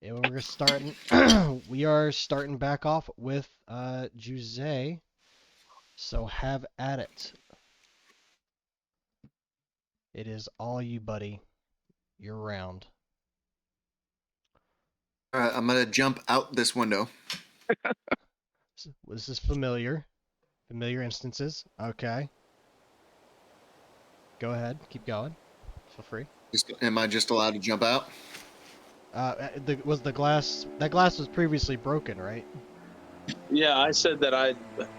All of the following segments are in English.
and we're starting. We are starting back off with Jhuizey. So have at it. It is all you, buddy. You're round. All right, I'm gonna jump out this window. This is familiar. Familiar instances. Okay. Go ahead. Keep going. Feel free. Am I just allowed to jump out? Was the glass? That glass was previously broken, right? Yeah, I said that I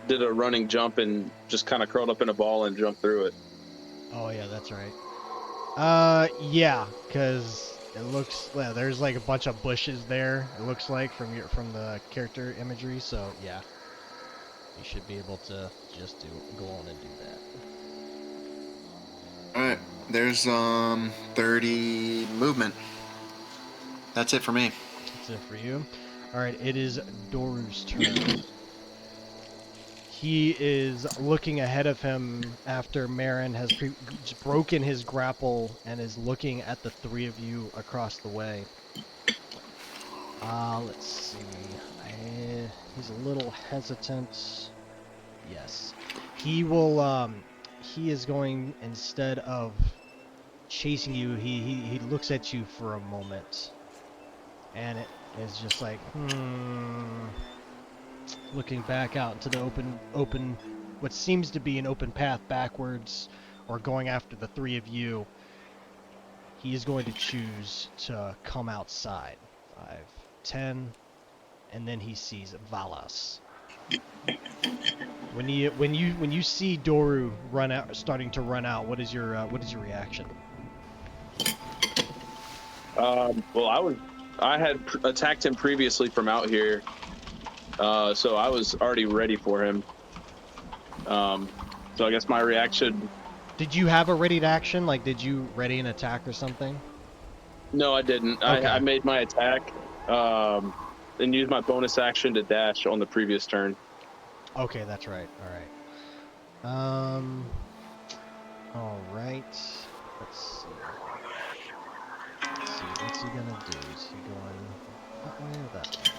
did a running jump and just kind of curled up in a ball and jumped through it. Oh yeah, that's right. Yeah, cause it looks there's like a bunch of bushes there. It looks like from the character imagery. So yeah, you should be able to just go on and do that. All right, there's 30 movement. That's it for me. That's it for you. All right, it is Doru's turn. He is looking ahead of him after Marin has broken his grapple and is looking at the three of you across the way. Let's see. He's a little hesitant. Yes. He will, he is going, instead of chasing you, he looks at you for a moment. And it is just like, looking back out into the open, what seems to be an open path backwards, or going after the three of you. He is going to choose to come outside. 5, 10, and then he sees Valas. When you see Doru run out, starting to run out, what is your reaction? Well, I had attacked him previously from out here, so I was already ready for him. So I guess my reaction. Did you have a ready to action? Like, did you ready an attack or something? No, I didn't. Okay. I made my attack, and used my bonus action to dash on the previous turn. Okay, that's right. All right. Let's see. What's he gonna do? Is he going that way or that way?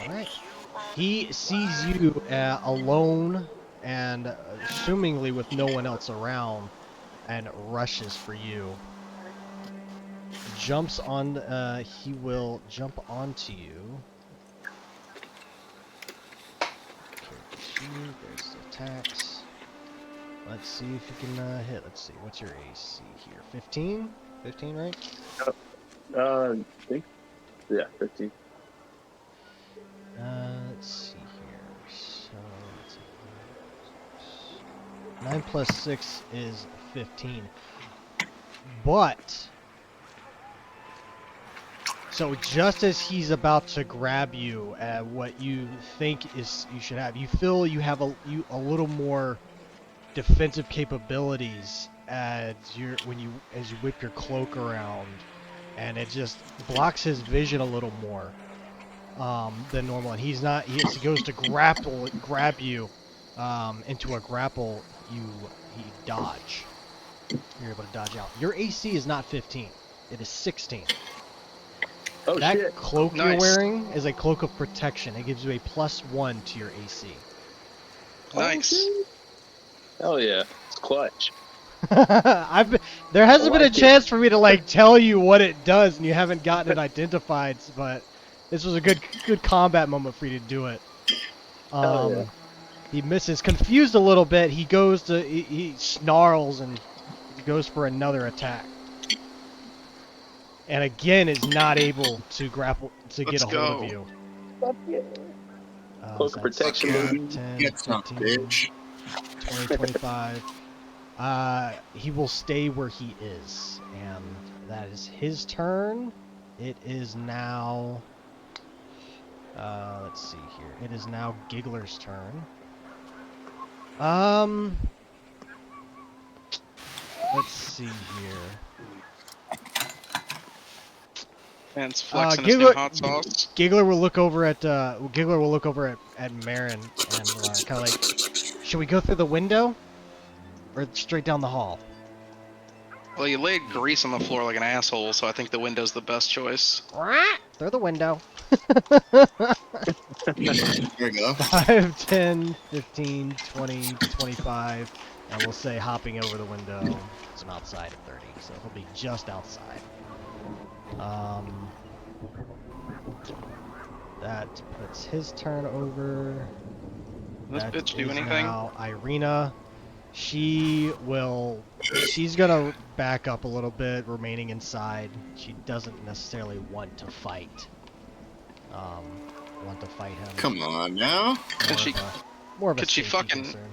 All right. He sees you alone and assumingly with no one else around, and rushes for you. Jumps on. He will jump onto you. There's the attacks. Let's see if you can hit. Let's see. What's your AC here? 15? 15, right? I think. Yeah, 15. Let's see here. So, let's see. 9 plus 6 is 15. But, so just as he's about to grab you at what you think is you should have, you feel you have a little more defensive capabilities as you whip your cloak around, and it just blocks his vision a little more than normal. And he goes to grab you into a grapple. He dodge. You're able to dodge out. Your AC is not 15; it is 16. Oh, that shit. cloak you're wearing is a cloak of protection. It gives you a +1 to your AC. Nice. Hell yeah, it's clutch. There hasn't been a chance for me to like tell you what it does, and you haven't gotten it identified. But this was a good combat moment for you to do it. Yeah. He misses, confused a little bit. He goes to he snarls and goes for another attack, and again is not able to grapple to get a hold of you. Cloak protection. 10, Get some, 15, bitch. 20, 25. He will stay where he is, and that is his turn. It is now. Let's see here. It is now Giggler's turn. Let's see here. Man's flexing his new hot sauce. Giggler will look over at Marin and kind of like, should we go through the window or straight down the hall? Well, you laid grease on the floor like an asshole, so I think the window's the best choice. Through the window. There you go. 5, 10, 15, 20, 25, and we'll say hopping over the window. It's I'm outside at 30, so he'll be just outside. That puts his turn over. Does this bitch do anything? Now Irina. She's gonna back up a little bit, remaining inside. She doesn't necessarily want to fight. Him. Come on now. More of a Could she safety fucking? concern.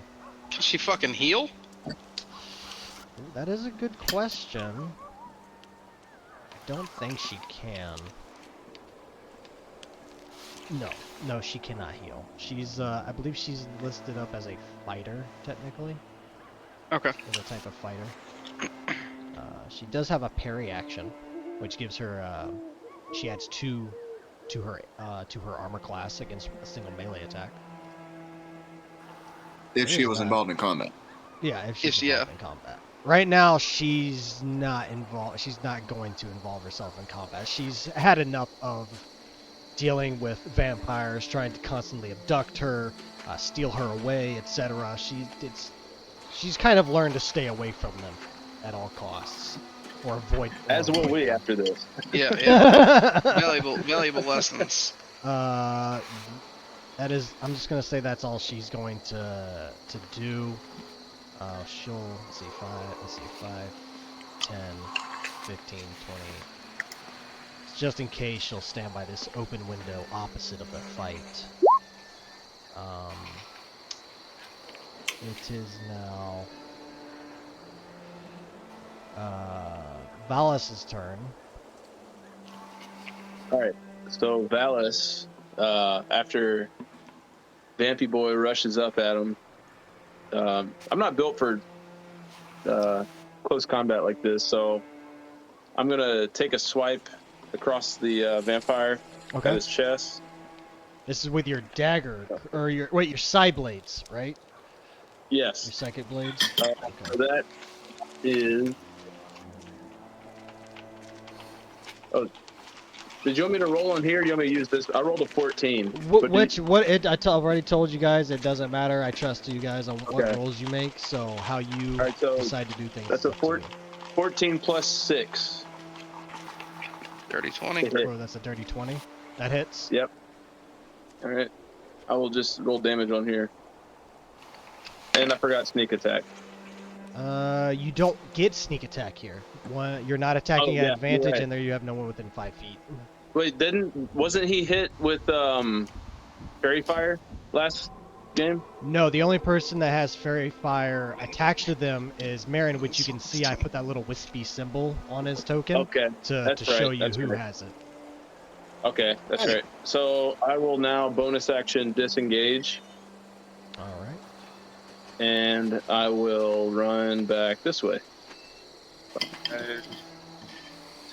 Can she fucking heal? Ooh, that is a good question. I don't think she can. No, she cannot heal. She's, I believe she's listed up as a fighter, technically. Okay. As a type of fighter. She does have a parry action, which gives her, she adds 2 to her armor class against a single melee attack. If she was involved in combat. Yeah, if she's involved in combat. Right now, she's not involved. She's not going to involve herself in combat. She's had enough of dealing with vampires, trying to constantly abduct her, steal her away, etc. She's kind of learned to stay away from them at all costs, or avoid. As will we after this. Yeah. Valuable lessons. That is. I'm just gonna say that's all she's going to do. She'll, let's see, 5, 10, 15, 20. Just in case, she'll stand by this open window opposite of the fight. It is now Valas' turn. Alright, so Valas, after Vampy Boy rushes up at him, I'm not built for close combat like this, so I'm gonna take a swipe across the vampire at his chest. This is with your dagger, or your side blades, right? Yes. Your second blades. So that is. Oh, did you want me to roll on here? Or do you want me to use this? I rolled a 14. I've already told you guys it doesn't matter. I trust you guys on what rolls you make. So how you decide to do things. That's a 14 plus 6. Dirty 20. Oh, that's a dirty 20. That hits. Yep. All right. I will just roll damage on here. And I forgot sneak attack. You don't get sneak attack here. You're not attacking at advantage, and there you have no one within 5 feet. Wait, wasn't he hit with fairy fire last game? No, the only person that has fairy fire attached to them is Marin, which you can see I put that little wispy symbol on his token to show you who has it. Okay, that's right. So I will now bonus action disengage. All right. And I will run back this way. 5,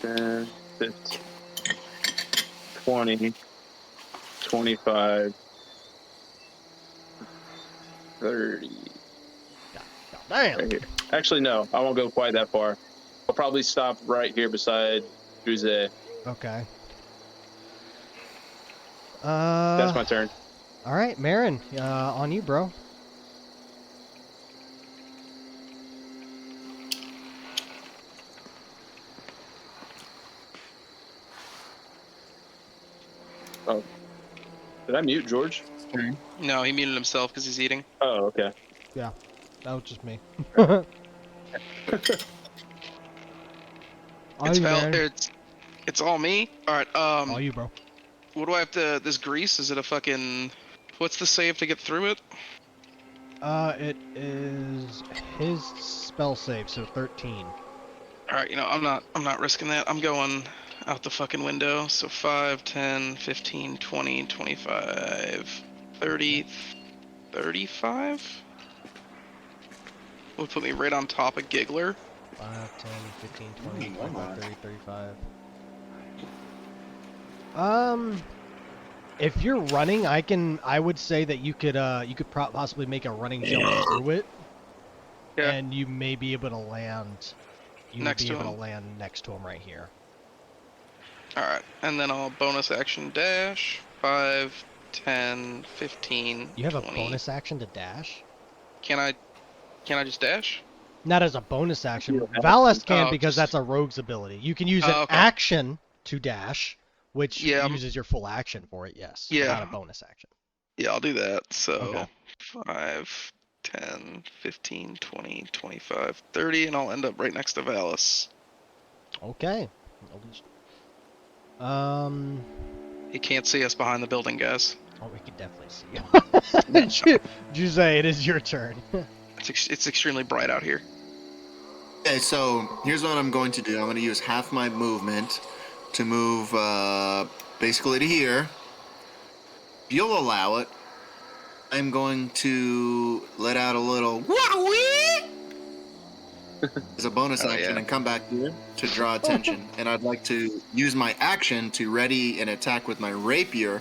10, 15, 20, 25, 30. Damn. Right here. Actually, no, I won't go quite that far. I'll probably stop right here beside Jhuizey. Okay. That's my turn. All right, Marin, on you, bro. Oh, did I mute George? No, he muted himself because he's eating. Oh, okay. Yeah, that was just me. It's all me. All right. All you, bro. What do I have to? This grease? Is it a fucking? What's the save to get through it? It is his spell save, so 13. All right. I'm not risking that. I'm going out the fucking window. So 5, 10, 15, 20, 25, 30, 35. Would put me right on top of Giggler. 5, 10, 15, 20, 25, 30, 35. If you're running, I would say that you could possibly make a running jump through it, and you may be able to land you Next would to be able him. to land next to him right here. Alright, and then I'll bonus action dash. 5, 10, 15, You have 20. a bonus action to dash? Can I just dash? Not as a bonus action. Yeah. Valas can Oh, because just- that's a rogue's ability. You can use an Oh, okay. action to dash, which Yeah, uses your full action for it, yes. But Yeah. not a bonus action. Yeah, I'll do that. So Okay. 5, 10, 15, 20, 25, 30, and I'll end up right next to Valis. Okay. He can't see us behind the building, guys. Oh, we can definitely see you. Jhuizey, it is your turn. It's extremely bright out here. Okay, so here's what I'm going to do. I'm going to use half my movement to move basically to here. If you'll allow it, I'm going to let out a little wah-wee as a bonus Oh, action yeah. and come back here to draw attention. And I'd like to use my action to ready an attack with my rapier.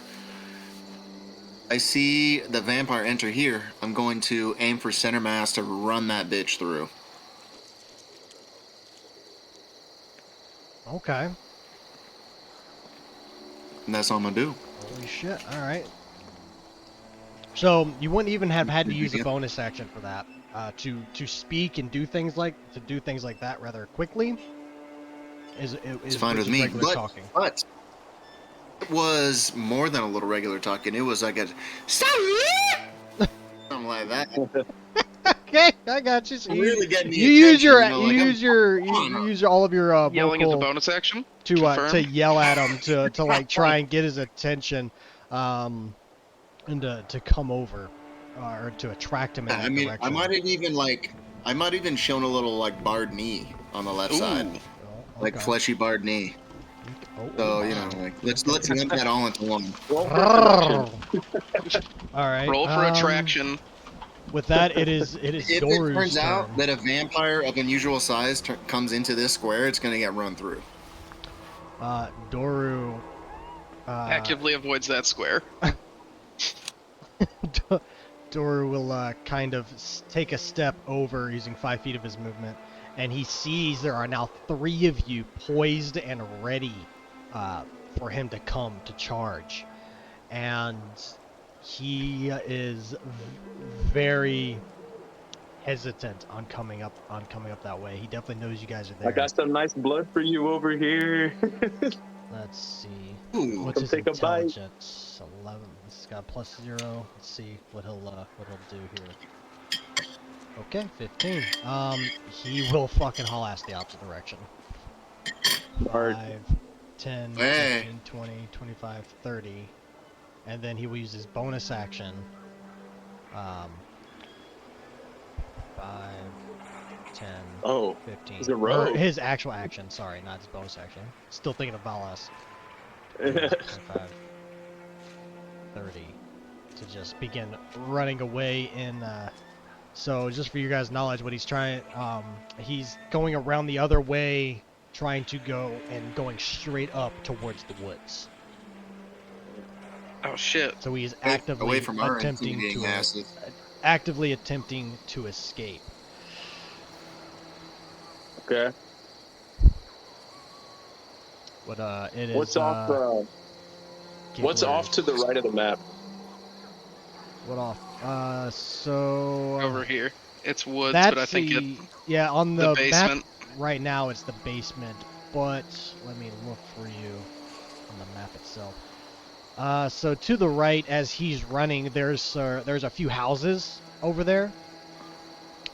I see the vampire enter here. I'm going to aim for center mass to run that bitch through. Okay. And that's all I'm going to do. Holy shit. Alright. So, you wouldn't even have had to use a bonus action for that. To speak and do things like that rather quickly is fine with me, regular talking. But it was more than a little regular talking. It was like a something like that. Okay, I got you. So Really getting the you use attention, your you know, like you use all of your Yelling as a vocal bonus action? to Confirmed? yell at him to like try and get his attention, and to come over, or to attract him in that I mean, direction. I might even shown a little like barred knee on the left side, Oh, like okay. fleshy barred knee. Oh, So you know, like let's lump that all into one. Roll for attraction. All right. Roll for attraction. With that, it is If Doru's it turns turn. out that a vampire of unusual size comes into this square, it's gonna get run through. Doru Actively avoids that square. Doru will kind of take a step over using 5 feet of his movement, and he sees there are now 3 of you poised and ready for him to come to charge, and he is very hesitant on coming up that way. He definitely knows you guys are there. I got some nice blood for you over here. Let's see. Ooh. What's Come his take a bite. intelligence? 11. This got +0. Let's see what he'll do here. Okay, 15. He will fucking haul ass the opposite direction. Alright. 5, 10, Hey. 15, 20, 25, 30. And then he will use his bonus action. 5, 10, Oh, 15. he's a Or rogue. his actual action, sorry, not his bonus action. Still thinking of Valas. 25, 30. To just begin running away in, so just for you guys' knowledge, what he's trying, he's going around the other way, trying to go and going straight up towards the woods. Oh shit. So he is Away actively from our attempting intimidating asses. to escape. okay. But it is. What's off? What's Gateway. off to the right of the map? What off? So Over here. It's woods, that's but I think yeah, on the the basement. map right now it's the basement, but let me look for you on the map itself. So to the right, as he's running, there's a few houses over there.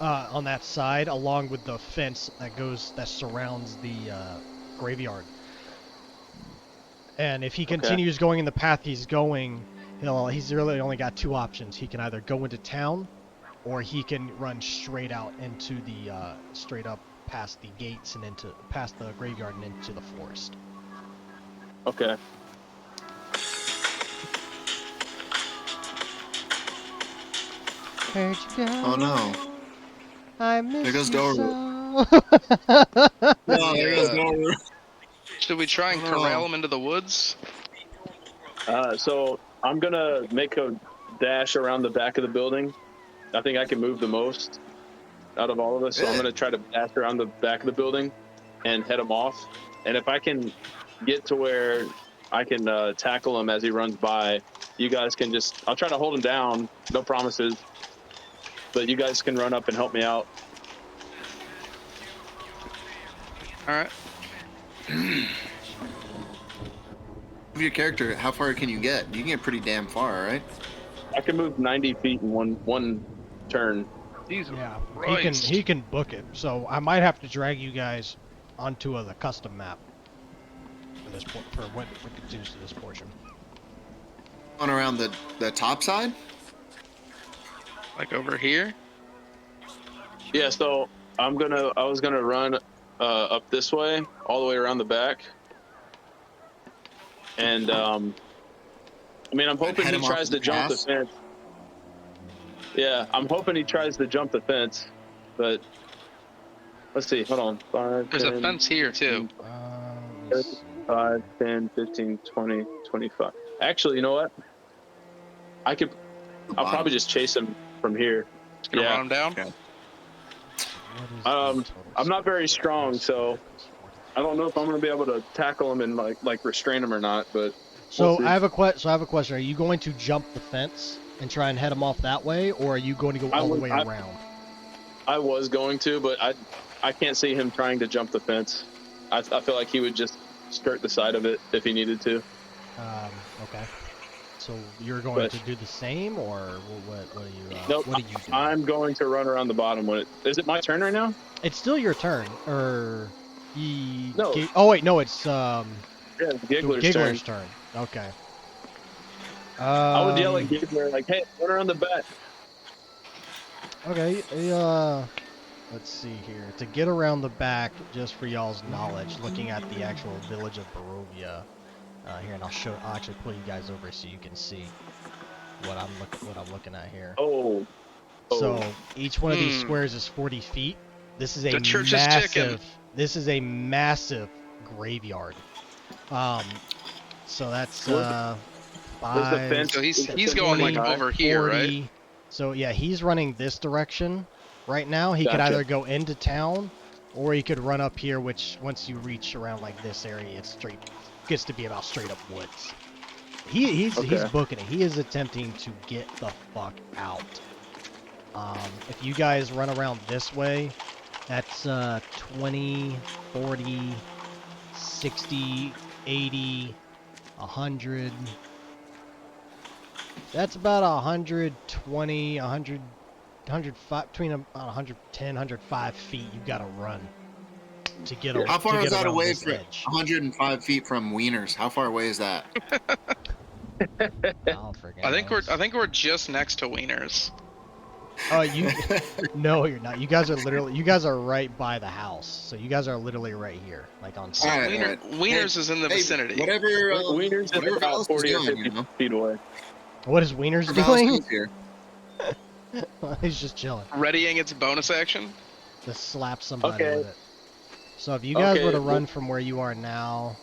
On that side, along with the fence that surrounds the graveyard. And if he continues going in the path he's going, he's really only got 2 options. He can either go into town, or he can run straight out into the straight up past the gates and past the graveyard and into the forest. Okay. Where'd you go? Oh no. I miss There goes you Doru. so. No, there goes Doru. Should we try and Oh, no. corral him into the woods? So I'm gonna make a dash around the back of the building. I think I can move the most out of all of us, so I'm Good. gonna try to dash around the back of the building and head him off. And if I can get to where I can tackle him as he runs by, you guys can just, I'll try to hold him down, no promises, but you guys can run up and help me out. All right. Move your character. How far can you get? You can get pretty damn far, right? I can move 90 feet in one turn. Jesus Yeah, Christ. he can book it. So I might have to drag you guys onto the custom map for this for what continues to this portion. On around the top side? Like over here? Yeah, so I was gonna run up this way, all the way around the back. And I mean, I'm hoping Head he him off tries the to jump the pass? fence. Yeah, I'm hoping he tries to jump the fence, but let's see. Hold on. 5, There's 10, a fence here too. Let me see. 5, 10, 15, 20, 25. Actually, you know what? I'll probably just chase him from here. Just gonna run him down. Okay. What is the total I'm not speed? very strong, so I don't know if I'm gonna be able to tackle him and like restrain him or not. But So we'll see. I have a question. Are you going to jump the fence and try and head him off that way, or are you going to go all the way around? I was going to, but I can't see him trying to jump the fence. I feel like he would just skirt the side of it if he needed to. Okay. So you're going to do the same, or what are you? Nope, what are you doing? I'm going to run around the bottom when it. Is it my turn right now? It's still your turn, or No. Oh wait, no, it's Yeah, Giggler's turn. Okay. I would yell at Giggler like, "Hey, run around the back." Okay. Let's see here. To get around the back, just for y'all's knowledge, looking at the actual village of Barovia. Here, and I'll actually pull you guys over so you can see what I'm looking at here. Oh. So each one of these squares is 40 feet. This is a The church is ticking. massive. This is a massive graveyard. So that's There's the 5. fence. So he's 20, going like 40. over here, right? So yeah, he's running this direction right now. He could Gotcha. either go into town, or he could run up here. Which once you reach around like this area, it's gets to be about straight up woods. He's booking it. He is attempting to get the fuck out. If you guys run around this way, that's 20, 40, 60, 80, 100. That's about 120, 100, 105, between about 110, 105 feet you've got to run to get How far is that away from from 105 feet from Wieners? How far away is that? I think we're just next to Wieners. Oh, no, you're not. You guys are right by the house. So you guys are literally right here, like on site. All right. Wieners is in the vicinity. Whatever. Wieners is Whatever about Valas 40 is or doing, 50 feet away. What is Wieners Valas doing? is here. He's just chilling. Readying its bonus action. Just slap somebody with it. So if you guys were to run from where you are now.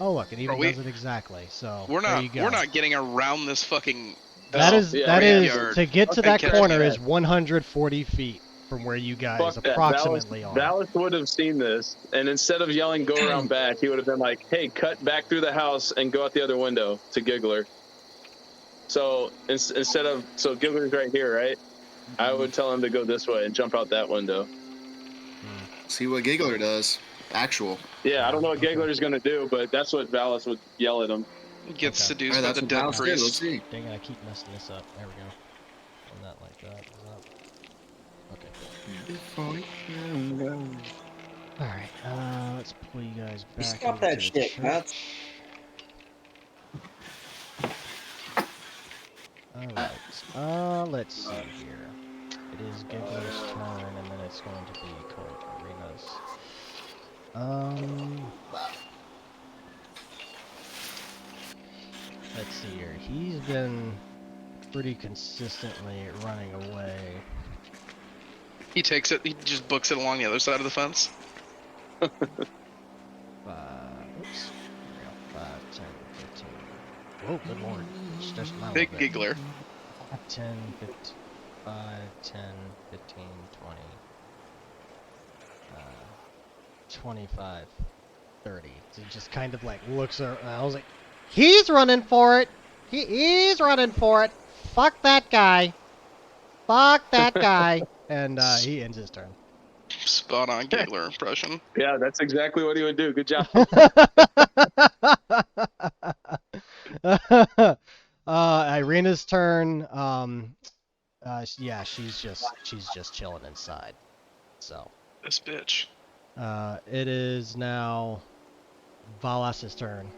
Oh look, it even does it exactly. So we're there you go. not getting around this fucking. That is to get to that corner is 140 feet from where you guys approximately are. Valas would have seen this, and instead of yelling "Go around back," he would have been like, "Hey, cut back through the house and go out the other window" to Giggler. So so Giggler's right here, right? I would tell him to go this way and jump out that window. See what Giggler does. Actual. Yeah, I don't know what Giggler's gonna do, but that's what Valas would yell at him. Gets seduced by the dead priest. Let's see. Dang it, I keep messing this up. There we go. And that like that. Okay, cool. Alright, let's pull you guys back. Stop that shit, nuts. Alright, let's see here. It is Giggler's turn, and then it's going to be Arena's. Let's see here. He's been pretty consistently running away. He takes it. He just books it along the other side of the fence. 5, 10, 15. Oh, good lord. Stretched him out a Big little bit. giggler. 10, 15, 5, 10, 15, 20. 25, 30. So he just kind of like looks around. I was like, he's running for it. He's running for it. Fuck that guy. Fuck that guy. And he ends his turn. Spot on giggler impression. Yeah, that's exactly what he would do. Good job. Irina's turn. Yeah, she's just chilling inside. So, This bitch. it is now Valas's turn.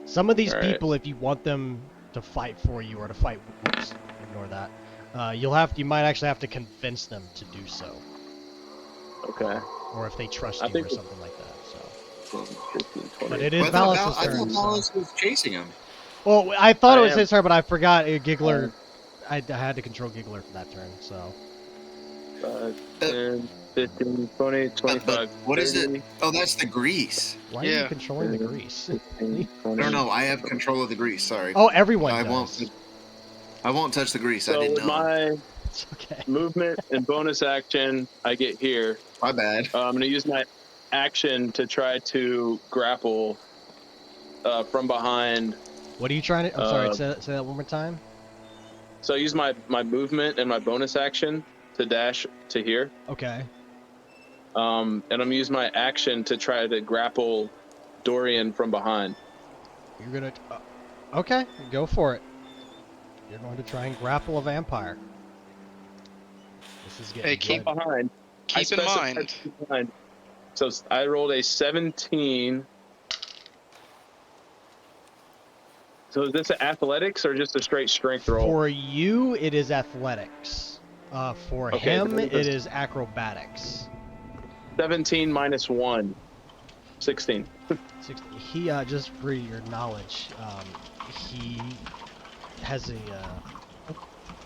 Some of these All right. people, if you want them to fight for you or to fight, whoops, ignore that. You might actually have to convince them to do so, Okay. or if they trust I you think or something like that. So, 15, 20. but it is I thought Valas's I turn. thought So. Valas was chasing him. Well, I thought it I was am. his turn, but I forgot Giggler. I had to control Giggler for that turn, so. 5, 10, 15, 20, 25, What is 30, it? Oh, that's the grease. Why are you Yeah. controlling the grease? 15, 20. No, I have control of the grease. Sorry. Oh, everyone I does. won't touch the grease. I So didn't with know. my It's okay. movement and bonus action, I get here. My bad. I'm going to use my action to try to grapple from behind. What are you trying to? I'm sorry. Say that one more time. So I use my movement and my bonus action to dash to here. Okay. And I'm going to use my action to try to grapple Dorian from behind. You're gonna. Okay, go for it. You're going to try and grapple a vampire. This is getting Hey, good. Behind. Keep in mind. Behind. So I rolled a 17. So is this athletics or just a straight strength roll? For you, it is athletics. For him, it is acrobatics. 17 minus 1. 16. He just for your knowledge, he has a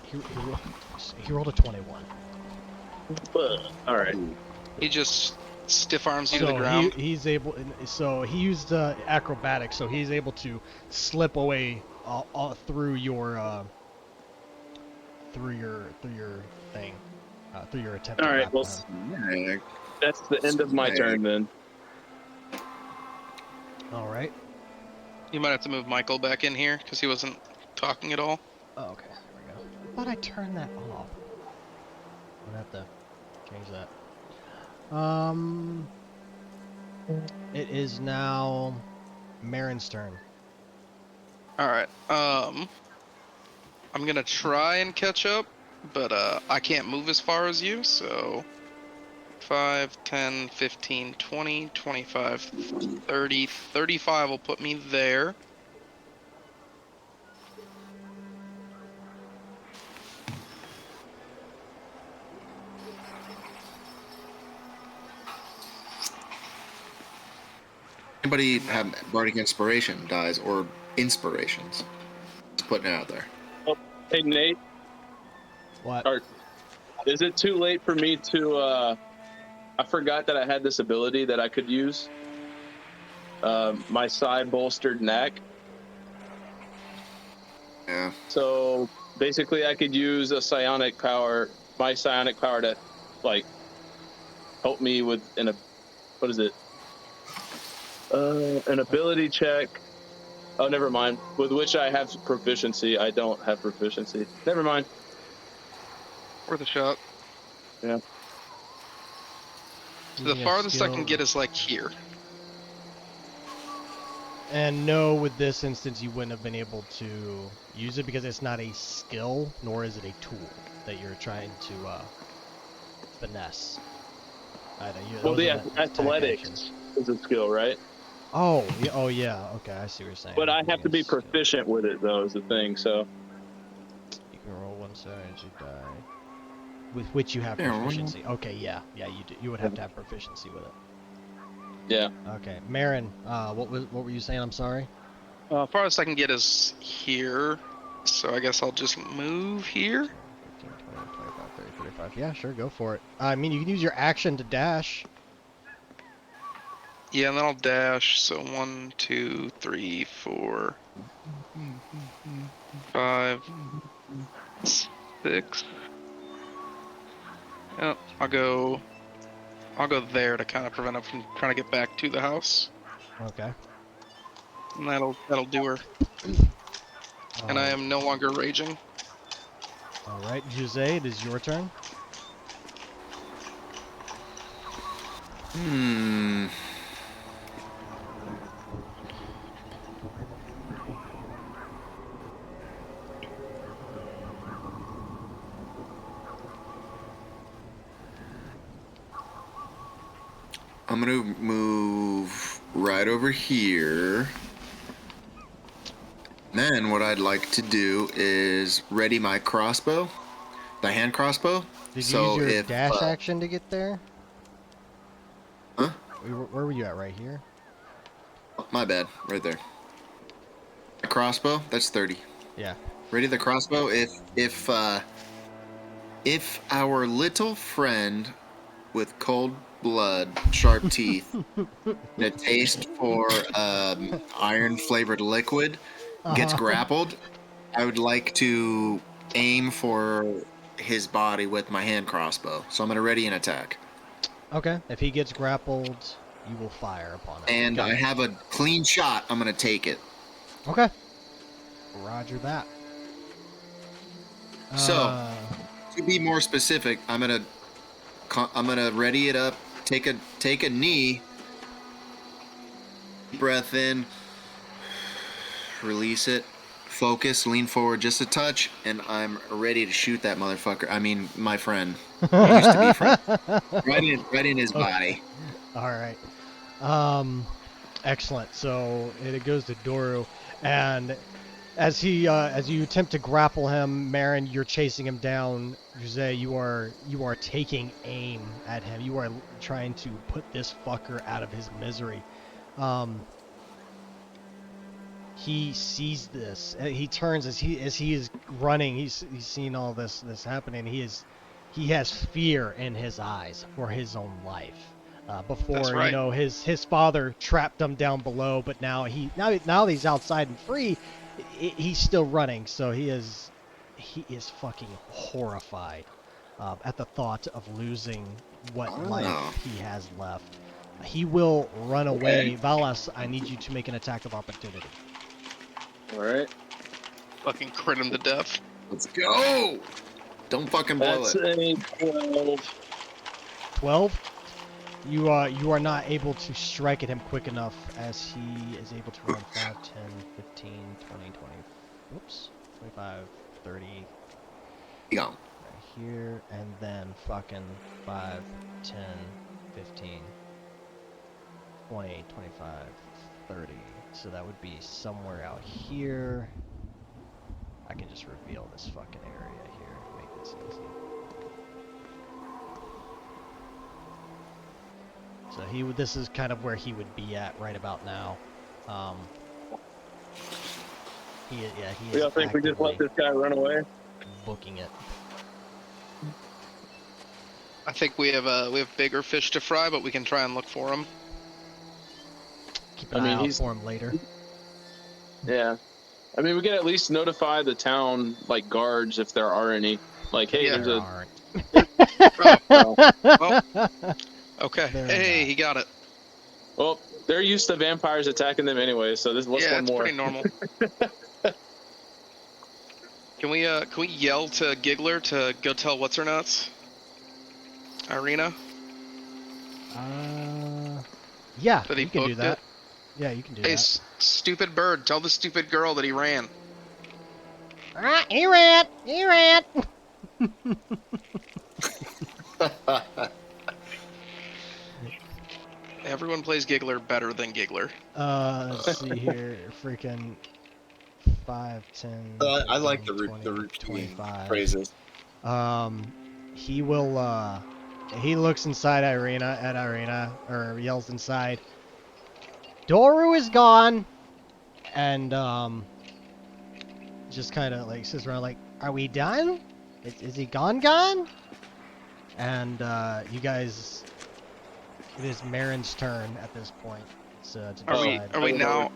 he rolled a 21. All right. He just stiff arms you to So the ground. he's able. So he used acrobatics, so he's able to slip away all through your thing, through your attempt. All to right. grapple Well, him. that's the end of my turn then. All right. You might have to move Michael back in here because he wasn't talking at all. Oh, okay. There we go. I thought I turned that off. I'm gonna have to change that. It is now Marin's turn. All right. I'm gonna try and catch up, but I can't move as far as you, so 5, 10, 15, 20, 25, 30, 35 will put me there. Anybody have bardic inspiration dies or inspirations? Just putting it out there. Hey, Nate. What? Is it too late for me to... I forgot that I had this ability that I could use. My side bolstered knack. Yeah. So basically I could use my psionic power to like help me with what is it? An ability check. Oh, never mind. With which I have proficiency. I don't have proficiency. Never mind. Worth a shot. Yeah. So the farthest I can get is like here. And no, with this instance, you wouldn't have been able to use it because it's not a skill, nor is it a tool that you're trying to finesse. Well, the athletics is a skill, right? Oh, yeah. Okay, I see what you're saying. But I have to be proficient with it, though, is the thing. So you can roll one side you die, with which you have proficiency. Okay, yeah, you do. You would have to have proficiency with it. yeah. Okay, Marin, what were you saying? I'm sorry. Farthest I can get is here, so I guess I'll just move here. 15, 20, 25, 30, 35. Yeah, sure, go for it. I mean, you can use your action to dash. Yeah, and then I'll dash. So 1, 2, 3, 4, 5, 6. Oh, I'll go I'll go there to kind of prevent him from trying to get back to the house, Okay. and that'll do her. And I am no longer raging. All right, Jhuizey, it is your turn. I'm gonna move right over here. Then what I'd like to do is ready my crossbow, the hand crossbow. Did you use your dash action to get there? Huh? Where were you at? Right here? My bad, right there. A crossbow, that's 30. Yeah. Ready the crossbow. If our little friend with cold blood, sharp teeth, and a taste for iron flavored liquid gets grappled, I would like to aim for his body with my hand crossbow. So I'm gonna ready an attack. Okay. If he gets grappled, you will fire upon him. And okay. I have a clean shot. I'm gonna take it. Okay. Roger that. So, to be more specific, I'm gonna ready it up. Take a knee. Breath in. Release it. Focus. Lean forward just a touch, and I'm ready to shoot that motherfucker. I mean, my friend. I used to be friend. Right in his body. All right. Excellent. So it goes to Doru, and as you attempt to grapple him, Marin, you're chasing him down. Jhuizey, you are taking aim at him. You are trying to put this fucker out of his misery. He sees this. He turns as he is running. He's seen all this happening. He has fear in his eyes for his own life. Before That's right. You know, his father trapped him down below, but now he's outside and free. He's still running, so he is fucking horrified at the thought of losing what life he has left. He will run away. Valas, I need you to make an attack of opportunity. All right. Fucking crit him to death. Let's go. Don't fucking blow That's it. a 12. 12. You are not able to strike at him quick enough as he is able to run 5, 10, 15, 20, 20. Whoops. 25, 30. Go. Right here, and then fucking 5, 10, 15, 20, 25, 30. So that would be somewhere out here. I can just reveal this fucking area here to make this easy. So this is kind of where he would be at right about now. He is We all think we just let this guy run away? booking it. I think we have bigger fish to fry, but we can try and look for him. Keep an eye out for him later. Yeah. I mean, we can at least notify the town, like, guards, if there are any. Like, hey, Yeah, there's a... Well, okay. Hey, he got it. Well, they're used to vampires attacking them anyway, so what's one more? Pretty normal. Can we yell to Giggler to go tell what's her nuts? Irina? Yeah, That he you can do booked that. it? Yeah, you can do Hey, that. stupid bird, tell the stupid girl that he ran. He ran! He ran! Everyone plays Giggler better than Giggler. Let's see here. Freaking 5, 10. I like 15, the 20, repeating 25. phrases. He will, he looks inside Irina, or yells inside, Doru is gone! And, just kind of, like, sits around like, are we done? Is he gone? And, you guys, it is Marin's turn at this point. To decide. Are we now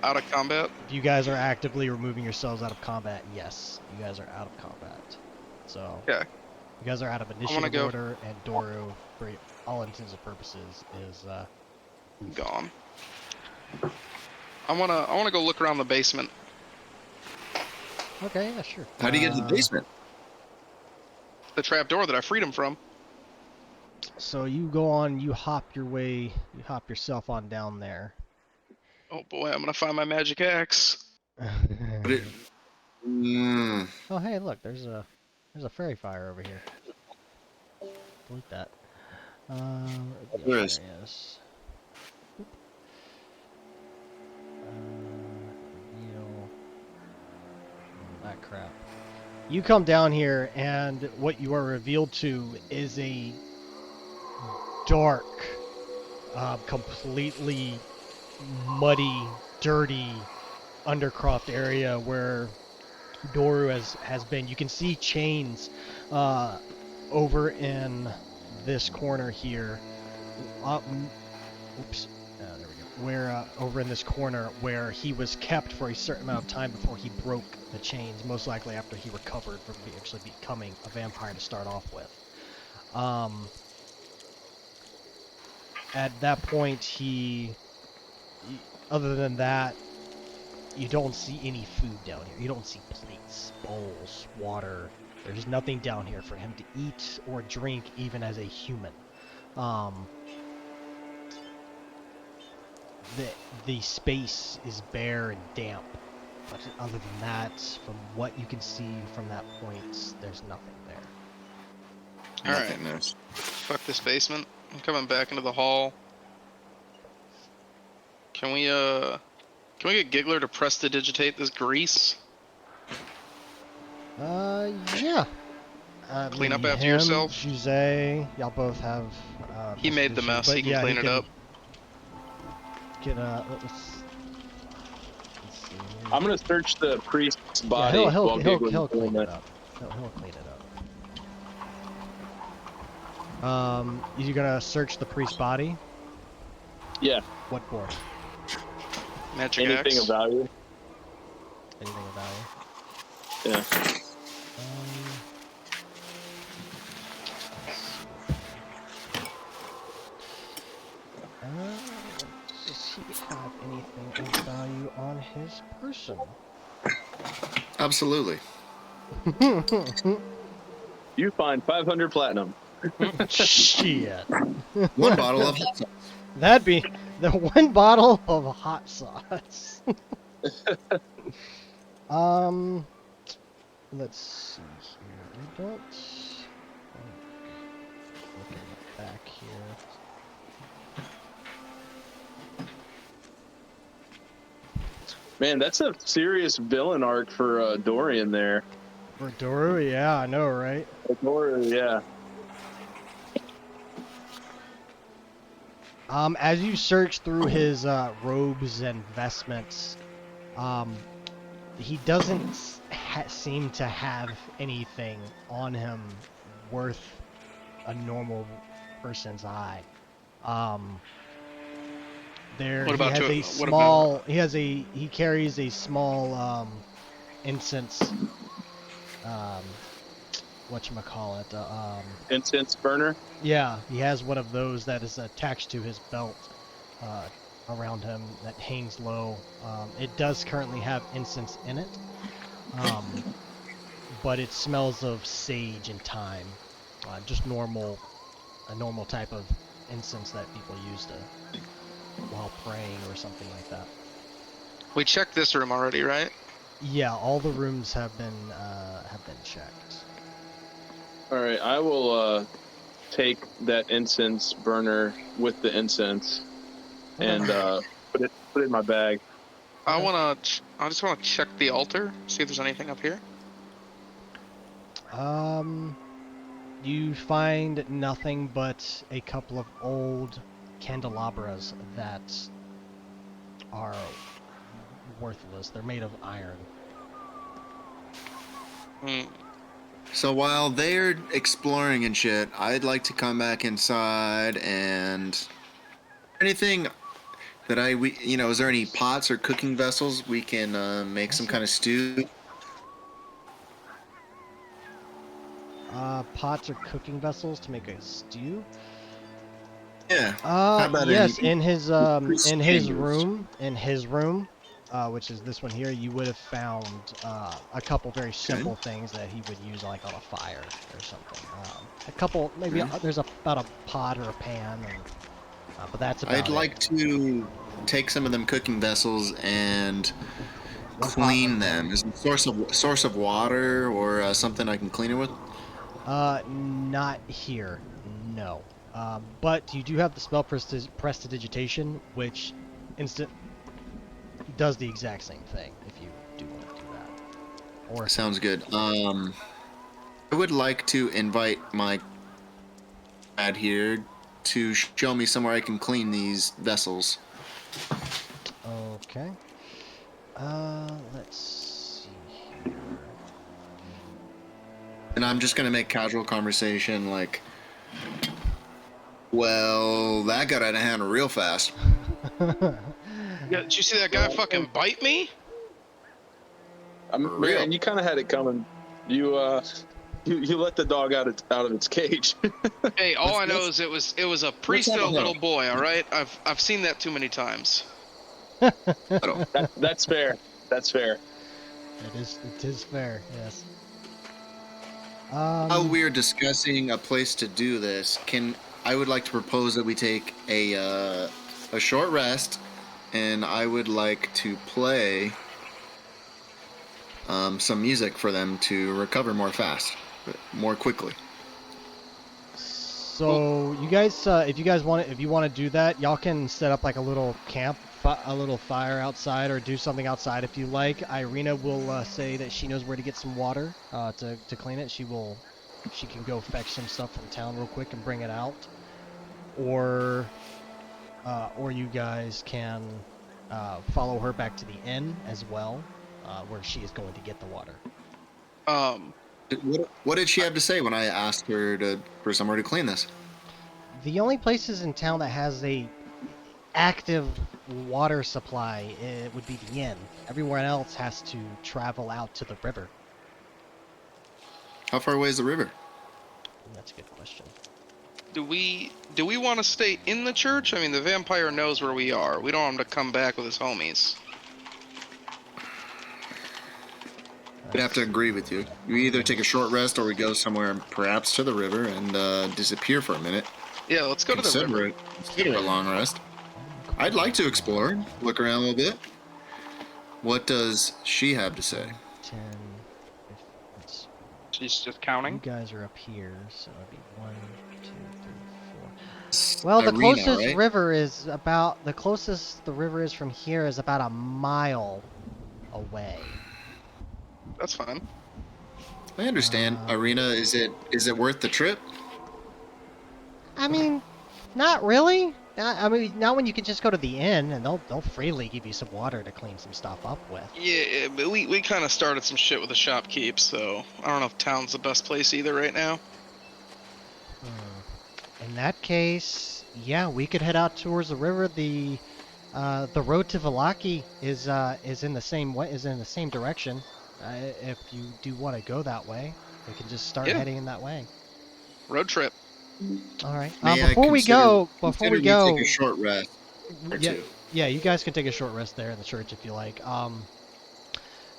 out of combat? If you guys are actively removing yourselves out of combat, yes, you guys are out of combat. So, Okay. you guys are out of initiative order, and Doru for all intents and purposes, is Gone. I wanna go look around the basement. okay. Yeah, sure. How do you get to the basement? The trap door that I freed him from. So you go on. You hop yourself on down there. Oh boy, I'm gonna find my magic axe. But it, mm, Oh hey, look, there's a fairy fire over here. Delete that. There is. Areas. Reveal. That crap. You come down here, and what you are revealed to is a dark, completely muddy, dirty undercroft area where Doru has been. You can see chains over in this corner here. Oops. There we go. Where over in this corner where he was kept for a certain amount of time before he broke the chains, most likely after he recovered from actually becoming a vampire to start off with. At that point, other than that, you don't see any food down here. You don't see plates, bowls, water. There's nothing down here for him to eat or drink, even as a human. The space is bare and damp, but other than that, from what you can see from that point, there's nothing there. Alright. nothingness. Fuck this basement. I'm coming back into the hall. Can we get Giggler to prestidigitate this grease? Yeah. Clean up Maybe after him, yourself? Jhuizey, y'all both have. He made the mess. But He can yeah, clean it up. Get let's see. I'm gonna search the priest's Yeah, body he'll while Giggler's clean doing it that. up. He'll clean it up. You gonna search the priest's body? Yeah. What for? Magic Anything axe. of value? Anything of value? Yeah. Does he have anything of value on his person? Absolutely. You find 500 platinum. Shit. One bottle of hot sauce. That'd be the one bottle of hot sauce. Let's see here. I don't look in the back here. Man, that's a serious villain arc for Dorian there. For Doru, yeah, I know, right? Dorian, yeah. As you search through his robes and vestments, he doesn't seem to have anything on him worth a normal person's eye. He carries a small incense. Whatchamacallit? Incense burner. Yeah, he has one of those that is attached to his belt around him that hangs low. It does currently have incense in it, but it smells of sage and thyme. Just a normal type of incense that people use while praying or something like that. We checked this room already, right? Yeah, all the rooms have been checked. All right, I will take that incense burner with the incense and put it in my bag. I just wanna check the altar, see if there's anything up here. You find nothing but a couple of old candelabras that are worthless. They're made of iron. So while they're exploring and shit, I'd like to come back inside and anything that is there any pots or cooking vessels we can make some kind of stew? Pots or cooking vessels to make a stew? Yeah. How about Yes, in in his exchanges? room, which is this one here, you would have found a couple very Okay. simple things that he would use like on a fire or something. A couple, maybe Okay. there's about a pot or a pan, and but that's I'd about it. like to take some of them cooking vessels and One pot, one clean pan. them. Is it source of water or something I can clean it with? Not here, no. But you do have the spell prestidigitation, which instant does the exact same thing if you do want to do that. Or if you Sounds good. I would like to invite my dad here to show me somewhere I can clean these vessels. Okay. Let's see here. And I'm just gonna make casual conversation like, well, that got out of hand real fast. Yeah, did you see that guy fucking bite me? For real. Marin, you kind of had it coming. You you let the dog out of its cage. Hey, all I know Let's- is it was a let's priest have and a a little huddle. boy. All right, I've seen that too many times. Huddle. That's fair. That's fair. It is fair, yes. While we're discussing a place to do this, I would like to propose that we take a short rest, and I would like to play some music for them to recover more quickly. So you guys, if you want to do that, y'all can set up like a little a little fire outside, or do something outside if you like. Irina will say that she knows where to get some water to clean it. She can go fetch some stuff from town real quick and bring it out, or you guys can follow her back to the inn as well, where she is going to get the water. What did she have to say when I asked her for somewhere to clean this? The only places in town that has a active water supply would be the inn. Everyone else has to travel out to the river. How far away is the river? That's a good question. Do we want to stay in the church? I mean, the vampire knows where we are. We don't want him to come back with his homies. I'd have to agree with you. You either take a short rest or we go somewhere, perhaps to the river, and disappear for a minute. Yeah, let's go to the river. Consider a long rest. I'd like to explore, look around a little bit. What does she have to say? 10, 15, let's, She's just you counting. guys are up here, so it'd be 1, 2, 3, 4. Well, the Irina, closest right? river is the closest the river is from here is about a mile away. That's fine. I understand. Irina, is it worth the trip? I mean, not really. I mean, not when you can just go to the inn and they'll freely give you some water to clean some stuff up with. Yeah, but we kind of started some shit with the shopkeep, so I don't know if town's the best place either right now. In that case, yeah, we could head out towards the river. The road to Vallaki is in the same direction. If you do want to go that way, we can just start Yeah. heading in that way. Road trip. All right. May I Before we go, consider me take a short rest or yeah, two? yeah, you guys can take a short rest there in the church if you like.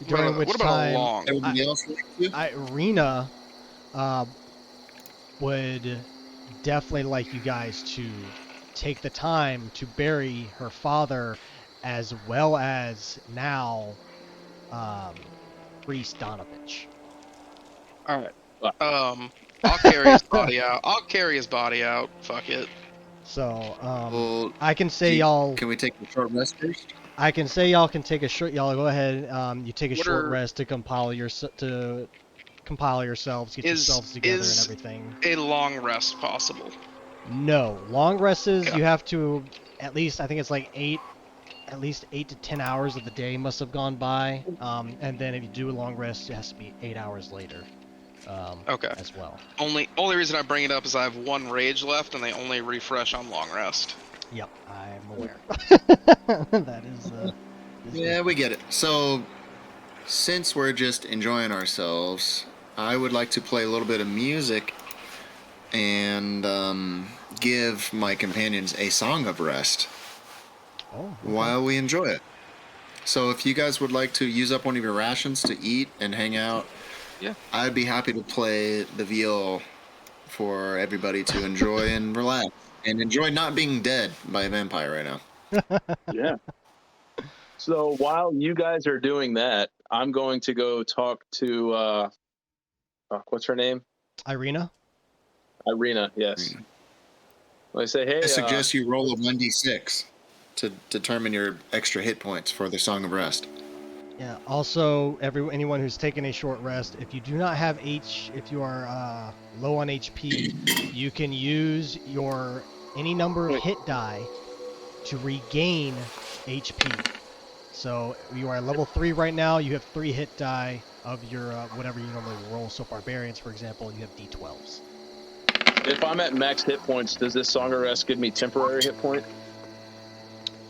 During What which about a time long? Everybody else like to? Irina would definitely like you guys to take the time to bury her father, as well as now Priest Donovich. All right. I'll carry his body out. Fuck it. So Well, I can say y'all. Can we take a short rest first? I can say y'all can take a short. Y'all go ahead. You take a What short are- rest to compile yourselves, get yourselves together and everything. A long rest possible? No, long rests Yeah. you have to at least. I think it's like at least 8 to 10 hours of the day must have gone by. And then if you do a long rest, it has to be 8 hours later. Okay. As well. Only reason I bring it up is I have one rage left, and they only refresh on long rest. Yep, I'm aware. That is. Yeah, we get it. So, since we're just enjoying ourselves, I would like to play a little bit of music and give my companions a song of rest Oh, while we enjoy it. So if you guys would like to use up one of your rations to eat and hang out, Yeah. I'd be happy to play the viol for everybody to enjoy and relax and enjoy not being dead by a vampire right now. Yeah. So while you guys are doing that, I'm going to go talk to what's her name? Irina? Irina. Yes. I say, hey. I suggest you roll a 1d6 to determine your extra hit points for the Song of Rest. Yeah. Also, anyone who's taken a short rest, if you do not have if you are low on HP, you can use your any number of hit die to regain HP. So you are level 3 right now. You have 3 hit die of your whatever you normally roll. So barbarians, for example, you have D12s. If I'm at max hit points, does this Song of Rest give me temporary hit point?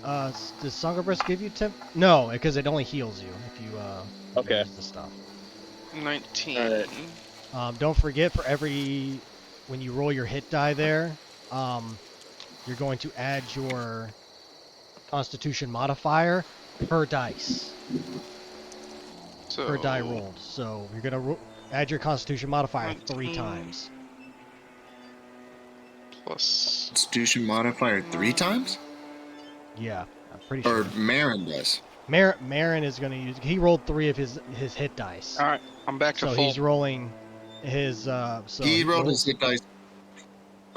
Does Song of Rest give you temp? No, because it only heals you if you Okay. use the stuff. 19. All right. Don't forget when you roll your hit die there, you're going to add your Constitution modifier per dice. So Per die rolled. So you're gonna add your Constitution modifier 19. 3 times. Plus. Constitution modifier 3 times? Yeah, I'm pretty sure. Or Marin does. Marin is gonna use. He rolled 3 of his hit dice. All right, I'm back to So full. he's rolling his. So he rolled his hit dice.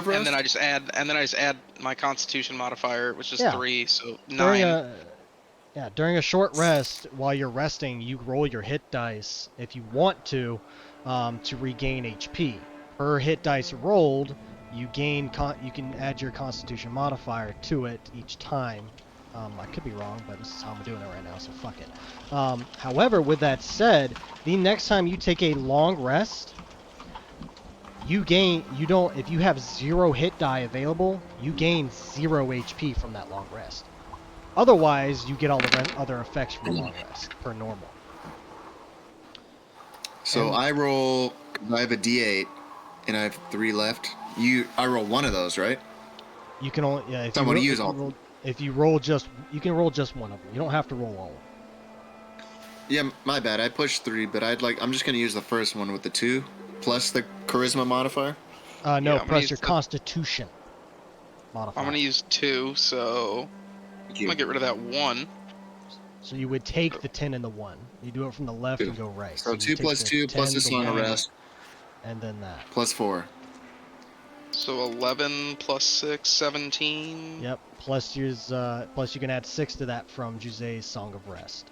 And then I just add my Constitution modifier, which is 3, so 9. During a short rest, while you're resting, you roll your hit dice if you want to regain HP. Per hit dice rolled, you gain. You can add your Constitution modifier to it each time. I could be wrong, but this is how I'm doing it right now, so fuck it. However, with that said, the next time you take a long rest, if you have 0 hit die available, you gain 0 HP from that long rest. Otherwise, you get all the other effects from a long rest, per normal. So I roll, I have a d8, and I have 3 left. I roll one of those, right? You can only, if you roll just, you can roll just one of them. You don't have to roll all of them. Yeah, my bad. I pushed 3, but I'm just going to use the first one with the 2, plus the charisma modifier. No, plus your Constitution modifier. I'm going to use 2, so I'm going to get rid of that 1. So you would take the 10 and the 1. You do it from the left and go right. So 2 plus 2 plus the Song of Rest. And then that. Plus 4. So 11 plus 6, 17. Yep. Plus you can add 6 to that from Jhuizey's Song of Rest.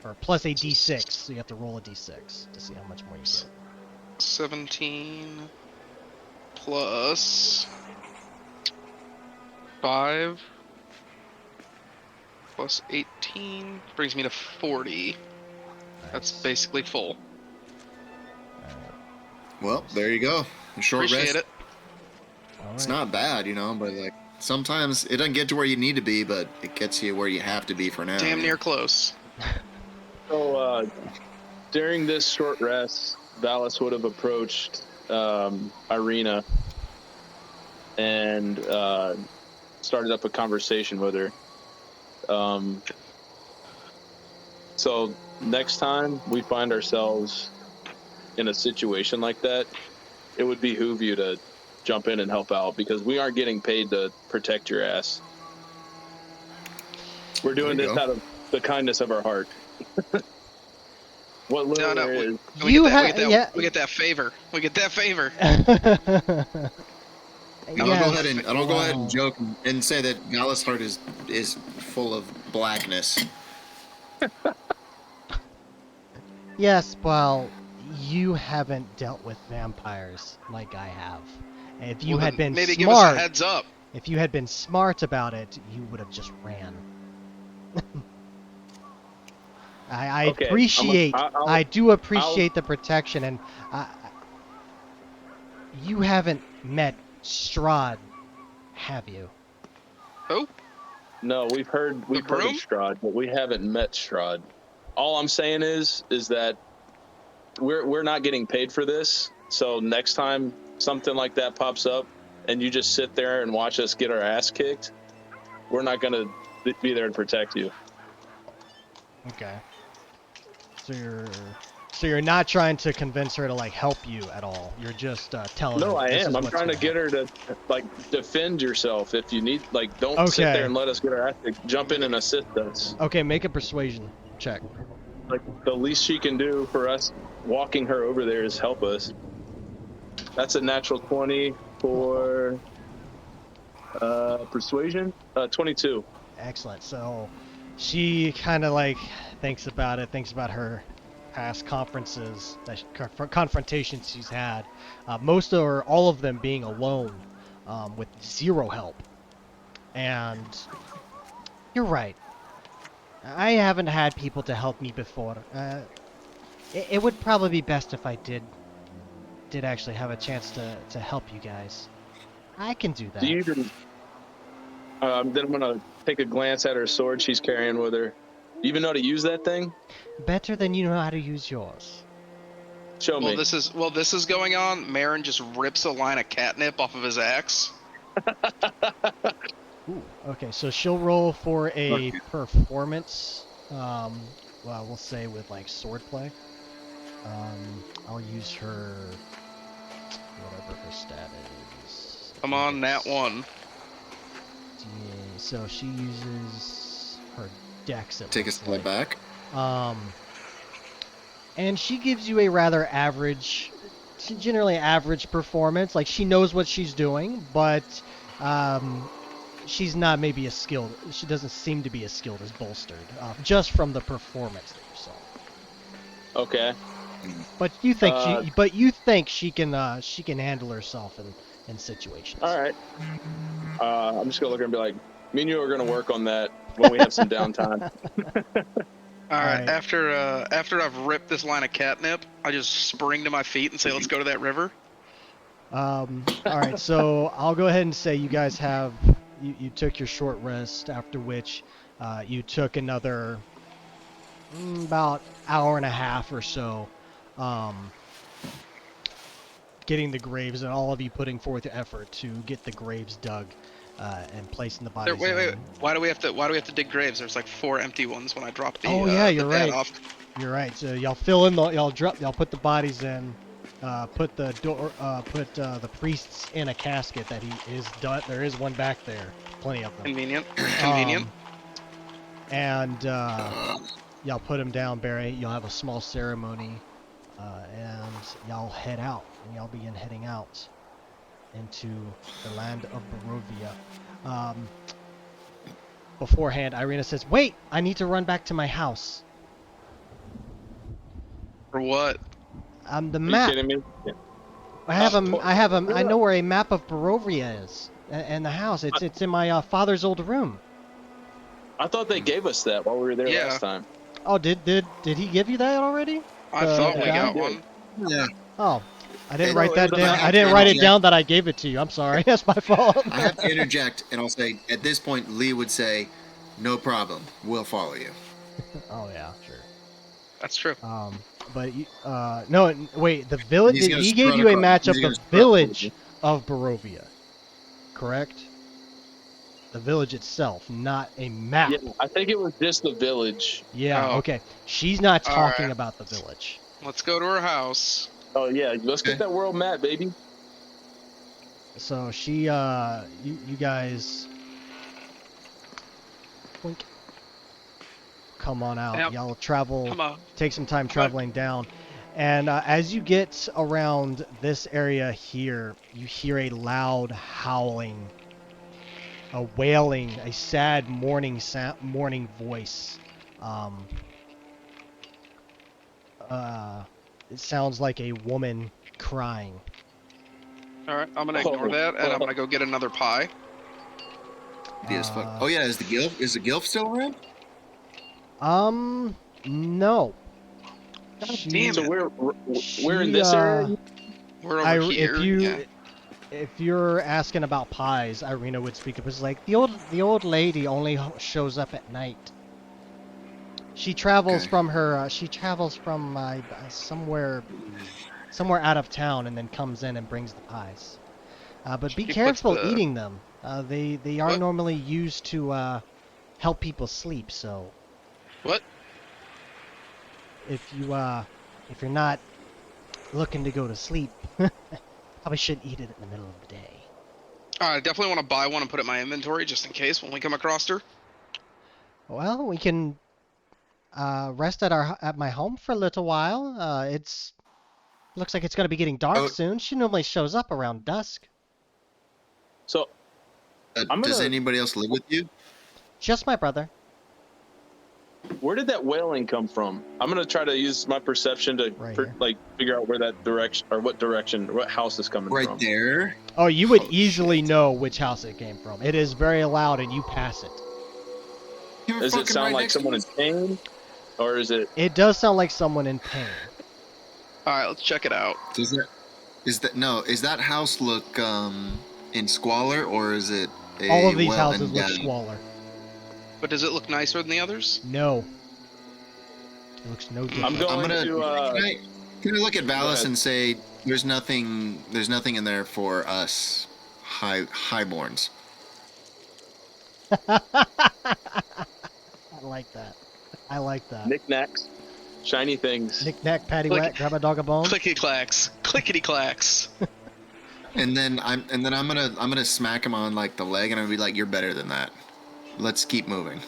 Or plus a d6, so you have to roll a d6 to see how much more you get. 17 plus 5 plus 18 brings me to 40. Nice. That's basically full. Well, there you go. A short Appreciate rest. it. It's not bad, but sometimes it doesn't get to where you need to be, but it gets you where you have to be for now. Damn near close. So during this short rest, Valas would have approached Irina and started up a conversation with her. So next time we find ourselves in a situation like that, it would behoove you to jump in and help out, because we aren't getting paid to protect your ass. We're doing this out of the kindness of our heart. What little is. We get that favor. We get that favor. I don't go ahead and joke and say that Valas' heart is full of blackness. Yes, well, you haven't dealt with vampires like I have. If you had been maybe smart, give us a heads up. If you had been smart about it, you would have just ran. I do appreciate the protection, and you haven't met Strahd, have you? Who? No, we've heard of Strahd, but we haven't met Strahd. All I'm saying is that we're not getting paid for this. So next time something like that pops up, and you just sit there and watch us get our ass kicked, we're not gonna be there to protect you. Okay. So you're not trying to convince her to like help you at all. You're just telling No, her I this am. is I'm what's trying to gonna get happen. her to like defend yourself if you need. Like, don't sit there Okay. and let us get our ass kicked. Jump in and assist us. Okay, make a persuasion check. Like, the least she can do for us walking her over there is help us. That's a natural 20 for persuasion. 22. Excellent. So she kind of like thinks about her past conferences, confrontations she's had. Most or all of them being alone, with zero help. And you're right. I haven't had people to help me before. It would probably be best if I did actually have a chance to help you guys. I can do Do that. you even? Then I'm gonna take a glance at her sword she's carrying with her. Do you even know how to use that thing? Better than you know how to use yours. Show While me. this is going on, Marin just rips a line of catnip off of his axe. Ooh, okay, so she'll roll for a performance, well, we'll say with like swordplay. I'll use her, whatever her stat is. Come on, nat 1. So she uses her dex. Take a step back. And she gives you a rather average, generally average performance. Like she knows what she's doing, but she's not maybe as skilled. She doesn't seem to be as skilled as Bolstered, just from the performance that you saw. Okay. But you think she can handle herself in situations. All right. I'm just gonna look at her and be like, me and you are gonna work on that when we have some downtime. All right. right. After I've ripped this line of catnip, I just spring to my feet and say, "Let's go to that river." All right, so I'll go ahead and say you guys have you took your short rest, after which you took another about hour and a half or so, getting the graves, and all of you putting forth the effort to get the graves dug and placing the bodies. Wait. Why do we have to dig graves? There's like 4 empty ones when I dropped the. Oh yeah, you're the bed right. off. You're right. So y'all fill in y'all put the bodies in, put the priests in a casket that he is done. There is one back there, plenty of them. Convenient. And y'all put him down, Barry. You'll have a small ceremony, and y'all head out, and y'all begin heading out into the land of Barovia. Beforehand, Irina says, "Wait, I need to run back to my house." For what? The Are you map. kidding me? I know where a map of Barovia is, and the house. It's in my father's old room. I thought they gave us that while we were there Yeah. last time. Oh, did he give you that already? I thought we got one. Yeah. Oh, I didn't No, write that it was- down. I I didn't have write to it down that I gave it to you. I'm sorry. That's my fault. I have to interject, and I'll say, at this point, Lee would say, "No problem. We'll follow you." Oh yeah, sure. That's true. But no, wait. The village. He's gonna He gave strut you a across- match of he's the gonna strut village over. of Barovia, correct? The village itself, not a map. Yeah, I think it was just the village. Yeah, Oh. okay. She's not talking Alright. about the village. Let's go to her house. Oh yeah, let's Okay. get that world map, baby. So she, you guys, Boink. Come on out. Yep. Y'all travel, Come on. take some time traveling down. And as you get around this area here, you hear a loud howling, a wailing, a sad mourning voice. It sounds like a woman crying. All right, I'm gonna ignore that, and I'm gonna go get another pie. Be as fuck. Oh yeah, is the Gilf still around? No. damn So it. we're in this area. We're over here. If you're asking about pies, Irina would speak up. It's like the old lady only shows up at night. She travels Okay. from her. She travels from somewhere out of town, and then comes in and brings the pies. But be He puts careful the- eating them. They are What? normally used to help people sleep. So What? if you're not looking to go to sleep, probably shouldn't eat it in the middle of the day. I definitely want to buy one and put it in my inventory just in case when we come across her. Well, we can rest at my home for a little while. It's looks like it's gonna be getting dark Oh, soon. She normally shows up around dusk. So I'm does gonna. anybody else live with you? Just my brother. Where did that wailing come from? I'm gonna try to use my perception to Right here. figure out where that direction or what house is coming Right from. there. Oh, you would Oh, easily shit. know which house it came from. It is very loud, and you pass it. You were Does it fucking sound right like next to someone in us. pain, or is it? It does sound like someone in pain. All right, let's check it out. Is that house look in squalor, or is it All a of these well houses look endowed? squalor. But does it look nicer than the others? No. It looks no different. I'm going to. Can I look at Go Valas ahead. and say there's nothing in there for us highborns. I like that. I like that. Knickknacks, shiny things. Knick-knack, Click- paddywhack, grab a dog a bone. Clickety clacks, clickety clacks. And then I'm gonna smack him on like the leg, and I'm gonna be like, "You're better than that. Let's keep moving."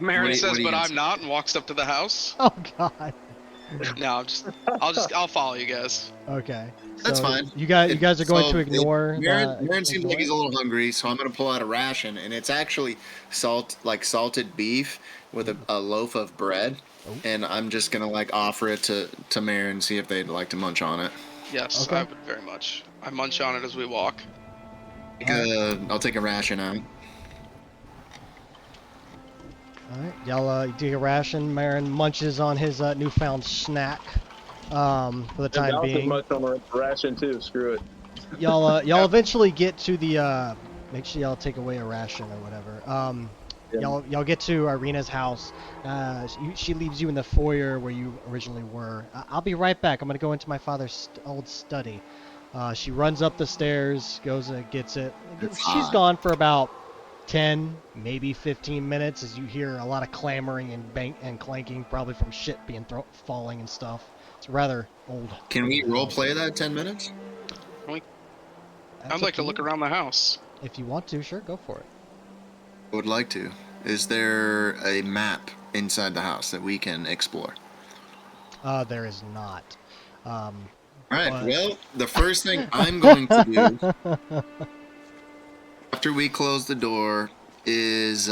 Marin What says, do you "But gonna I'm say? not," and walks up to the house. Oh God. No, I'll follow you guys. Okay. That's So fine. You guys are going to So, ignore Marin seems like ignore he's it? a little hungry, so I'm gonna pull out a ration, and it's actually salted beef with a loaf of bread, Oh. and I'm just gonna like offer it to Marin and see if they'd like to munch on it. Yes, Okay. I would very much. I munch on it as we walk. I'll take a ration out. All right. Y'all you take a ration. Marin munches on his newfound snack for the And time Dallas is being. much on a ration too. Screw it. Y'all eventually get to the make sure y'all take away a ration or whatever. Yeah. Y'all get to Irina's house. She leaves you in the foyer where you originally were. I'll be right back. I'm gonna go into my father's old study. She runs up the stairs, goes and gets it. It's She's hot. gone for about 10, maybe 15 minutes as you hear a lot of clamoring and clanking, probably from shit being falling and stuff. It's rather old. Can we old role house. play that 10 minutes? That's I'd up like to you. look around the house. If you want to, sure, go for it. I would like to. Is there a map inside the house that we can explore? There is not. All right. But- Well, the first thing I'm going to do after we close the door is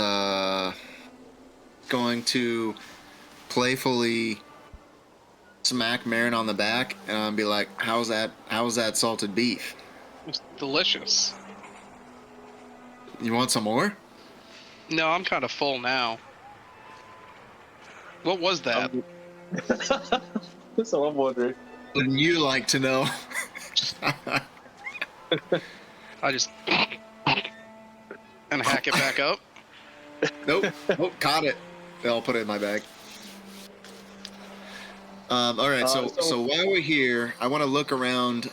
going to playfully smack Marin on the back and be like, "How's that salted beef? It's delicious. You want some more?" No, I'm kind of full now. What was that? That's what I'm wondering. Wouldn't you like to know? I just and hack it back up. Nope. Caught it. I'll put it in my bag. All right. So while we're here, I want to look around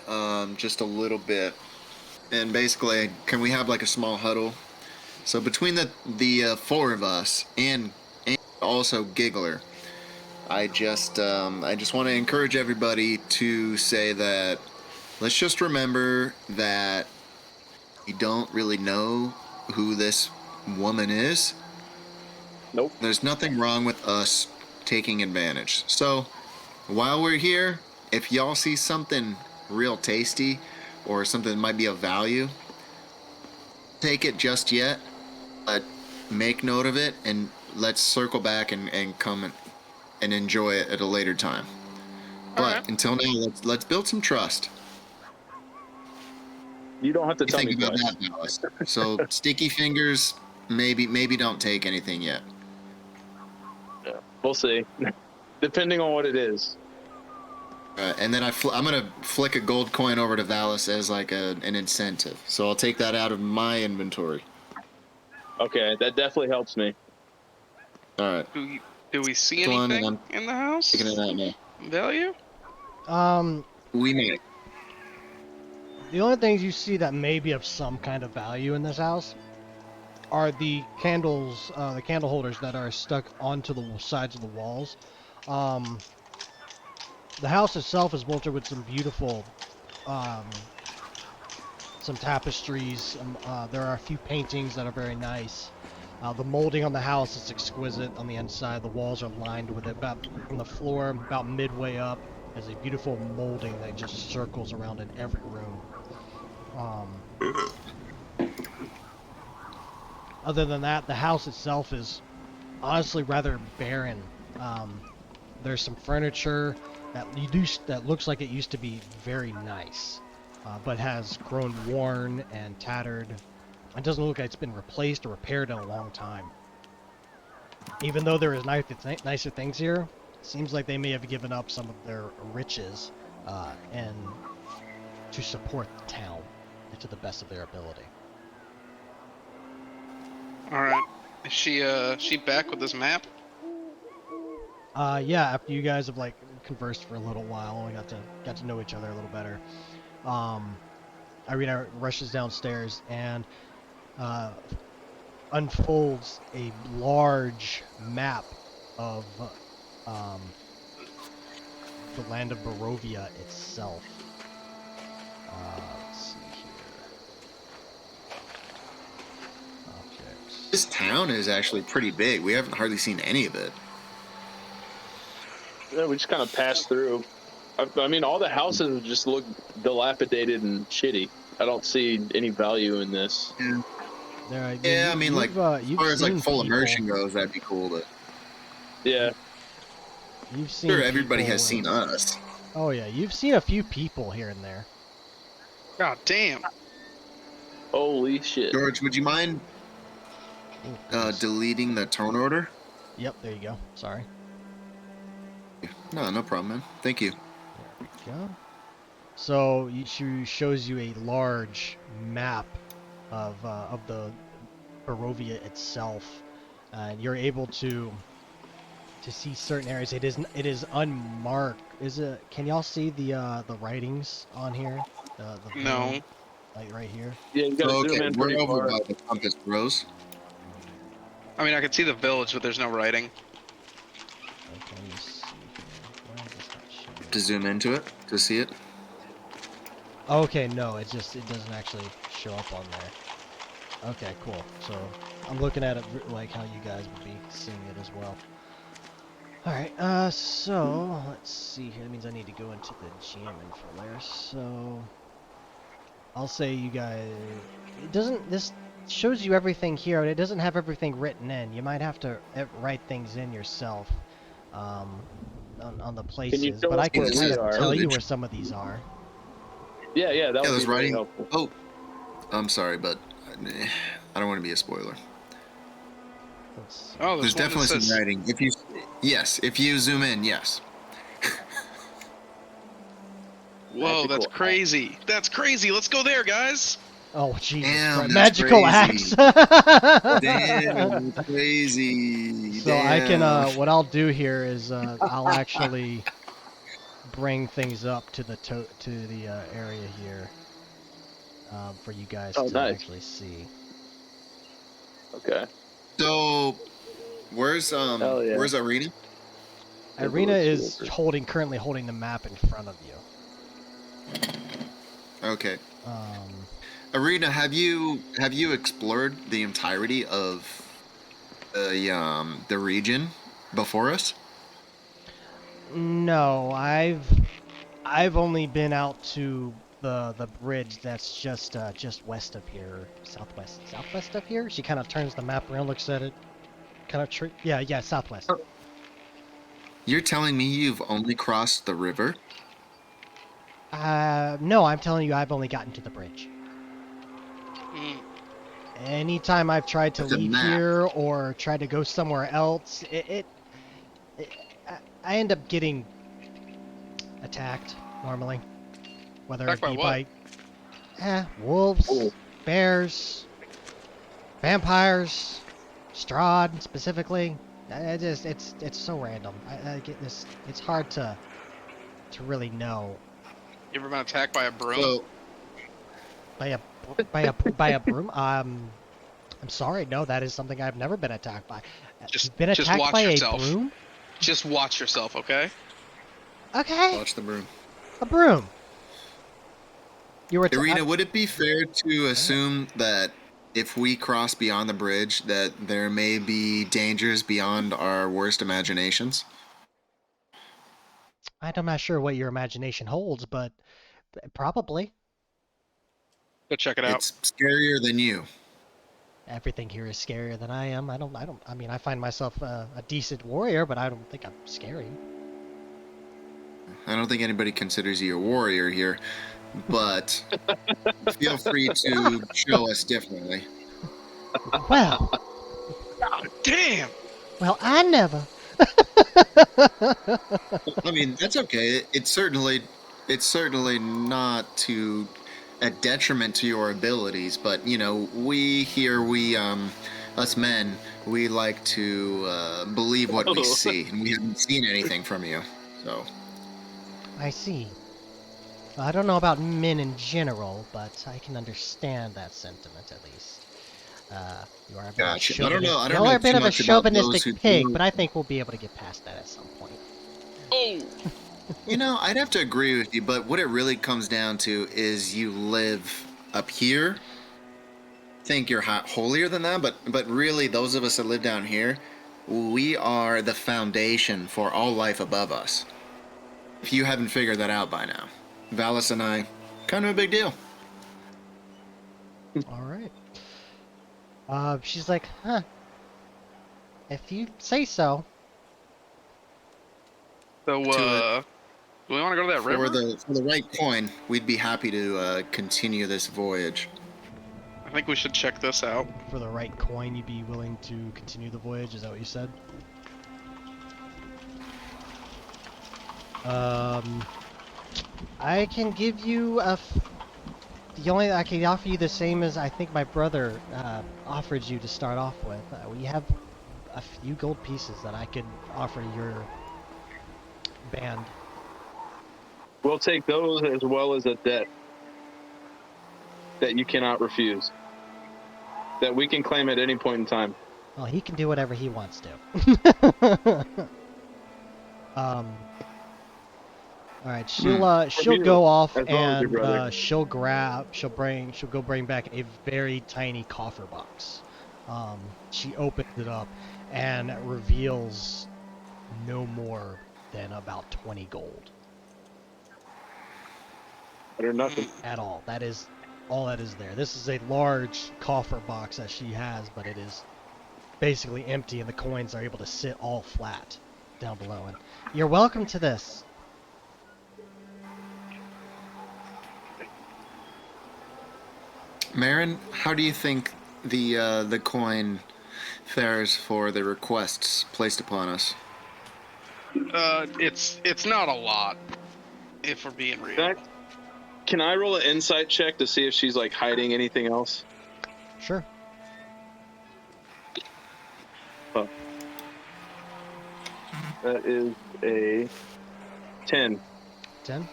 just a little bit, and basically, can we have like a small huddle? So between the four of us and also Giggler, I just want to encourage everybody to say that let's just remember that we don't really know who this woman is. Nope. There's nothing wrong with us taking advantage. So while we're here, if y'all see something real tasty or something that might be of value, take it just yet, but make note of it and let's circle back and come and enjoy it at a later time. But Alright. until now, let's build some trust. You don't have to What do tell you me think about twice. that, Valas? So sticky fingers, maybe don't take anything yet. Yeah, we'll see. Depending on what it is. And then I'm gonna flick a gold coin over to Valas as like an incentive. So I'll take that out of my inventory. Okay, that definitely helps me. All right, Do we see Go on, anything and in the house? taking it out now. Value? We might. The only things you see that may be of some kind of value in this house are the candles, the candle holders that are stuck onto the sides of the walls. Um, the house itself is bolted with some beautiful, some tapestries. There are a few paintings that are very nice. The molding on the house is exquisite on the inside. The walls are lined with it. About from the floor, about midway up, has a beautiful molding that just circles around in every room. Other than that, the house itself is honestly rather barren. There's some furniture that looks like it used to be very nice, but has grown worn and tattered. It doesn't look like it's been replaced or repaired in a long time. Even though there is nicer things here, it seems like they may have given up some of their riches and to support the town to the best of their ability. All right. Is she back with this map? Yeah, after you guys have like conversed for a little while, we got to know each other a little better. Irina rushes downstairs and unfolds a large map of the land of Barovia itself. Let's see here. Objects. This town is actually pretty big. We haven't hardly seen any of it. Yeah, we just kind of passed through. I mean, all the houses just look dilapidated and shitty. I don't see any value in this. Yeah, I mean, like, as far as like full immersion goes, that'd be cool. But yeah, you've seen. Sure, everybody has seen us. Oh yeah, you've seen a few people here and there. God damn. Holy shit. George, would you mind deleting the tone order? Yep, there you go. Sorry. No problem, man. Thank you. There we go. So she shows you a large map of the Barovia itself, and you're able to see certain areas. It is unmarked. Can y'all see the writings on here? No. Like right here. Yeah, you gotta zoom in we're pretty over far. by the compass rose. I mean, I can see the village, but there's no writing. Okay, let me see here. Why is this not showing? To zoom into it to see it. Okay, no, it doesn't actually show up on there. Okay, cool. So I'm looking at it like how you guys would be seeing it as well. Alright, so let's see here. That means I need to go into the GM info there. So I'll say you guys, this shows you everything here, but it doesn't have everything written in. You might have to write things in yourself on the places, but I can kind of tell you where some of these are. Yeah, that was writing. helpful. Oh, I'm sorry, but I don't want to be a spoiler. Oh, there's definitely some writing. If you zoom in, yes. Whoa, that's crazy. That's crazy. Let's go there, guys. Oh, Jesus Damn, Christ. Magical crazy. axe. Damn, crazy. So I can, what I'll do here is I'll actually bring things up to the area here for you guys to actually see. Okay. So, where's Irina? Irina is currently holding the map in front of you. Okay. Irina, have you explored the entirety of the region before us? No, I've only been out to the bridge that's just west of here, southwest of here. She kind of turns the map around, looks at it, kind of yeah, southwest. You're telling me you've only crossed the river? No, I'm telling you, I've only gotten to the bridge. Anytime I've tried to leave here or tried to go somewhere else, I end up getting attacked normally. Whether it be by wolves, bears, vampires, Strahd specifically. It's so random. I get this. It's hard to really know. You ever been attacked by a broom? By a broom? I'm sorry. No, that is something I've never been attacked by. You've been Just attacked watch by a yourself. broom? Just watch yourself, okay? Okay. Watch the broom. A broom. You were. Irina, would it be fair to assume that if we cross beyond the bridge, that there may be dangers beyond our worst imaginations? I'm not sure what your imagination holds, but probably. Go check it out. It's scarier than you. Everything here is scarier than I am. I mean, I find myself a decent warrior, but I don't think I'm scary. I don't think anybody considers you a warrior here, but feel free to show us differently. Well, God damn! well, I never. I mean, that's okay. It's certainly not to a detriment to your abilities, but you know, us men, we like to believe what we see, and we haven't seen anything from you, so. I see. Well, I don't know about men in general, but I can understand that sentiment at least. You are a very Gotcha. I don't know you are a bit too of a much about those who chauvinistic pig, do. but I think we'll be able to get past that at some point. Oh! You know, I'd have to agree with you, but what it really comes down to is you live up here. Think you're holier than that, but really, those of us that live down here, we are the foundation for all life above us. If you haven't figured that out by now, Valas and I, kind of a big deal. All right. She's like, huh. If you say so. So, do we want to go to that river? For the right coin, we'd be happy to continue this voyage. I think we should check this out. For the right coin, you'd be willing to continue the voyage? Is that what you said? I can give you I can offer you the same as I think my brother offered you to start off with. We have a few gold pieces that I could offer your band. We'll take those as well as a debt that you cannot refuse. That we can claim at any point in time. Well, he can do whatever he wants to. All right, she'll go off and she'll go bring back a very tiny coffer box. She opens it up and reveals no more than about 20 gold. Or nothing. At all. That is all that is there. This is a large coffer box that she has, but it is basically empty and the coins are able to sit all flat down below. And you're welcome to this. Marin, how do you think the coin fares for the requests placed upon us? It's not a lot, if we're being real. Can I roll an insight check to see if she's like hiding anything else? Sure. Oh. That is a 10. 10.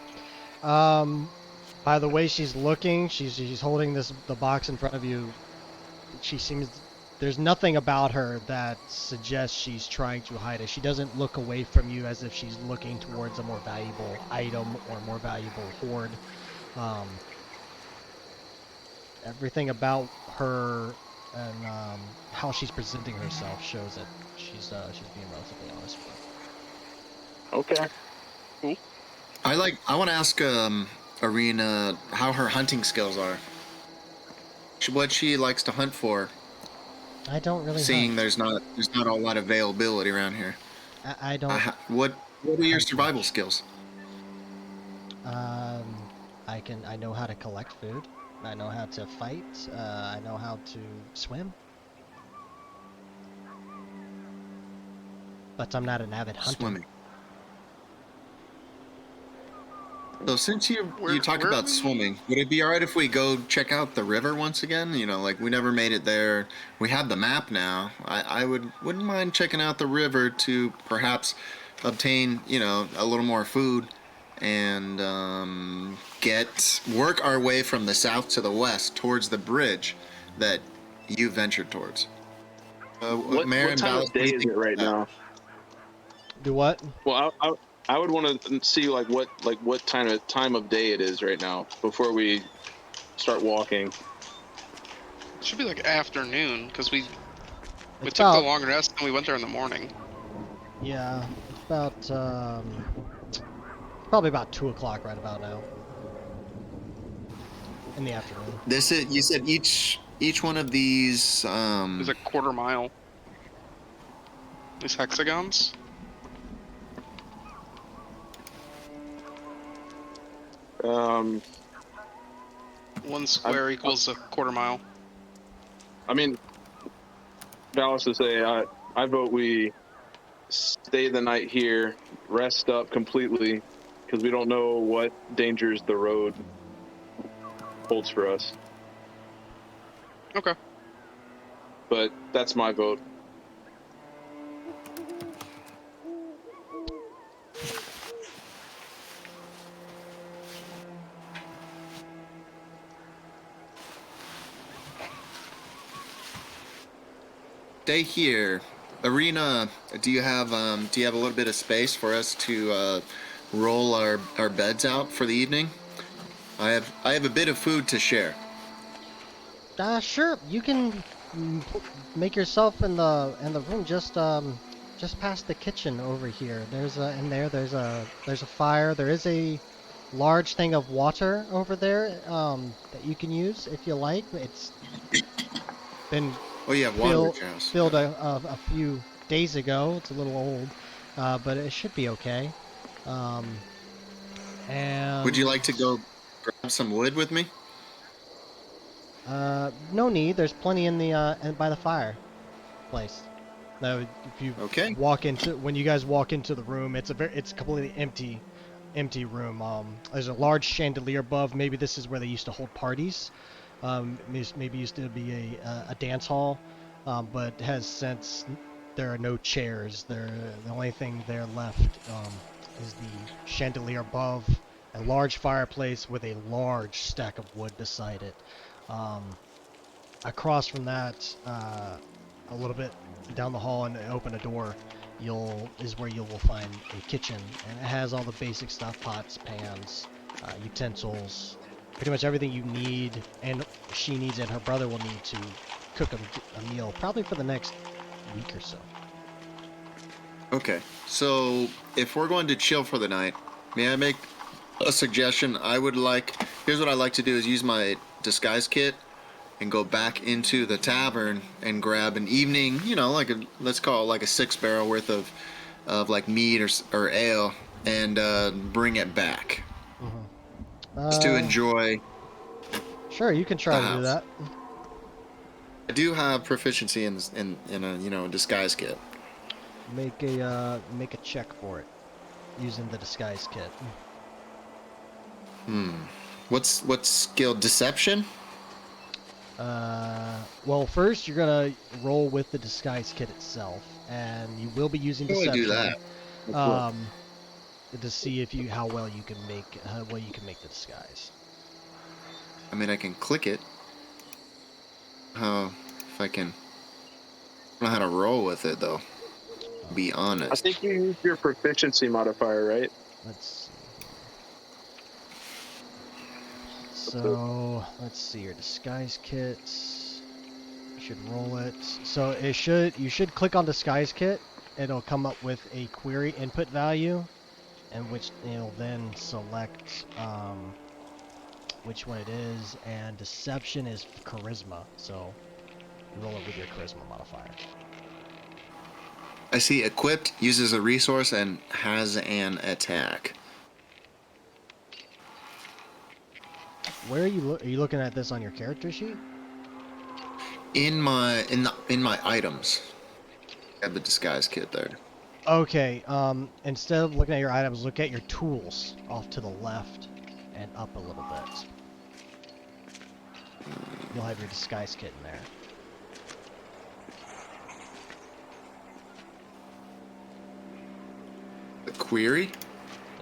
By the way she's looking, she's holding the box in front of you. There's nothing about her that suggests she's trying to hide it. She doesn't look away from you as if she's looking towards a more valuable item or more valuable hoard. Everything about her and how she's presenting herself shows that she's being relatively honest with her. Okay. Cool. I want to ask Irina how her hunting skills are. What she likes to hunt for. I don't really. Seeing hunt. there's not a lot of availability around here. I don't. What are your survival skills? I know how to collect food. I know how to fight. I know how to swim. But I'm not an avid hunter. Swimming. So since you talk about swimming, would it be alright if we go check out the river once again? You know, like we never made it there. We have the map now. I wouldn't mind checking out the river to perhaps obtain, you know, a little more food and work our way from the south to the west towards the bridge that you ventured towards. What Marin, time Valas, of day is it right now? Do what? Well, I would want to see what time of day it is right now before we start walking. It should be like afternoon because we It's took the about, long rest and we went there in the morning. yeah, it's about, probably about 2 o'clock right about now. In the afternoon. You said each one of these. It was a quarter mile. These hexagons. Um, One square equals a quarter mile. I mean, Valas to say, I vote we stay the night here, rest up completely, because we don't know what dangers the road holds for us. Okay. But that's my vote. Stay here. Arena, do you have a little bit of space for us to roll our beds out for the evening? I have a bit of food to share. Sure. You can make yourself in the room just past the kitchen over here. There's a fire. There is a large thing of water over there that you can use if you like. It's been Oh yeah, water at your house. filled a few days ago. It's a little old, but it should be okay. And Would you like to go grab some wood with me? no need. There's plenty in the by the fireplace. Now, if you Okay. when you guys walk into the room, it's a completely empty room. There's a large chandelier above. Maybe this is where they used to hold parties. Maybe used to be a dance hall, but has since there are no chairs. The only thing there left is the chandelier above, a large fireplace with a large stack of wood beside it. Across from that, a little bit down the hall and open a door, is where you will find a kitchen, and it has all the basic stuff: pots, pans, utensils, pretty much everything you need, and she needs, and her brother will need to cook a meal, probably for the next week or so. Okay. So if we're going to chill for the night, may I make a suggestion? Here's what I like to do: is use my disguise kit and go back into the tavern and grab an evening, let's call it like a 6 barrel worth of like meat or ale, and bring it back just to enjoy Sure, you can the try to do house. that. I do have proficiency in a disguise kit. Make a check for it using the disguise kit. What's skill? Deception? Well, first you're gonna roll with the disguise kit itself, and you will be using How do I do deception, that? to see how well you can make the disguise. I mean, I can click it. How if I can? I don't know how to roll with it though. Be I honest. think you use your proficiency modifier, right? Let's see here. So let's see your disguise kit. You should roll it. So you should click on disguise kit. It'll come up with a query input value, and which it'll then select which one it is, and deception is charisma, so you roll it with your charisma modifier. I see equipped, uses a resource, and has an attack. Where are you looking at this on your character sheet? In my items, I have the disguise kit there. Okay, instead of looking at your items, look at your tools off to the left and up a little bit. You'll have your disguise kit in there. The query?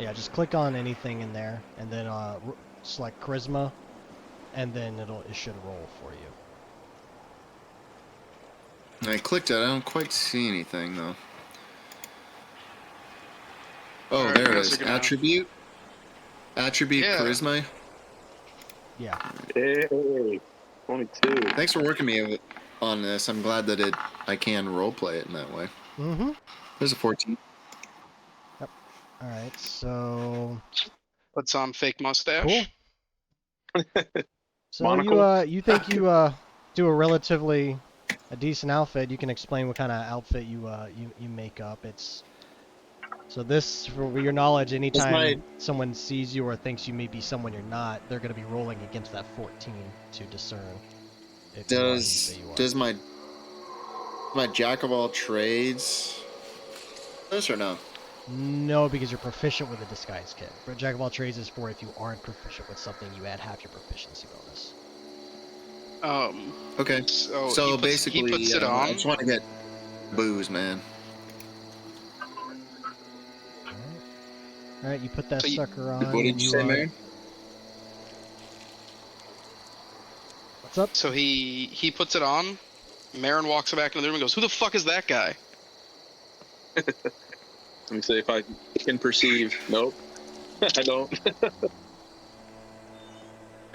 Yeah, just click on anything in there, and then select Charisma, and then it should roll for you. I clicked it. I don't quite see anything though. Oh, Alright, there you it guys is. are gonna... Attribute. Attribute Yeah. charisma. Yeah. Hey, 22. Thanks for working me on this. I'm glad that I can roleplay it in that way. Mm-hmm. There's a 14. Yep. All right. So Puts on fake mustache. cool. So Monocle? you think you do a decent outfit. You can explain what kind of outfit you make up. It's so this, for your knowledge, Does my anytime someone sees you or thinks you may be someone you're not, they're going to be rolling against that 14 to discern if you are who you say you are. does my jack of all trades this or no? No, because you're proficient with a disguise kit. But Jack of all trades is for if you aren't proficient with something, you add half your proficiency bonus. Okay. So Basically, he puts it I on. just want to get booze, man. All right, you put that So you- sucker on. What did and you say, Marin? What's up? So he puts it on. Marin walks back into the room and goes, "Who the fuck is that guy?" Let me see if I can perceive. Nope. I don't.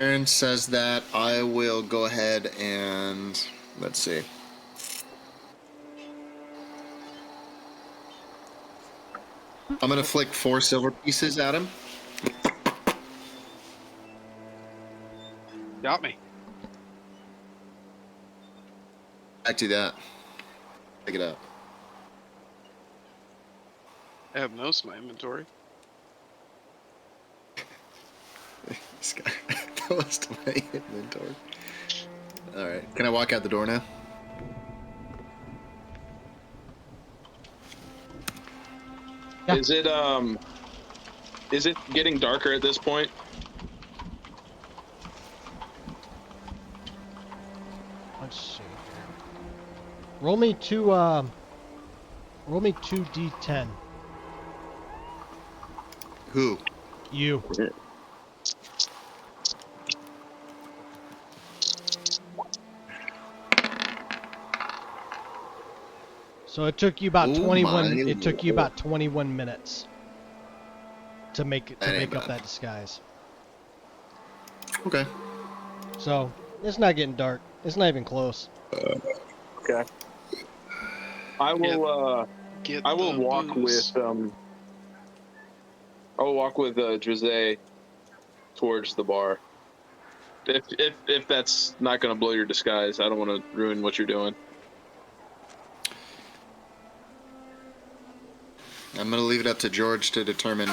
Aaron says that. I will go ahead and let's see. I'm gonna flick 4 silver pieces at him. Got me. Back to that. Pick it up. I have most of my inventory. This guy. Most of my inventory. All right. Can I walk out the door now? Yeah. Is it getting darker at this point? Let's see. Roll me two d10. Who? You. So it took you about 21. It took you about 21 minutes to make up that disguise. Okay. So it's not getting dark. It's not even close. Okay. I will. Get I will the walk booze. with. I will walk with Jhuizey towards the bar. If that's not going to blow your disguise, I don't want to ruin what you're doing. I'm gonna leave it up to George to determine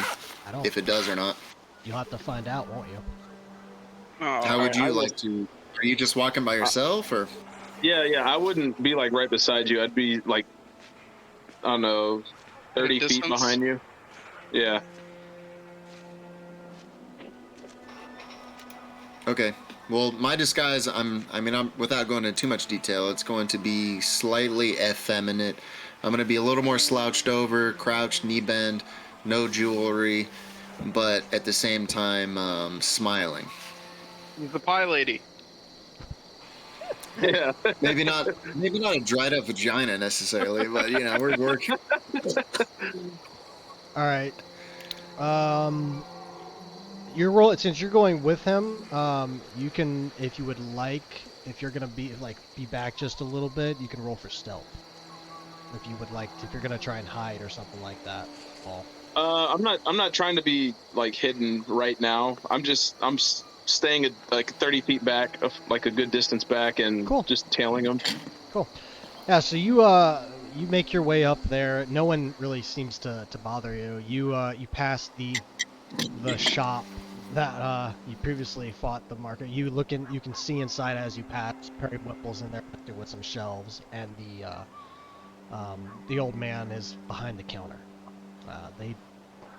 if it does or not. You'll have to find out, won't you? Oh, How would you I will- like to? Are you just walking by yourself, or? Yeah. I wouldn't be like right beside you. I'd be like, I don't know, 30 feet distance? behind you. Yeah. Okay. Well, my disguise, I'm without going into too much detail, it's going to be slightly effeminate. I'm going to be a little more slouched over, crouched, knee bend, no jewelry, but at the same time, smiling. He's the pie lady. Yeah. Maybe not a dried up vagina necessarily, but we're working. All right. Your roll, since you're going with him, you can, if you would like, if you're gonna be back just a little bit, you can roll for stealth. If you would like, if you're gonna try and hide or something like that, Paul. I'm not trying to be like hidden right now. I'm staying at like 30 feet back, like a good distance back, and Cool. just tailing them. Cool. Yeah. So you make your way up there. No one really seems to bother you. You pass the shop that you previously fought the market. You can see inside as you pass. Perry Whipple's in there with some shelves, and the old man is behind the counter.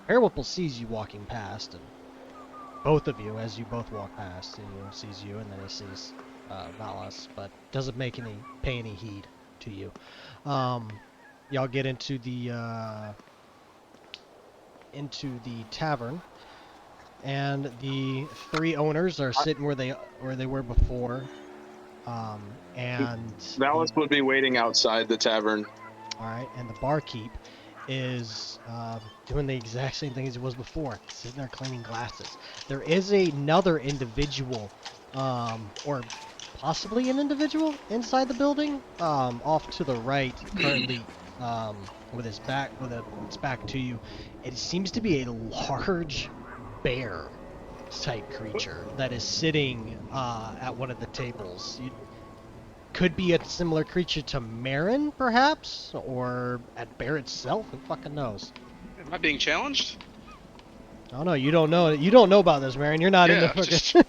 Perry Whipple sees you walking past, and both of you, as you both walk past, sees you, and then he sees Valas, but doesn't pay any heed to you. Y'all get into the into the tavern, and the 3 owners are sitting where they were before. And Valas would be waiting outside the tavern. all right, and the barkeep is doing the exact same thing as it was before, sitting there cleaning glasses. There is another individual, or possibly an individual inside the building, off to the right, currently with its back to you. It seems to be a large bear type creature that is sitting at one of the tables. Could be a similar creature to Marin, perhaps, or at bear itself. Who fucking knows? Am I being challenged? Oh no, you don't know. You don't know about this, Marin. You're not in Yeah, the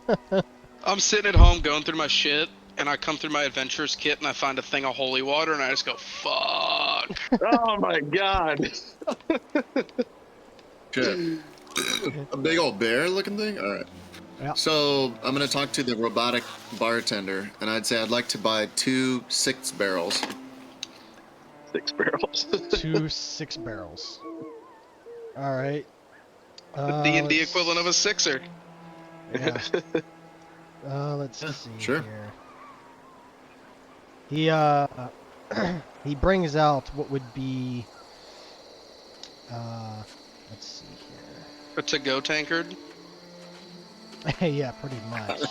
fucking. I'm sitting at home going through my shit, and I come through my adventurers kit, and I find a thing of holy water, and I just go, fuck. Oh my god. Shit. A big old bear-looking thing. All right. Yeah. So I'm gonna talk to the robotic bartender, and I'd say I'd like to buy 2 6 barrels. 6 barrels. 2 6 barrels. All right. The D&D equivalent of a sixer. Yeah. Let's see Sure. here. He brings out what would be. Let's see A to-go tankard. here. Yeah, pretty much.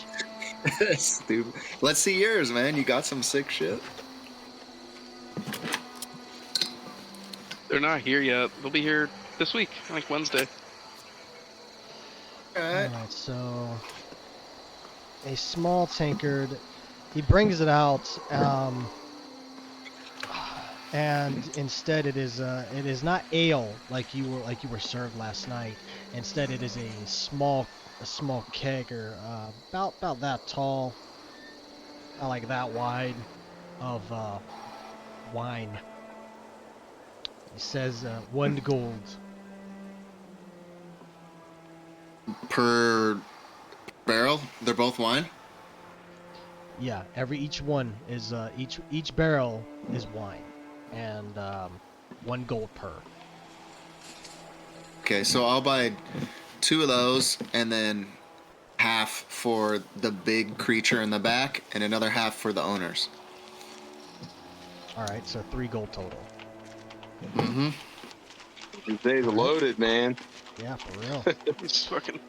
Stupid. Let's see yours, man. You got some sick shit. They're not here yet. They'll be here this week, like Wednesday. All right. Alright, so a small tankard. He brings it out, and instead it is not ale like you were served last night. Instead, it is a small kegger, about that tall, not like that wide, of wine. It says 1 gold. Per barrel? They're both wine? Yeah, each one is each barrel is wine, and 1 gold per. Okay, so I'll buy 2 of those, and then half for the big creature in the back, and another half for the owners. All right, so 3 gold total. Mm-hmm. They's loaded, man. Yeah, for real. Just fucking.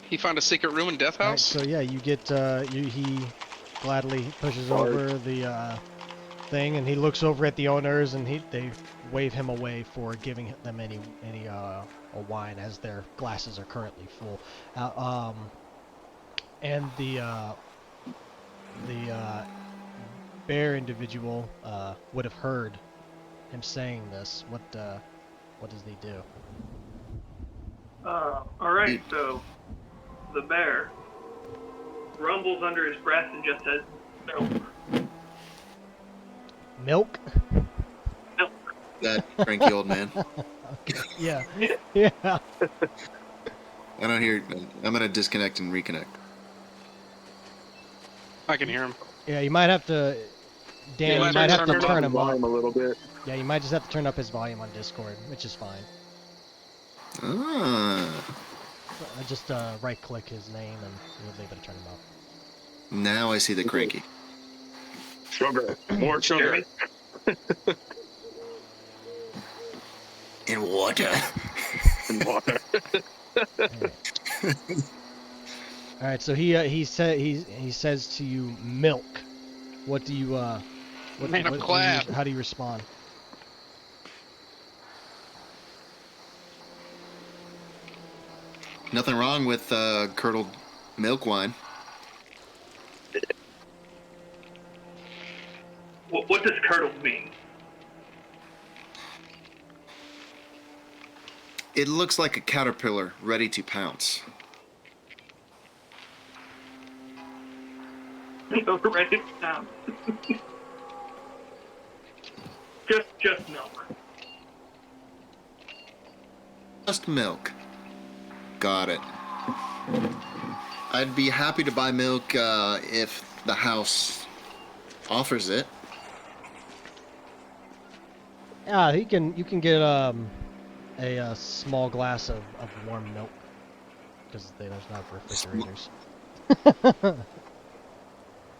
He found a secret room in Death All right, House. so yeah, you get he gladly pushes over the thing, and he looks over at the owners, and they wave him away for giving them any a wine, as their glasses are currently full. And the bear individual would have heard him saying this. What does he do? Alright, so the bear rumbles under his breath and just says, "Milk." Milk? Milk. That cranky old man. Okay. Yeah. Yeah. I don't hear. I'm gonna disconnect and reconnect. I can hear him. Yeah, you might have to. Dan, Yeah, you might have to turn turn him up. volume a little bit. Yeah, you might just have to turn up his volume on Discord, which is fine. Ah. Just right-click his name, and you'll be able to turn him up. Now I see the cranky. Sugar. More sugar. In water. And water. All right, so he says to you, milk. What do you Man, I'm glad. how do you respond? Nothing wrong with curdled milk wine. What does curdle mean? It looks like a caterpillar ready to pounce. Write it down. just milk. Just milk. Got it. I'd be happy to buy milk if the house offers it. Yeah, you can get a small glass of warm milk, because there's not refrigerators.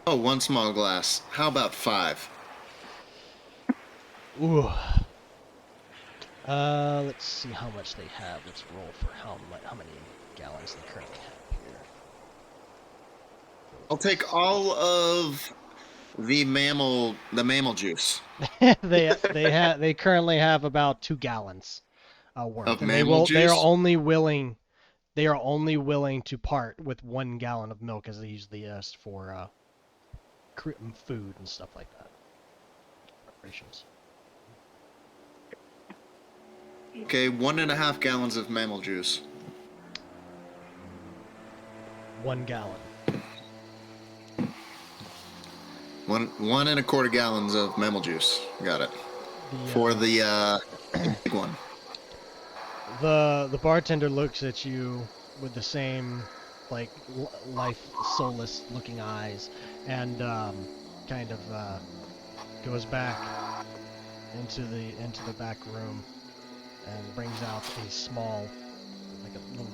Oh, one small glass. How about 5? Ooh. Let's see how much they have. Let's roll for how many gallons they currently have here. I'll take all of the mammal juice. They currently have about 2 gallons worth, Of and mammal they are juice? only willing to part with 1 gallon of milk, as they usually ask for food and stuff like that. Preparations. Okay, 1.5 gallons of mammal juice. 1 gallon. 1.25 gallons of mammal juice. Got it. For the big one. The bartender looks at you with the same like life soulless looking eyes, and kind of goes back into the back room and brings out a small, like a little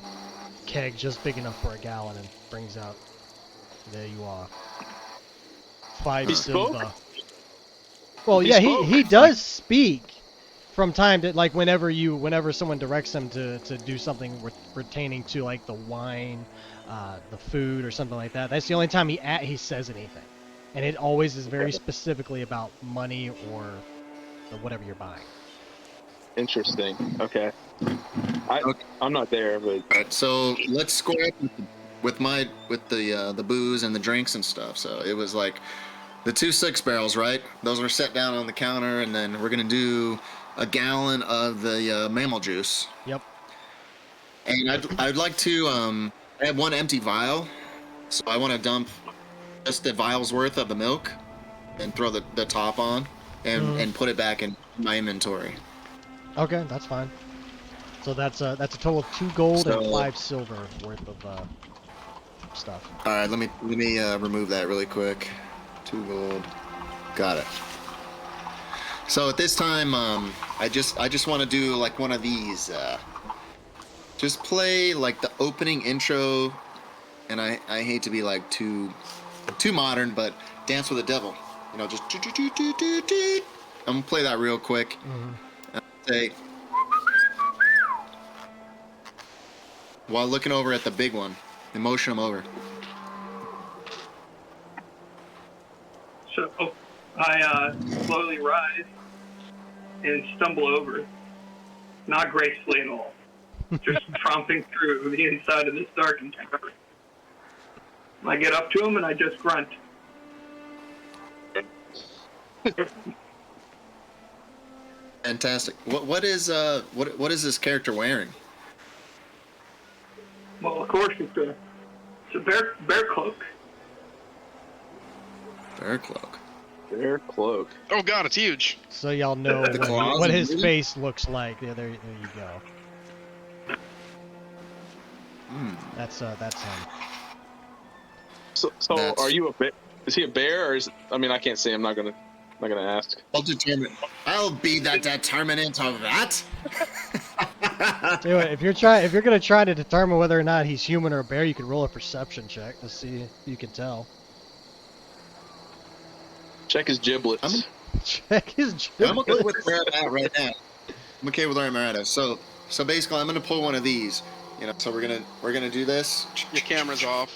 keg just big enough for a gallon, and brings out, there you are, 5 He spoke? silver. Well, He yeah, spoke. he does speak from time to, like, whenever someone directs him to do something pertaining to, like, the wine, the food or something like that. That's the only time he says anything, and it always is very specifically about money or whatever you're buying. Interesting. Okay. I'm not there, but Alright, so let's square up with the booze and the drinks and stuff. So it was like the 2 6 barrels, right? Those were set down on the counter, and then we're gonna do a gallon of the mammal juice. Yep. And I'd like to I have 1 empty vial, so I want to dump just the vial's worth of the milk and throw the top on and put it back in my inventory. Okay, that's fine. So that's a total of 2 gold and So- 5 silver worth of stuff. All right, let me remove that really quick. 2 gold. Got it. So at this time, I just want to do like one of these. Just play like the opening intro, and I hate to be like too modern, but Dance with the Devil. You know, just. I'm gonna play that real quick. And say, while looking over at the big one, and motion them over. So I slowly rise and stumble over, not gracefully at all, just tromping through the inside of this darkened cavern. I get up to him and I just grunt. Fantastic. What is this character wearing? Well, of course it's a bear cloak. Bear cloak. their cloak. Oh god, it's huge. So y'all know The claws what and his everything? face looks like. There you go. That's him. So That's- are you a bear? Is he a bear, or is? I mean, I can't say. I'm not gonna ask. I'll be the determinant of that. Tell you what, if you're gonna try to determine whether or not he's human or a bear, you can roll a perception check to see if you can tell. Check his giblets. Check his I'm okay with giblets. where I'm at right now. I'm okay with where I'm at. So basically, I'm gonna pull one of these. You know, so we're gonna do this. Your camera's off.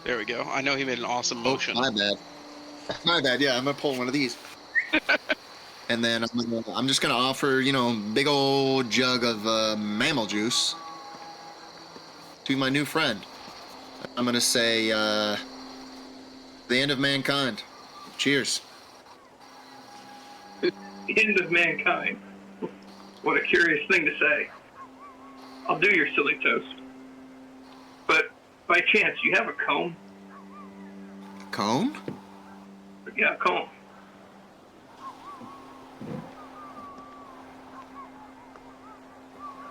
There we go. I know he made an awesome Oh, motion. my bad. My bad. Yeah, I'm gonna pull one of these. And then I'm just gonna offer, big old jug of mammal juice to my new friend. I'm gonna say, the end of mankind. Cheers. End of mankind. What a curious thing to say. I'll do your silly toast. But by chance, you have a comb? Cone? Yeah, a comb.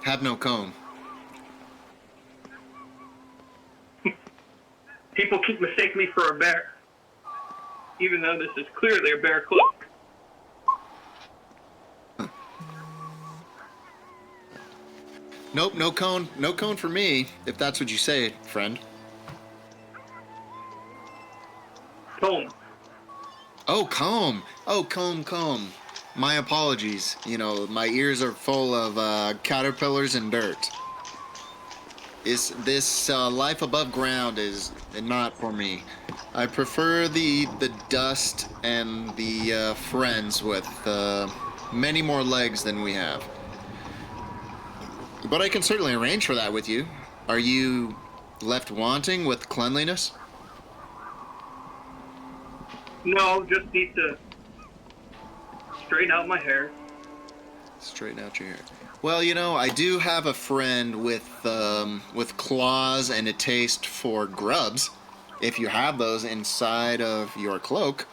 Have no cone. People keep mistaking me for a bear. even though this is clearly a bear cloak. Nope, no cone. No cone for me, if that's what you say, friend. Comb. Oh, comb. Oh, comb. My apologies. You know, my ears are full of caterpillars and dirt. This life above ground is not for me. I prefer the dust and the friends with many more legs than we have. But I can certainly arrange for that with you. Are you left wanting with cleanliness? No, just need to straighten out my hair. Straighten out your hair. Well, you know, I do have a friend with claws and a taste for grubs. If you have those inside of your cloak.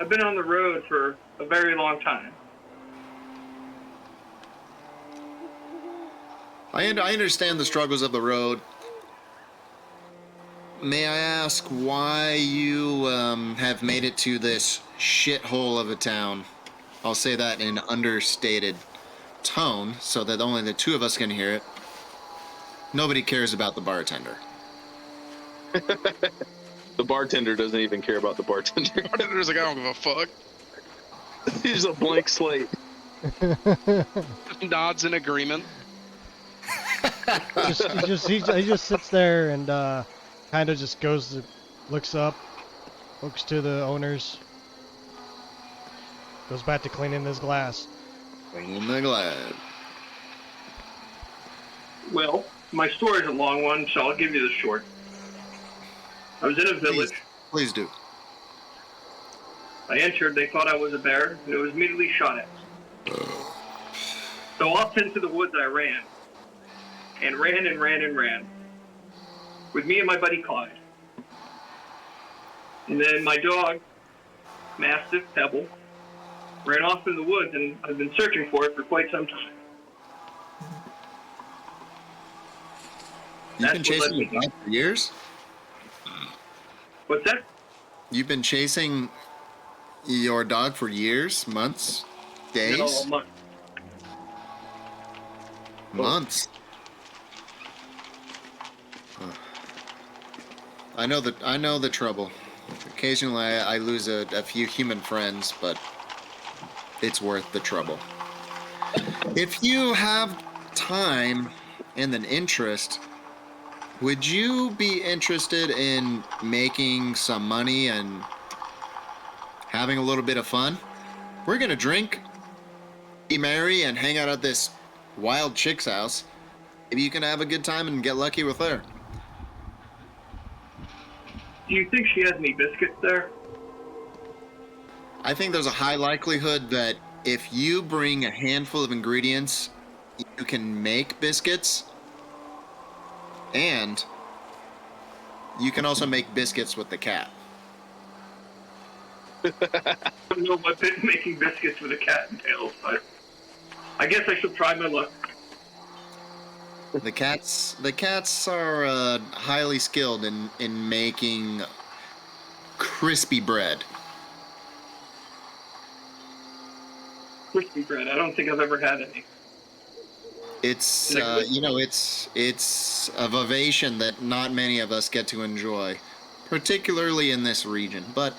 I've been on the road for a very long time. I understand the struggles of the road. May I ask why you have made it to this shithole of a town? I'll say that in an understated tone so that only the two of us can hear it. Nobody cares about the bartender. The bartender doesn't even care about the bartender. Bartender's like, I don't give a fuck. He's a blank slate. Nods in agreement. He just sits there and kind of just looks up, looks to the owners, goes back to cleaning his glass. Cleaning the glass. Well, my story's a long one, so I'll give you the short. I was in a village. Please do. I entered, they thought I was a bear, and it was immediately shot at. So off into the woods I ran. And ran. With me and my buddy Clyde. And then my dog, Mastiff Pebble, ran off in the woods, and I've been searching for it for quite some time. You've been chasing your dog for years? What's that? You've been chasing your dog for years, months, days? No, a month. Months. I know the trouble. Occasionally I lose a few human friends, but it's worth the trouble. If you have time and an interest, would you be interested in making some money and having a little bit of fun? We're gonna drink, be merry, and hang out at this wild chick's house. Maybe you can have a good time and get lucky with her. Do you think she has any biscuits there? I think there's a high likelihood that if you bring a handful of ingredients, you can make biscuits. And you can also make biscuits with the cat. I don't know what making biscuits with a cat entails, but I guess I should try my luck. The cats are highly skilled in making crispy bread. Crispy bread. I don't think I've ever had any. It's it's a vivation that not many of us get to enjoy, particularly in this region. But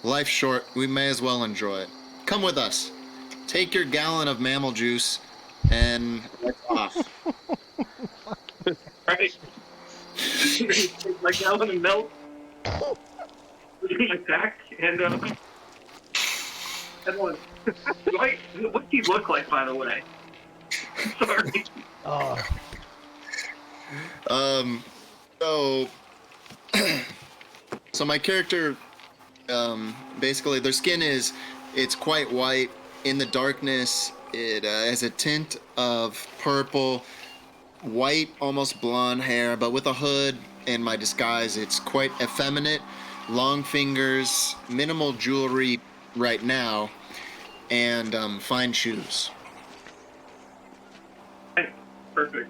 life's short, we may as well enjoy it. Come with us. Take your gallon of mammal juice and let's off. Right? Take my gallon of milk, put it in my pack, and everyone. What do you look like, by the way? Sorry. Oh. So my character, basically, their skin it's quite white. In the darkness, it has a tint of purple, white, almost blonde hair, but with a hood and my disguise, it's quite effeminate. Long fingers, minimal jewelry right now, and fine shoes. perfect.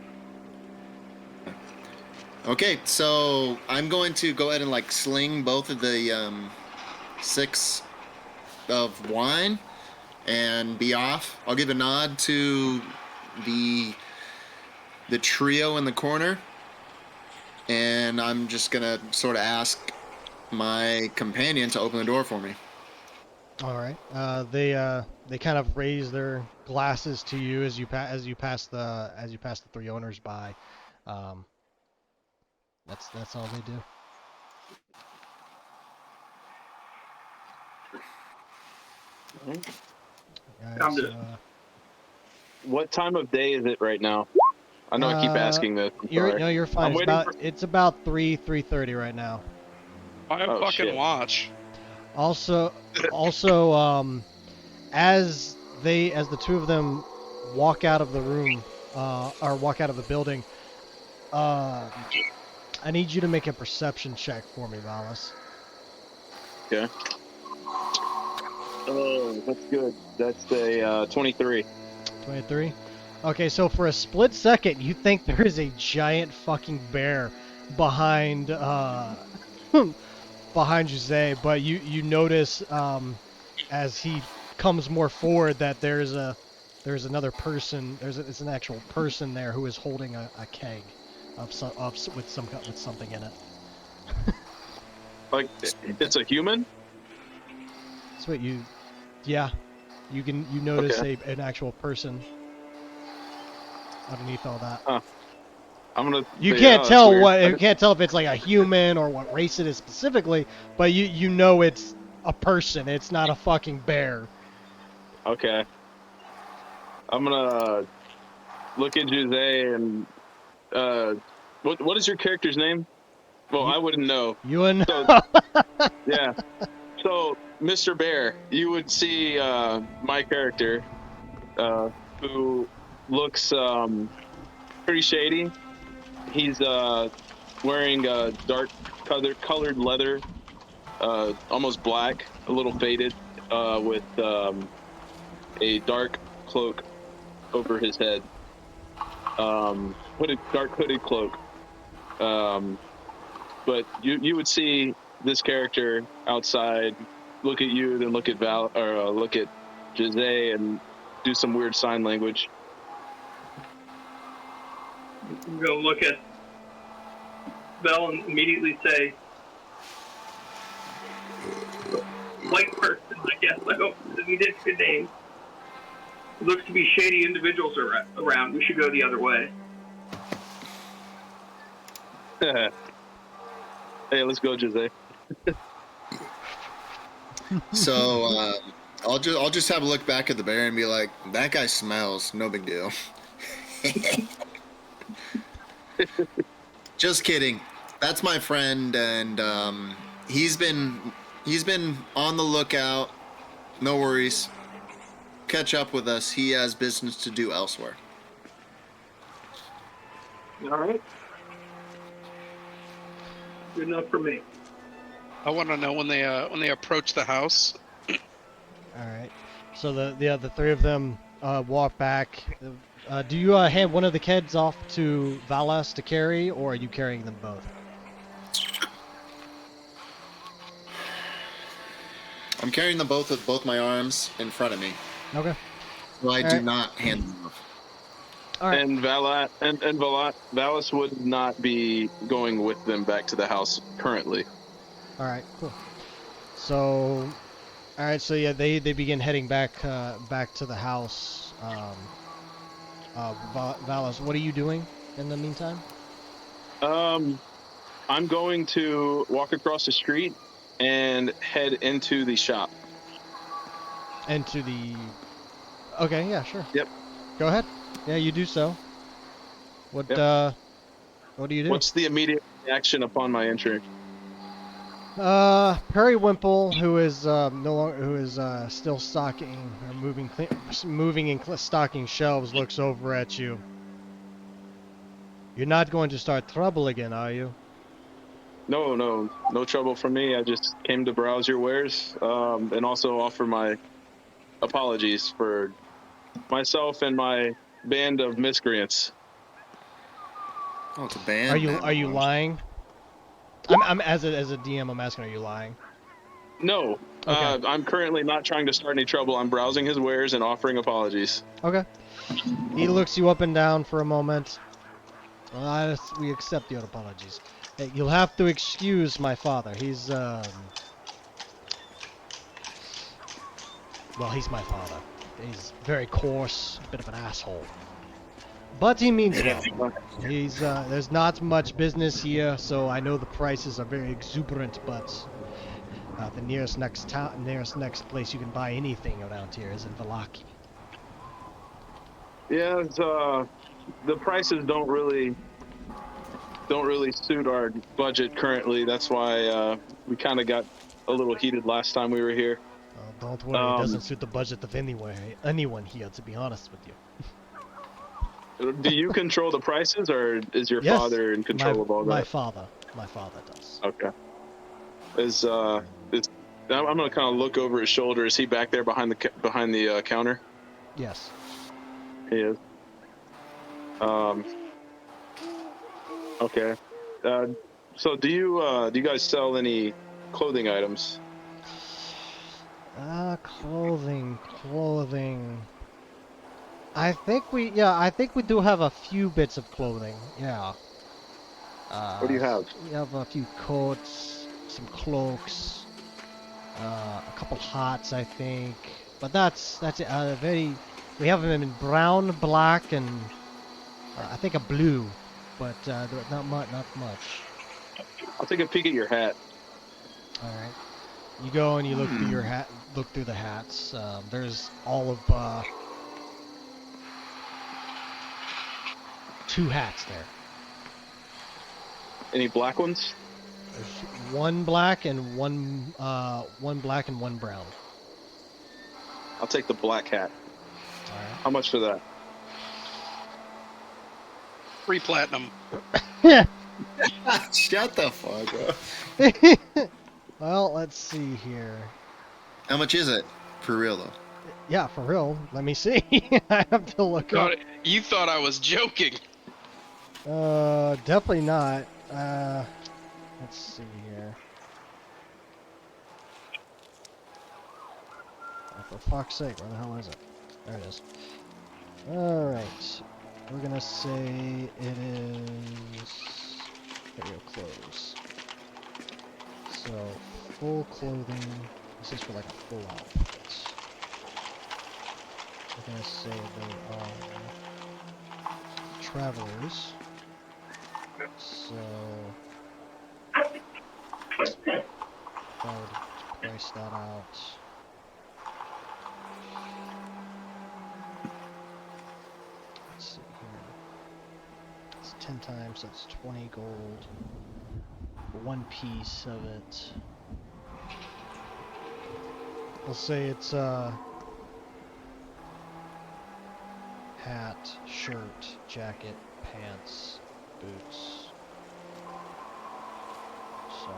Okay, so I'm going to go ahead and like sling both of the 6 of wine and be off. I'll give a nod to the trio in the corner, and I'm just gonna sort of ask my companion to open the door for me. All right. They kind of raise their glasses to you as you pass the 3 owners by. Um, that's all they do. All right, I'm so, just What time of day is it right now? I know I keep asking this. I'm sorry. you're fine. I'm waiting for. It's about 3:30 right now. I Oh, fucking shit. watch. Also, as the 2 of them walk out of the room, or walk out of the building, I need you to make a perception check for me, Valas. Okay. Oh, that's good. That's a 23. 23. Okay, so for a split second, you think there is a giant fucking bear behind behind Jhuizey, but you notice as he comes more forward that there's another person. It's an actual person there who is holding a keg with something in it. Like, it's a human? So yeah, you notice Okay. an actual person underneath all that. Huh. I'm gonna You say, can't oh, that's tell weird. you can't tell if it's like a human or what race it is specifically, but you know it's a person. It's not a fucking bear. Okay. I'm gonna look at Jhuizey and, what is your character's name? Well, You, I wouldn't know. you and So, yeah. So, Mr. Bear, you would see, my character, who looks, pretty shady. He's, wearing, dark colored leather, almost black, a little faded, with, a dark cloak over his head. Dark hooded cloak. But you would see this character outside, look at you, then look at look at Jhuizey and do some weird sign language. I'm gonna look at Bell and immediately say, "White person, I guess. I hope he did a good name. Looks to be shady individuals around. We should go the other way." Hey, let's go, Jhuizey. So I'll just have a look back at the bear and be like, that guy smells. No big deal. Just kidding. That's my friend, and he's been on the lookout. No worries. Catch up with us. He has business to do elsewhere. All right. Good enough for me. I want to know when they approach the house. all right. So the 3 of them walk back. Do you hand one of the kids off to Valas to carry, or are you carrying them both? I'm carrying them both with both my arms in front of me. Okay. So I All do right. not hand them off. All right. And Valas would not be going with them back to the house currently. All right. Cool. So, all right. So yeah, they begin heading back to the house. Valas, what are you doing in the meantime? I'm going to walk across the street and head into the shop. Into the. Okay. Yeah. Sure. Yep. Go ahead. Yeah, you do so. What Yep. what do you do? What's the immediate reaction upon my entry? Periwinkle, who is no longer, who is still stocking or moving and stocking shelves, looks over at you. You're not going to start trouble again, are you? No trouble for me. I just came to browse your wares, and also offer my apologies for myself and my band of miscreants. Oh, it's a band. Are you lying? I'm as a DM. I'm asking, are you lying? No, Okay. I'm currently not trying to start any trouble. I'm browsing his wares and offering apologies. Okay. He looks you up and down for a moment. We accept your apologies. Hey, you'll have to excuse my father. He's well, he's my father. He's very coarse, a bit of an asshole. But he means well. He's there's not much business here, so I know the prices are very exuberant, but the nearest next place you can buy anything around here is in Vallaki. Yeah, the prices don't really suit our budget currently. That's why we kind of got a little heated last time we were here. Don't worry, it doesn't suit the budget of anyone here, to be honest with you. Do you control the prices, or is your Yes, father in control of all that? My father does. Okay. I'm gonna kind of look over his shoulder. Is he back there behind the counter? Yes. He is. Okay. So do you guys sell any clothing items? Clothing. I think we do have a few bits of clothing. Yeah. What do you have? We have a few coats, some cloaks, a couple hats, I think. But that's it. We have them in brown, black, and I think a blue. But not much. I'll take a peek at your hat. All right. You go and you look through your hat. Look through the hats. There's all of 2 hats there. Any black ones? There's one black and one brown. I'll take the black hat. All right. How much for that? 3 platinum. Shut the fuck up. Well, let's see here. How much is it? For real, though. Yeah, for real. Let me see. I have to look up. God, you thought I was joking. Definitely not. Let's see here. Oh, for fuck's sake, where the hell is it? There it is. Alright. We're gonna say it is... Video clothes. So, full clothing. This is for like a full outfit. We're gonna say they are travelers. So, I would price that out. Let's see here. It's 10 times, that's 20 gold. One piece of it. We'll say it's hat, shirt, jacket, pants, boots. So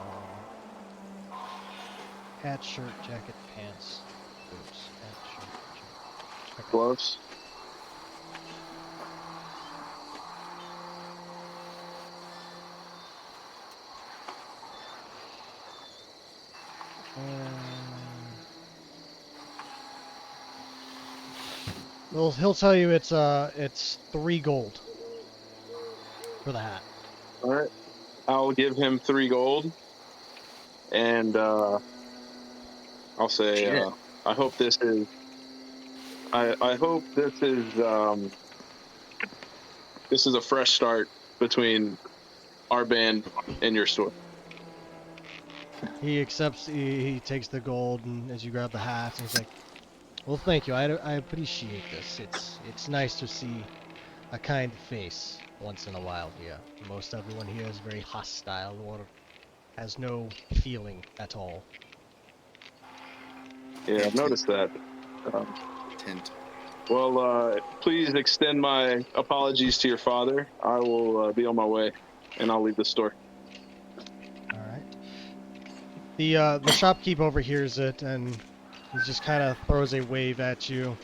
hat, shirt, jacket, pants, boots. Hat, shirt, jacket. Okay. Gloves? Well, he'll tell you it's 3 gold for the hat. All right. I'll give him 3 gold, and I'll say I hope this is. I hope this is a fresh start between our band and your store. He accepts. He takes the gold, and as you grab the hats, and he's like, "Well, thank you. I appreciate this. It's nice to see a kind face once in a while here. Most everyone here is very hostile or has no feeling at all." Yeah, I've noticed that. Tint. Well, please extend my apologies to your father. I will be on my way, and I'll leave the store. All right. The shopkeep overhears it, and he just kind of throws a wave at you,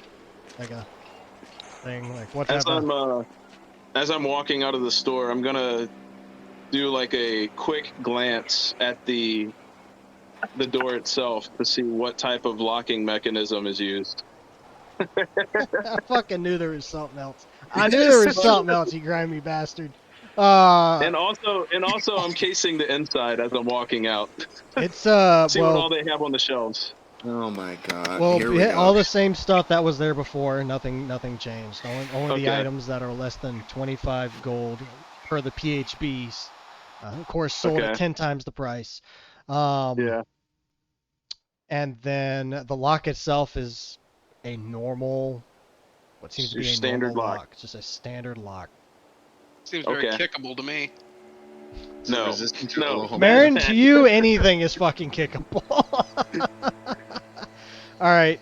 like a thing, like whatever. as I'm walking out of the store, I'm gonna do like a quick glance at the door itself to see what type of locking mechanism is used. I fucking knew there was something else. I knew there was something else, you grimy bastard. And also, I'm casing the inside as I'm walking out. It's See what all they have on the shelves. Oh my god. well, Here we go. all the same stuff that was there before. Nothing changed. Only the Okay. items that are less than 25 gold per the PHBs. Of course, sold Okay. at 10 times the price. Yeah. And then the lock itself is a normal, what seems to be Your a standard normal lock. lock. Just a standard lock. Seems very Okay. kickable to me. Is it No. resistant to No. Aloha? Marin, to you, anything is fucking kickable. All right.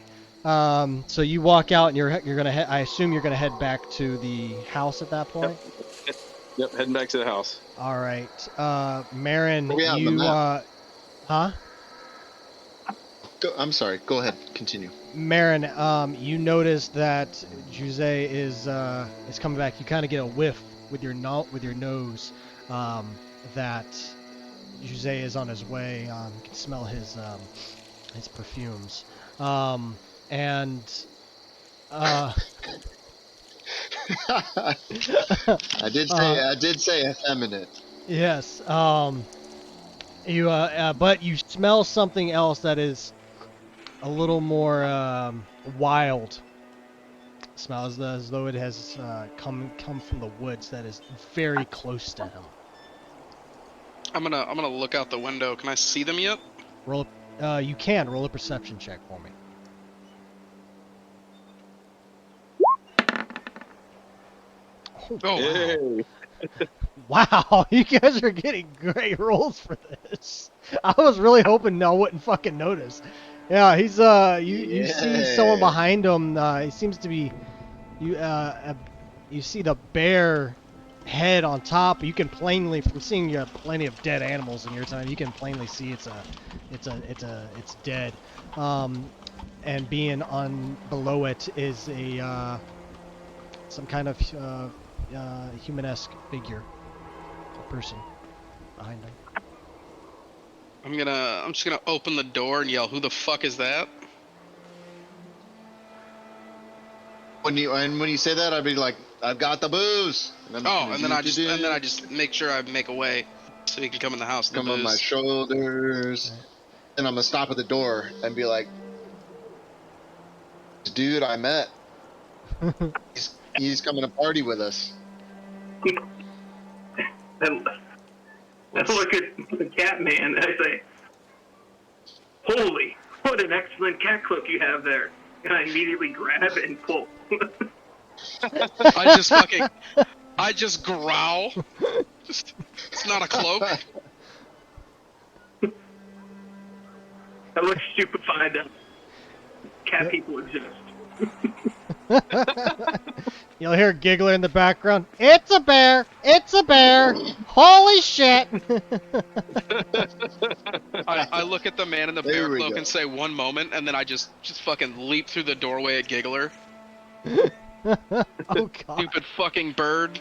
So you walk out and you're gonna head. I assume you're gonna head back to the house at that point. Yep. Heading back to the house. All right. Marin, Where we at on the you map? huh? I'm sorry. Go ahead. Continue. Marin, you notice that Jhuizey is coming back. You kind of get a whiff with your nose that Jhuizey is on his way. You can smell his perfumes. And I did say effeminate. yes. You but you smell something else that is a little more wild. Smells as though it has come from the woods that is very close to him. I'm gonna look out the window. Can I see them yet? Roll. You can roll a perception check for me. Oh, wow. Hey. Wow, you guys are getting great rolls for this. I was really hoping I wouldn't fucking notice. Yeah, he's you see someone Yeah. behind him. He seems to be you see the bear head on top. You can plainly, from seeing you have plenty of dead animals in your time, you can plainly see it's dead. And being on below it is a some kind of human-esque figure, a person behind him. I'm just gonna open the door and yell, "Who the fuck is that?" When you say that, I'd be like, I've got the booze. And And then I just make sure I make a way so he can come in the house. come on my shoulders, Right. and I'm gonna stop at the door and be like, dude, I met. He's coming to party with us. And I look at the cat man and I say, "Holy, what an excellent cat cloak you have there." And I immediately grab and pull. I just growl. It's not a cloak. I look stupefied that cat people exist. You'll hear Giggler in the background. It's a bear! It's a bear! Holy shit! I look at the man in the There bear we cloak go. and say one moment, and then I just fucking leap through the doorway at Giggler. Oh god. Stupid fucking bird.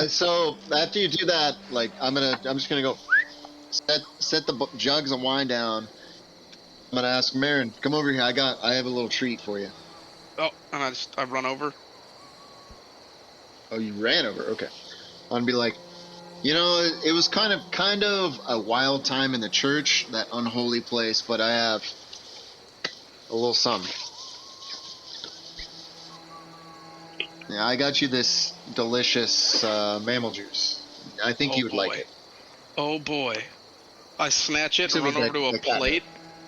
So after you do that, like I'm just gonna go set the jugs and wine down. I'm gonna ask Marin, come over here. I have a little treat for you. Oh, and I run over. Oh, you ran over. Okay. I'm gonna be like, you know, it was kind of a wild time in the church, that unholy place, but I have a little something. Yeah, I got you this delicious mammal juice. I think you would like it. Oh boy. I snatch it and Except run with over to a the catnip. plate.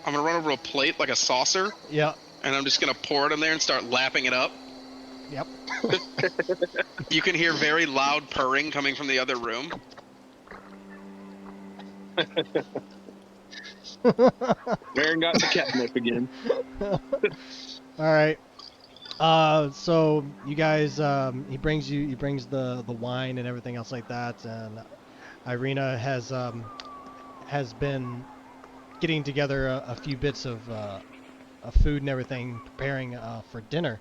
I'm gonna run over to a plate like a saucer, Yep. and I'm just gonna pour it in there and start lapping it up. Yep. You can hear very loud purring coming from the other room. Marin got the catnip again. Alright. So you guys, he brings the wine and everything else like that, and Irina has been getting together a few bits of food and everything, preparing for dinner.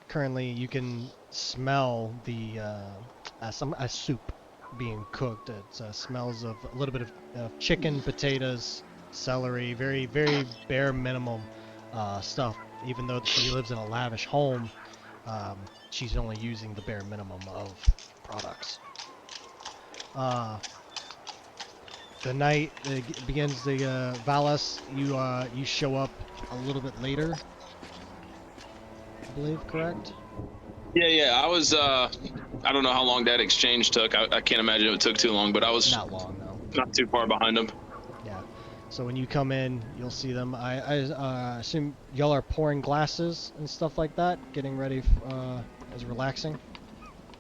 currently you can smell the a soup being cooked. It smells of a little bit of chicken, potatoes, celery, very bare minimum stuff. Even though she lives in a lavish home, she's only using the bare minimum of products. The night begins. The Valas, you show up a little bit later, I believe, correct? Yeah. I was. I don't know how long that exchange took. I can't imagine it took too long, but I was Not long, no. not too far behind him. Yeah. So when you come in, you'll see them. I assume y'all are pouring glasses and stuff like that, getting ready as relaxing.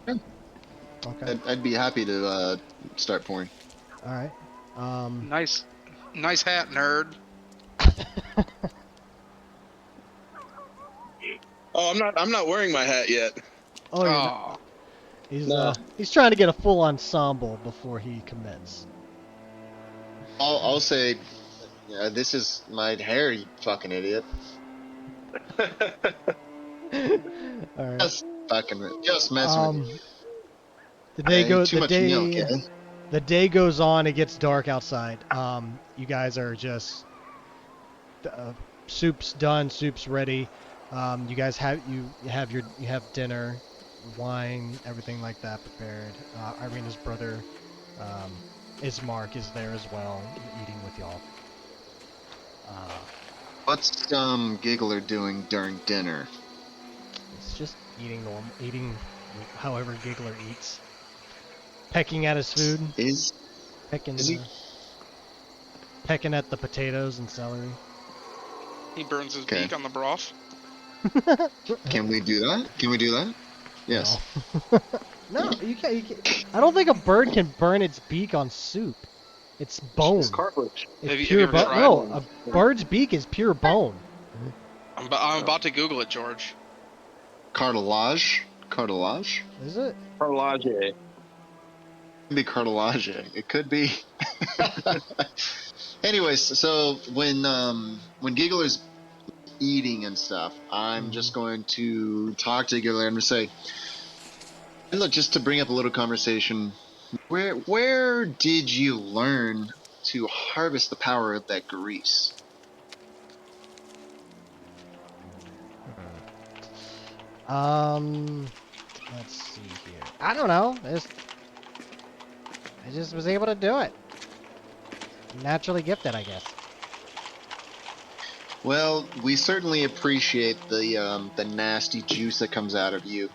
Yeah. Okay. I'd be happy to start pouring. All right. Nice hat, nerd. Oh, I'm not wearing my hat yet. Oh, you're not- Oh, No. he's trying to get a full ensemble before he commits. I'll say, this is my hair, you fucking idiot. All right. Just messing with you. The day goes. Too much milk, eh? The day goes on. It gets dark outside. You guys are just soup's done. Soup's ready. You guys have you have dinner, wine, everything like that prepared. Irina's brother, Ismark, is there as well, eating with y'all. What's Giggler doing during dinner? It's just eating however Giggler eats. Pecking at his food. Is he? Pecking at the potatoes and celery. he burns his Okay. beak on the broth. Can we do that? Can we do that? Yes. No, no, you can't. I don't think a bird can burn its beak on soup. It's bone. It's cartilage. It's Have you pure ever bone. tried No, one? a bird's beak is pure bone. I'm about to Google it, George. Cartilage? Cartilage? Is it? Cartilage. It could be cartilage. It could be. Anyways, so when Giggler's eating and stuff, I'm just going to talk to Giggler and say, hey, look, just to bring up a little conversation, where did you learn to harvest the power of that grease? Let's see here. I don't know. I just was able to do it. Naturally gifted, I guess. Well, we certainly appreciate the nasty juice that comes out of you.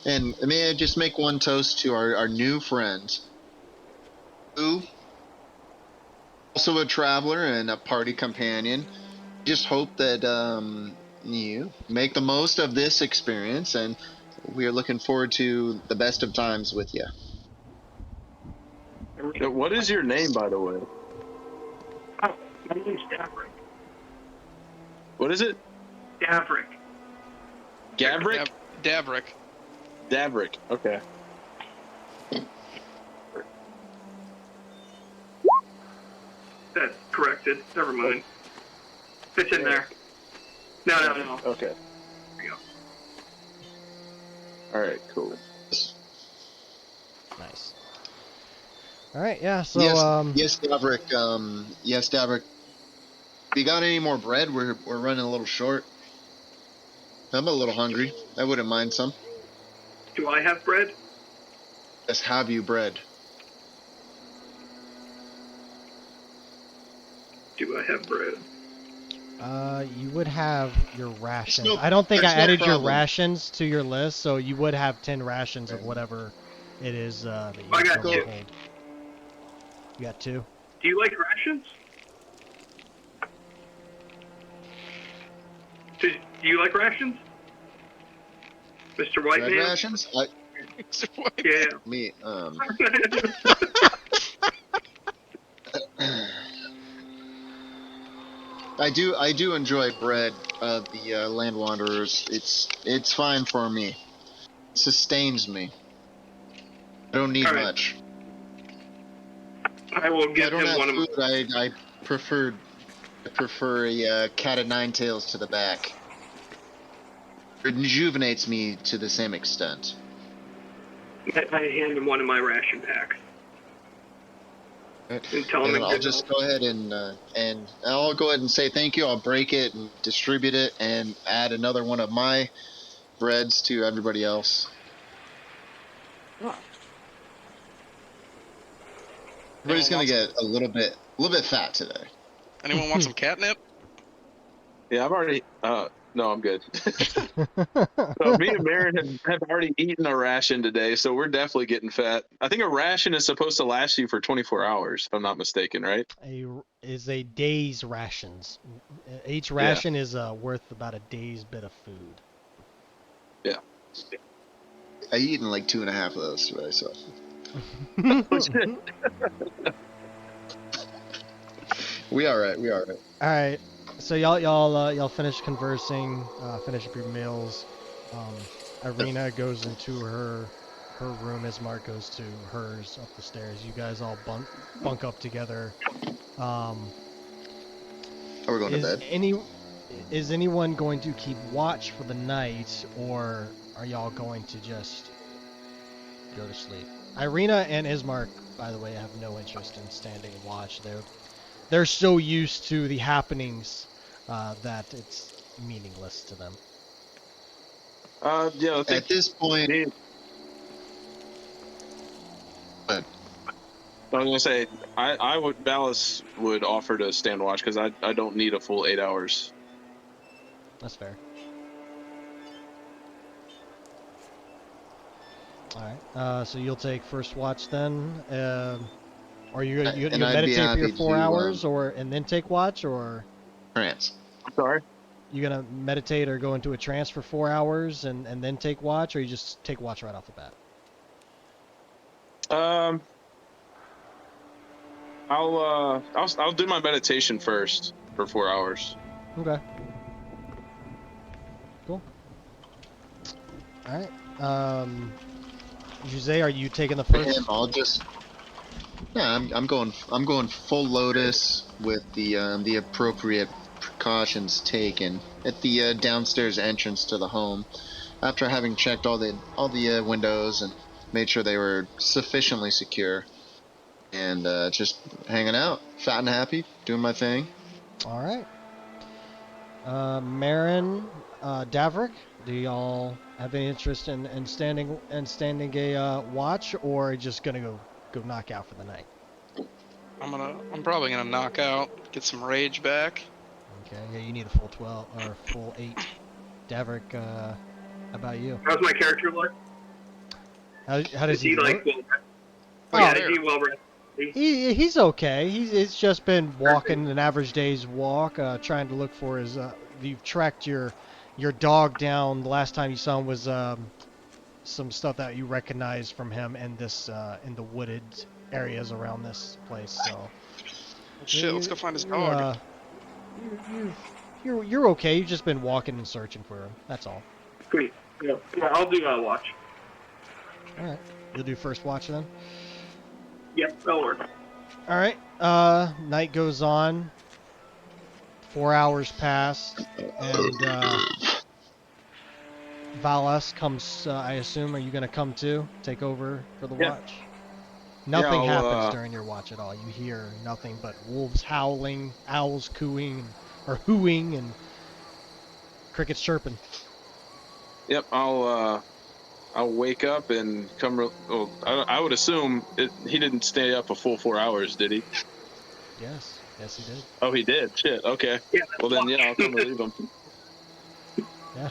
And may I just make one toast to our new friend, who, also a traveler and a party companion. Just hope that you make the most of this experience, and we are looking forward to the best of times with you. What is your name, by the way? Oh, my name's Davrick. What is it? Davrick. Gavrick? Davrick. Davrick. Okay. That's corrected. Never mind. It's in there. No. Okay. There you go. All right. Cool. Nice. All right, yeah. So yes, Davrick. Yes, Davrick. If you got any more bread? We're running a little short. I'm a little hungry. I wouldn't mind some. Do I have bread? Yes, have you bread? Do I have bread? you would have your rations. no- I don't think I there's no added your problem. rations to your list, so you would have 10 rations of whatever it is that you I got normally two. hold. You got 2? Do you like rations? Do you like rations? Mr. White Bread Man? rations? Yeah. Me. I do enjoy bread. The Land Wanderers. It's fine for me. It sustains me. I don't need All right. much. I will If I give don't him have one of food, I prefer a cat of nine tails to the back. rejuvenates me to the same extent. I hand him one of my ration packs. Right. And tell him And I'll just go ahead and I'll go ahead and say thank you. I'll break it and distribute it and add another one of my breads to everybody else. Everybody's gonna get a little bit fat today. Anyone want some catnip? Yeah, I've already. No, I'm good. So me and Marin have already eaten a ration today, so we're definitely getting fat. I think a ration is supposed to last you for 24 hours, if I'm not mistaken, right? Is a day's rations. Each ration is worth about a day's bit of food. Yeah. I eaten like 2.5 of those today, so. We all right. All right. So y'all finish conversing, finish up your meals. Irina goes into her room. Ismark goes to hers up the stairs. You guys all bunk up together. Are we going to bed? Is anyone going to keep watch for the night, or are y'all going to just go to sleep? Irina and Ismark, by the way, have no interest in standing watch. They're so used to the happenings that it's meaningless to them. Yeah. At this point. I was gonna say Valas would offer to stand watch because I don't need a full 8 hours. That's fair. All right. So you'll take first watch then, or you meditate for your 4 hours, and then take watch, or trance. Sorry. You gonna meditate or go into a trance for 4 hours and then take watch, or you just take watch right off the bat? I'll do my meditation first for 4 hours. Okay. Cool. All right. Jhuizey, are you taking the first? I'll just. Yeah, I'm going full Lotus with the appropriate precautions taken at the downstairs entrance to the home. After having checked all the windows and made sure they were sufficiently secure, and just hanging out, fat and happy, doing my thing. All right. Marin, Davrick, do y'all have any interest in standing a watch, or just gonna go knock out for the night? I'm probably gonna knock out, get some rage back. Okay. Yeah, you need a full 12 or full 8. Davrick, how about you? How's my character look? How does he look? Like? Oh, Yeah, is he well rested? He's okay. He's just been walking an average day's walk, trying to look for his. You've tracked your dog down. The last time you saw him was some stuff that you recognized from him in this in the wooded areas around this place. So. Shit, let's go find his dog. You're okay. You've just been walking and searching for him. That's all. Great. Yeah, I'll do watch. All right. You'll do first watch then. Yep, that'll work. All right. Night goes on. 4 hours pass, and Valas comes. I assume. Are you gonna come too? Take over for the watch? Nothing happens during your watch at all. You hear nothing but wolves howling, owls cooing, or hooing, and crickets chirping. Yep, I'll wake up and come. I would assume he didn't stay up a full 4 hours, did he? Yes, he did. Oh, he did. Shit. Okay. Yeah. Well then, yeah, I'll come relieve him. Yeah.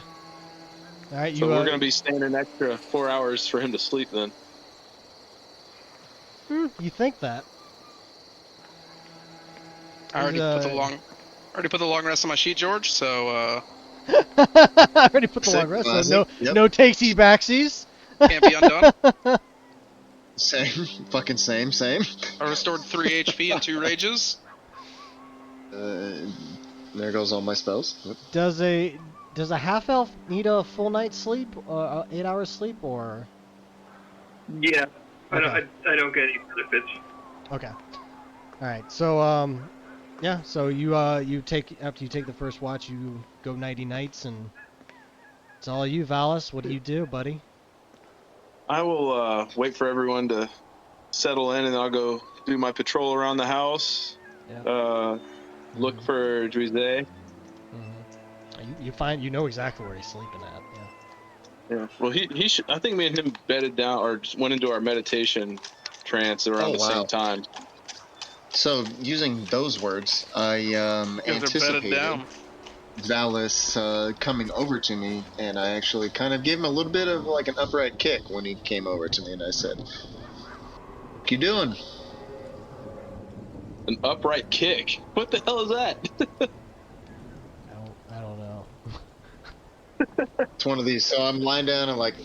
All right. So we're gonna be staying an extra 4 hours for him to sleep then. You think that? I already put the long rest on my sheet, George. So. I already put the long rest. So no takesies backsies. Can't be undone. Same. I restored 3 HP and 2 rages. There goes all my spells. Yep. Does a half elf need a full night's sleep, 8 hours sleep, or? Yeah, Okay. I don't get any benefits. Okay. All right. So So you take after you take the first watch, you go nighty nights and It's all you, Valas. What do you do, buddy? I will wait for everyone to settle in, and I'll go do my patrol around the house. Yep. Look for Jhuizey. You know exactly where he's sleeping at. Yeah. Yeah. Well, he should. I think me and him bedded down or just went into our meditation trance around the same time. So, using those words, I You guys are bedded anticipated down. Valis coming over to me, and I actually kind of gave him a little bit of like an upright kick when he came over to me, and I said, "What you doing?" An upright kick. What the hell is that? I don't know. It's one of these. So I'm lying down, and like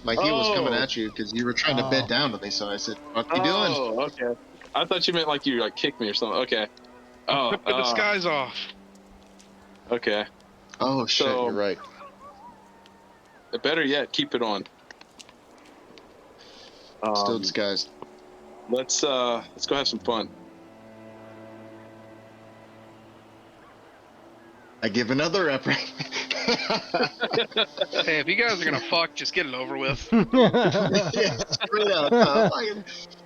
my heel was coming at you because you were trying to bed down with me. So I said, "What you doing?" Oh, okay. I thought you meant like you like kicked me or something. Okay. Oh, Took the disguise off. Okay. Oh shit, So- you're right. Better yet, keep it on. Still disguised. Let's go have some fun. I give another upright. Hey, if you guys are gonna fuck, just get it over with. Yeah, straight up.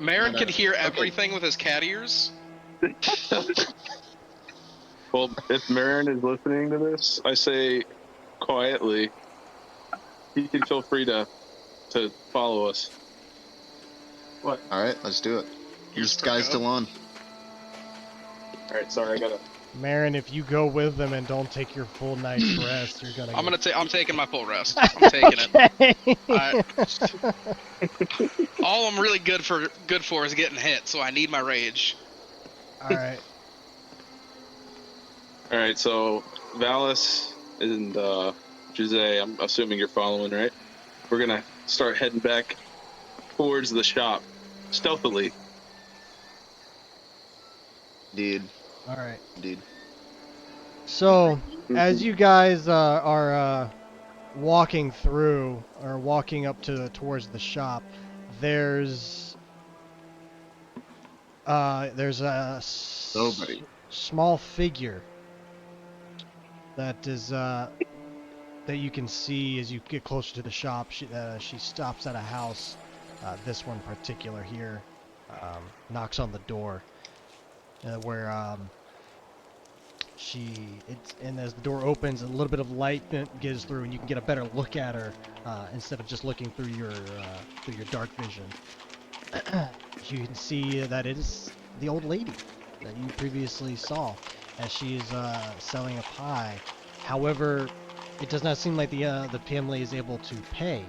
Marin No. can hear Okay. everything with his cat ears. Well, if Marin is listening to this, I say quietly, he can feel free to follow us. What? All right, let's do it. Your disguise still on. All right, sorry, I gotta. Marin, if you go with them and don't take your full night's rest, you're gonna. I'm taking my full rest. I'm taking it. All I'm really good for is getting hit, so I need my rage. All right. All right, so Valis and Jhuizey, I'm assuming you're following, right? We're gonna start heading back towards the shop stealthily. Indeed. All right. Indeed. So, as you guys are walking through or walking up towards the shop, there's a Nobody. small figure that is that you can see as you get closer to the shop. She stops at a house. This one particular here knocks on the door, where and as the door opens, a little bit of light gives through, and you can get a better look at her instead of just looking through your dark vision. You can see that it is the old lady that you previously saw, as she is selling a pie. However, it does not seem like the family is able to pay.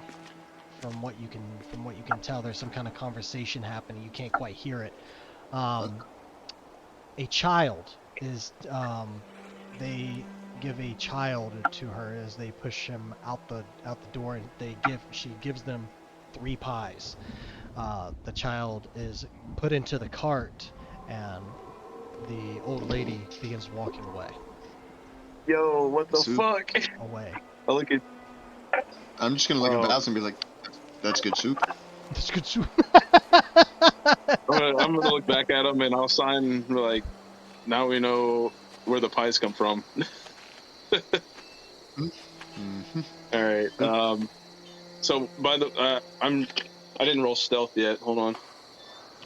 From what you can tell, there's some kind of conversation happening. You can't quite hear it. A child is they give a child to her as they push him out the door, and she gives them 3 pies. The child is put into the cart, and the old lady begins walking away. Yo, what the Soup. fuck? Away. I look at. I'm just gonna look at Valis and be like, "That's good soup." That's good soup. I'm gonna look back at him and I'll sign like, now we know where the pies come from. Mm-hmm. All right. So I didn't roll stealth yet. Hold on.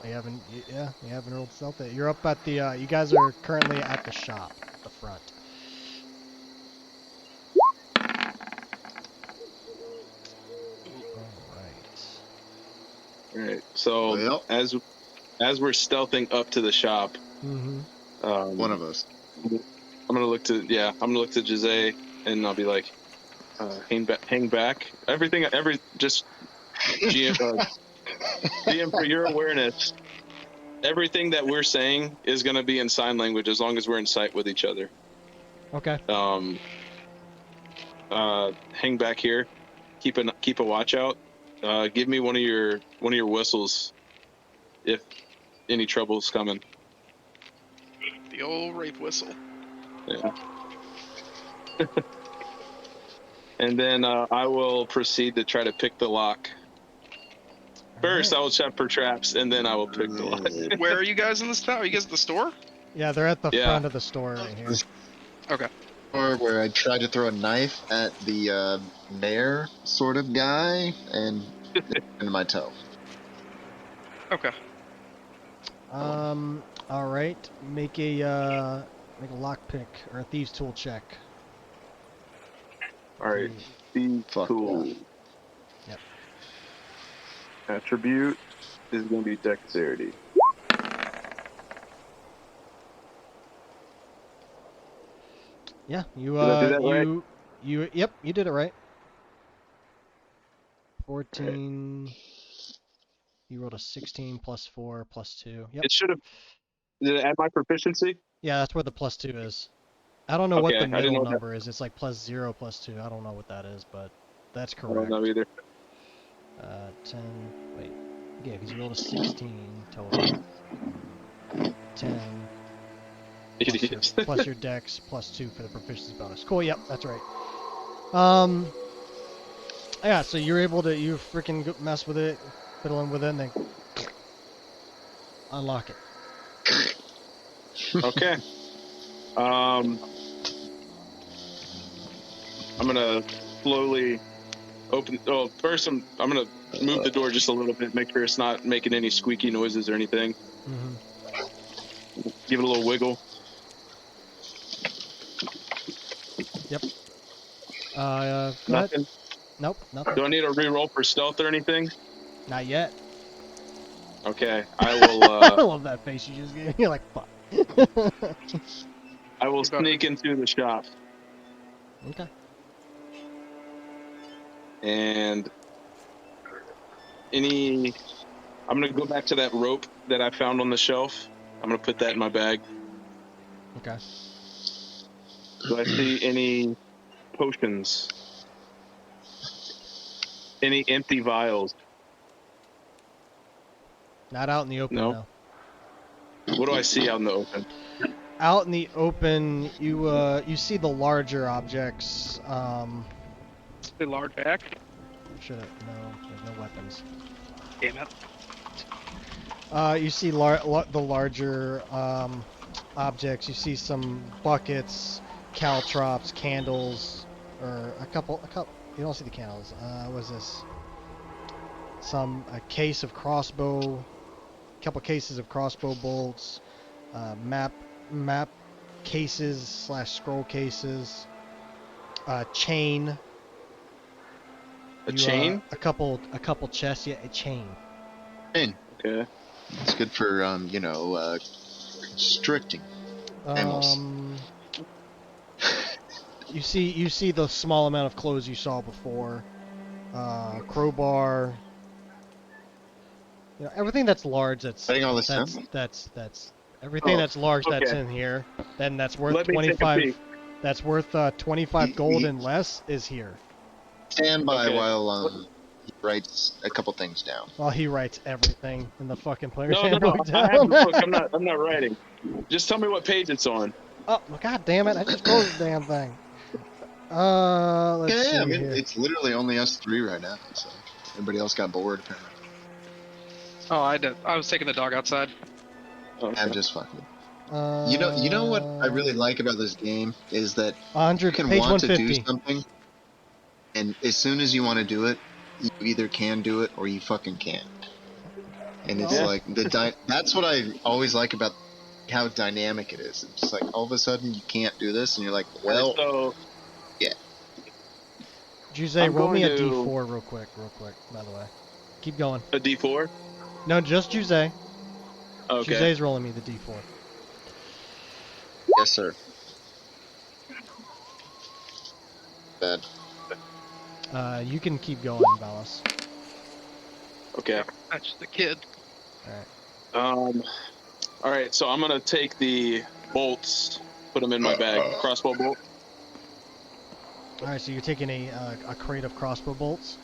You haven't rolled stealth yet. You're up at the. You guys are currently at the shop, at the front. All right. So Well. as we're stealthing up to the shop, One of us. I'm gonna look to Jhuizey and I'll be like, hang back. Just GM, for your awareness, everything that we're saying is gonna be in sign language as long as we're in sight with each other. Okay. Hang back here. Keep a watch out. Give me one of your whistles if any trouble's coming. The old rape whistle. Yeah. And then I will proceed to try to pick the lock. First, I will check for traps, and then I will pick the lock. Where are you guys in this town? Are you guys at the store? Yeah, they're at the Yeah. front of the store right here. Okay. Or where I tried to throw a knife at the mayor sort of guy and into my toe. Okay. All right. Make a lockpick or a thieves tool check. All right. The- Be Fuck cool. Yep. Attribute is going to be dexterity. Yeah. You Did I do that right? Yep. You did it right. 14. You rolled a 16 plus 4 plus 2. Yep. It should have. Did it add my proficiency? Yeah, that's where the plus 2 is. I don't know what Okay, the I didn't middle know that. number is. It's like plus 0, plus 2. I don't know what that is, but that's I don't correct. know either. 10. Wait. Yeah, because you rolled a 16 total. 10 plus your dex plus 2 for the proficiency bonus. Cool. Yep, that's right. Yeah. So you're able to freaking mess with it, fiddling with it, and then unlock it. Okay. I'm gonna slowly open. Oh, first I'm gonna move the door just a little bit, make sure it's not making any squeaky noises or anything. Mm-hmm. Give it a little wiggle. Yep. Go ahead. Nothing. Nope. Nothing. Do I need a reroll for stealth or anything? Not yet. Okay, I will. I love that face you just gave. You're like, fuck. I will sneak into the shop Okay. and I'm gonna go back to that rope that I found on the shelf. I'm gonna put that in my bag. Okay. Do I see any potions? Any empty vials? Not out in the open, No. no. What do I see out in the open? Out in the open, you see the larger objects. The large axe. Should have no. There's no weapons. Damn it. You see the larger objects. You see some buckets, caltrops, candles, or a couple. You don't see the candles. What is this? A case of crossbow, couple cases of crossbow bolts, map cases / scroll cases, chain. A chain? A couple chests. Yeah, a chain. Chain. Okay. It's good for constricting animals. You see the small amount of clothes you saw before. Crowbar. You know, everything that's large. Everything that's large that's in here. Then that's worth 25. That's worth 25 gold and less is here. Stand by while he writes a couple things down. While he writes everything in the fucking player's No, handbook down. I have the book. I'm not writing. Just tell me what page it's on. Oh, god damn it! I just closed the damn thing. Let's see I mean, here. it's literally only us three right now, so everybody else got bored apparently. Oh, I did. I was taking the dog outside. Okay. I'm just fucking. You know what I really like about this game is that 100, you can page want 150. to do something, and as soon as you want to do it, you either can do it or you fucking can't. And it's like that's what I always like about how dynamic it is. It's like all of a sudden you can't do this, and you're like, well, yeah. Jhuizey, roll me a D4 real quick, by the way. Keep going. A D4? No, just Jhuizey. Okay. Jhuizey's rolling me the D4. Yes, sir. Bad. You can keep going, Valas. Okay. That's the kid. Alright. Alright, so I'm gonna take the bolts, put them in my bag. Crossbow bolt. Alright, so you're taking a crate of crossbow bolts?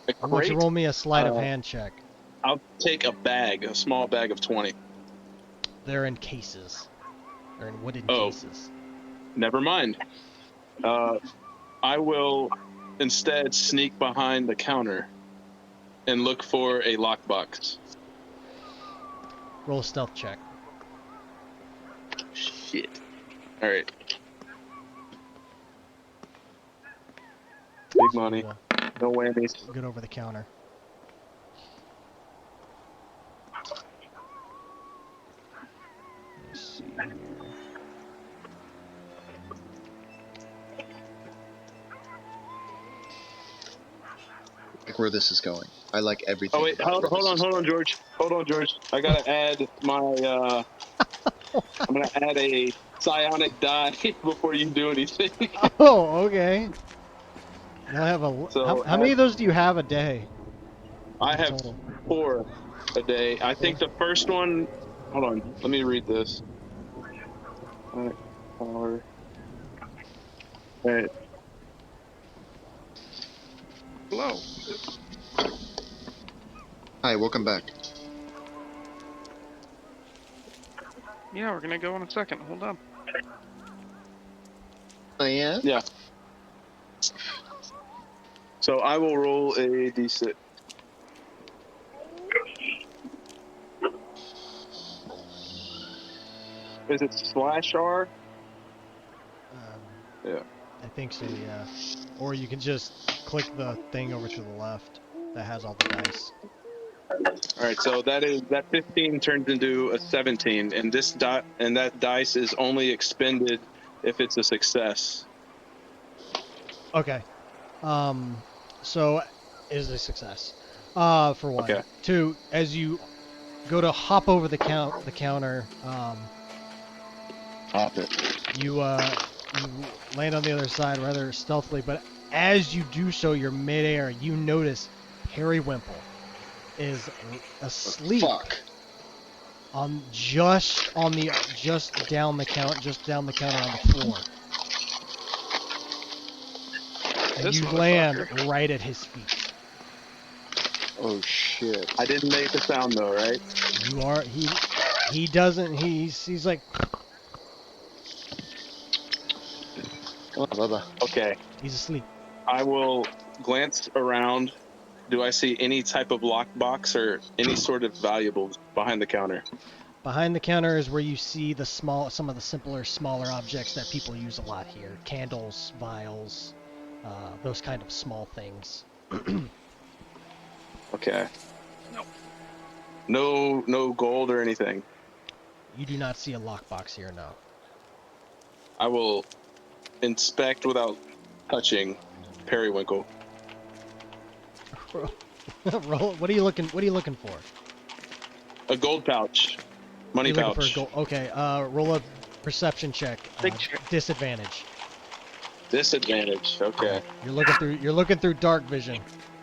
A I want you to crate? roll me a sleight of hand check. I'll take a small bag of 20. They're in cases. They're in wooden cases. Never mind. I will instead sneak behind the counter and look for a lockbox. Roll a stealth check. Shit. Alright. big for you money. to No whammies. get over the counter. Let's see here. Like where this is going. I like everything. Oh wait, about where this is hold on, going. George. Hold on, George. I gotta add my. I'm gonna add a psionic die before you do anything. Oh, okay. You'll have a. So How many of those do you have a day I in have total? 4 a day. I think 4? the first one. Hold on. Let me read this. Alright, power. Alright. Hello. Hi, welcome back. Yeah, we're gonna go in a second. Hold on. Oh yeah? Yeah. So I will roll a d6. Is it slash R? Yeah. I think so, yeah. Or you can just click the thing over to the left that has all the dice. All right, so that 15 turns into a 17, and that dice is only expended if it's a success. Okay. So is a success. For one. Okay. 2, as you go to hop over the counter, Hop it. you land on the other side rather stealthily, but as you do so, you're midair. You notice Periwinkle is asleep Fuck. just down the counter on the floor, and This you land motherfucker. right at his feet. Oh shit. I didn't make a sound though, right? You are he doesn't he's like Oh, Bubba. Okay. he's asleep. I will glance around. Do I see any type of lockbox or any sort of valuables behind the counter? Behind the counter is where you see some of the smaller objects that people use a lot here: candles, vials, those kind of small things. Okay. No gold or anything. You do not see a lockbox here, no. I will inspect without touching Periwinkle. Roll. What are you looking for? A gold pouch. Money You're looking pouch. for a gold. Okay. Roll a perception check. Big check. Disadvantage. Disadvantage. Okay. You're looking through dark vision.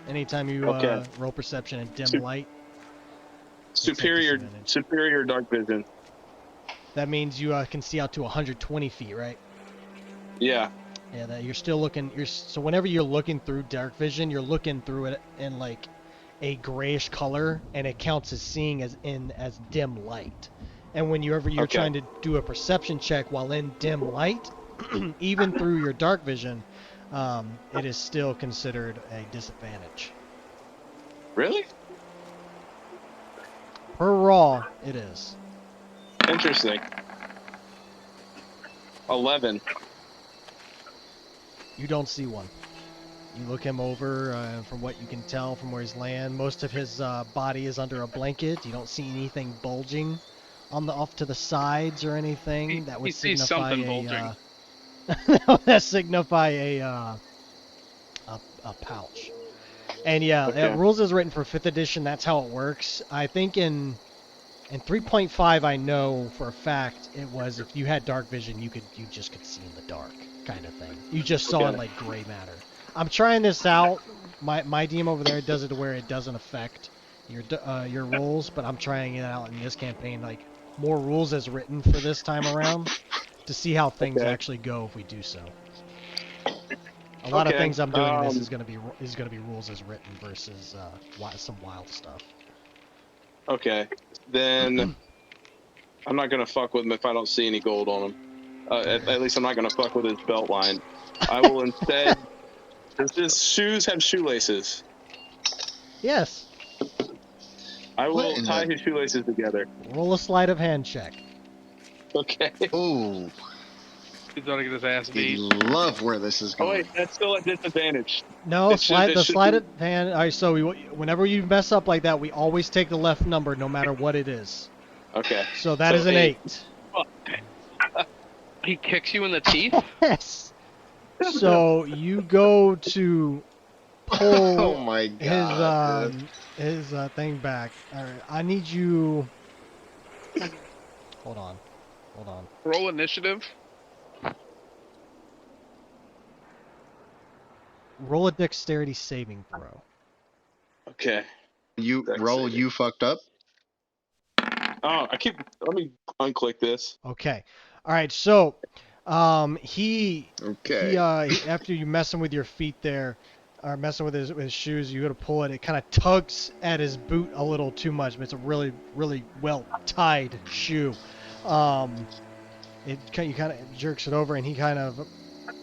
Anytime you Okay. roll perception in dim light, Superior disadvantage. superior dark vision. that means you can see out to 120 feet, right? Yeah. Yeah. That you're still looking. So whenever you're looking through dark vision, you're looking through it in like a grayish color, and it counts as seeing as dim light. And whenever you're Okay. trying to do a perception check while in dim light, even through your dark vision, it is still considered a disadvantage. Really? Per raw, it is. Interesting. 11. You don't see one. You look him over, from what you can tell from where he's laying. Most of his body is under a blanket. You don't see anything bulging off to the sides or anything that would He sees signify something bulging. that signify a pouch. And yeah, Okay. rules is written for 5th edition. That's how it works. I think in 3.5, I know for a fact it was if you had dark vision, you just could see in the dark, kind of thing. You just saw in Okay. like gray matter. I'm trying this out. My DM over there does it to where it doesn't affect your rules, but I'm trying it out in this campaign, like more rules as written for this time around, to see how things Okay. actually go if we do so. A lot of Okay, things I'm doing in this is gonna be rules as written versus some wild stuff. Okay. Then I'm not gonna fuck with him if I don't see any gold on him. At least I'm not gonna fuck with his belt line. I will instead. Does his shoes have shoelaces? Yes. I will What in tie the- his shoelaces together. Roll a sleight of hand check. Okay. Oh. He's about to get his ass I beat. love where this is Oh going. wait, that's still a disadvantage. No, It should be- slide it, hand. All right, so whenever you mess up like that, we always take the left number, no matter what it is. Okay. So that is an 8. He kicks you in the teeth? Yes. So you go to pull Oh my god, dude. his thing back. All right, I need you. Hold on. Roll initiative. Roll a dexterity saving throw. Okay. You Dex roll, saving. you fucked up? Oh, let me unclick this. Okay. All right. So, he Okay. after you messing with your feet there, or messing with his shoes, you go to pull it. It kind of tugs at his boot a little too much, but it's a really well tied shoe. You kind of jerks it over, and he kind of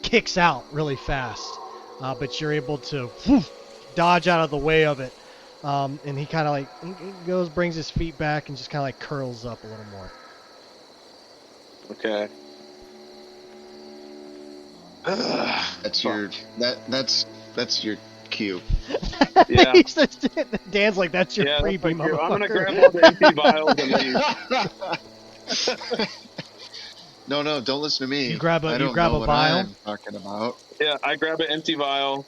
kicks out really fast. But you're able to dodge out of the way of it. And he kind of like he brings his feet back, and just kind of like curls up a little more. Okay. That's your that's your cue. Yeah. Dan's like, that's your Yeah, that's freebie, like you. I'm gonna motherfucker. grab all the empty vials and leave. No, don't listen to me. You grab a I don't vial? know what I'm talking about. Yeah, I grab an empty vial,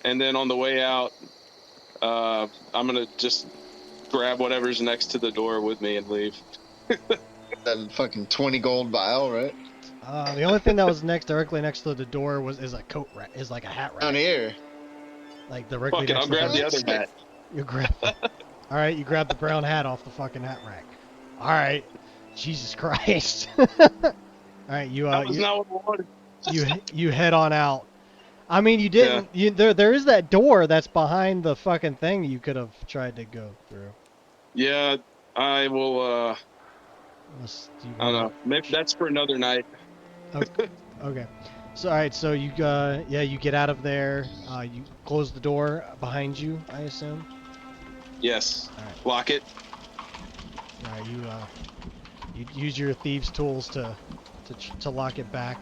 and then on the way out, I'm gonna just grab whatever's next to the door with me and leave. That fucking 20 gold vial, right? The only thing that was directly next to the door is a coat rack, is like a hat rack. Down here. Like directly Fuck it, next I'll to the grab door. the other hat. You grab. All right, you grab the brown hat off the fucking hat rack. All right, Jesus Christ. All right, That was not what I wanted. you head on out. I mean, you didn't. There is that door that's behind the fucking thing you could have tried to go through. Yeah, I will. I don't know. Maybe that's for another night. Okay. So all right. So you you get out of there. You close the door behind you, I assume. Yes. All right. Lock it. All right. You use your thieves' tools to lock it back,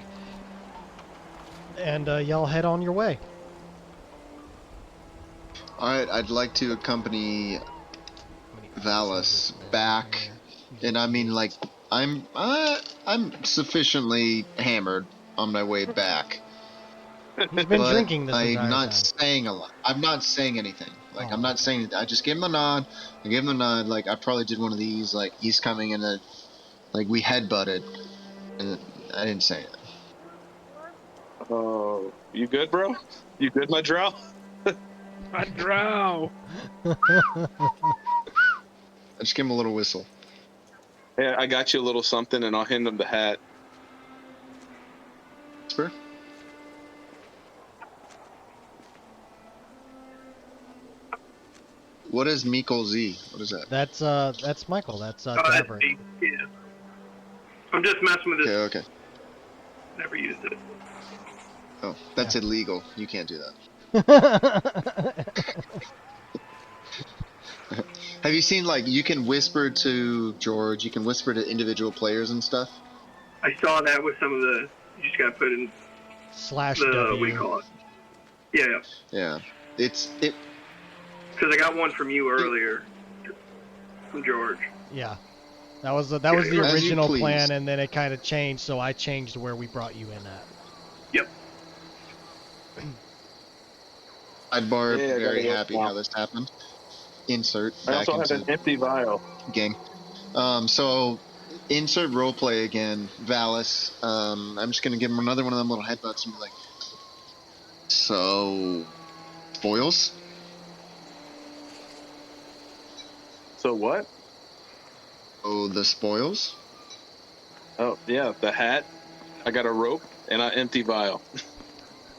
and y'all head on your way. Alright, I'd like to accompany Valas back, and I mean, like, I'm sufficiently hammered on my way back. He's been But drinking this I'm entire not time. saying a lot. I'm not saying anything. Like, Oh, I'm not okay. saying I just gave him a nod. I gave him a nod. Like, I probably did one of these. Like, he's coming in a. Like, we headbutted. And I didn't say it. Oh, you good, bro? You good, my drow? I drow. I just gave him a little whistle. Yeah, I got you a little something, and I'll hand him the hat. Whisper? What is Mikkel Z? What is that? That's Michael. That's Oh, that's Davrick. me. Yeah. I'm just messing with this. Okay. Never used it. Oh, that's illegal. You can't do that. Have you seen, like, you can whisper to George, you can whisper to individual players and stuff? I saw that with some of the. You just gotta put in /W. the. What do you call it? Yeah. Yeah. Because I got one from you earlier. From George. Yeah. That was the As you original please. plan, and then it kind of changed, so I changed where we brought you in at. Yep. Sidebar, Yeah, I very gotta go happy now. how this happened. Insert I back also have an into empty vial. game. So insert roleplay again, Valis. I'm just gonna give him another one of them little headbutts and be like, so spoils? So what? Oh, the spoils? Oh, yeah, the hat. I got a rope and an empty vial.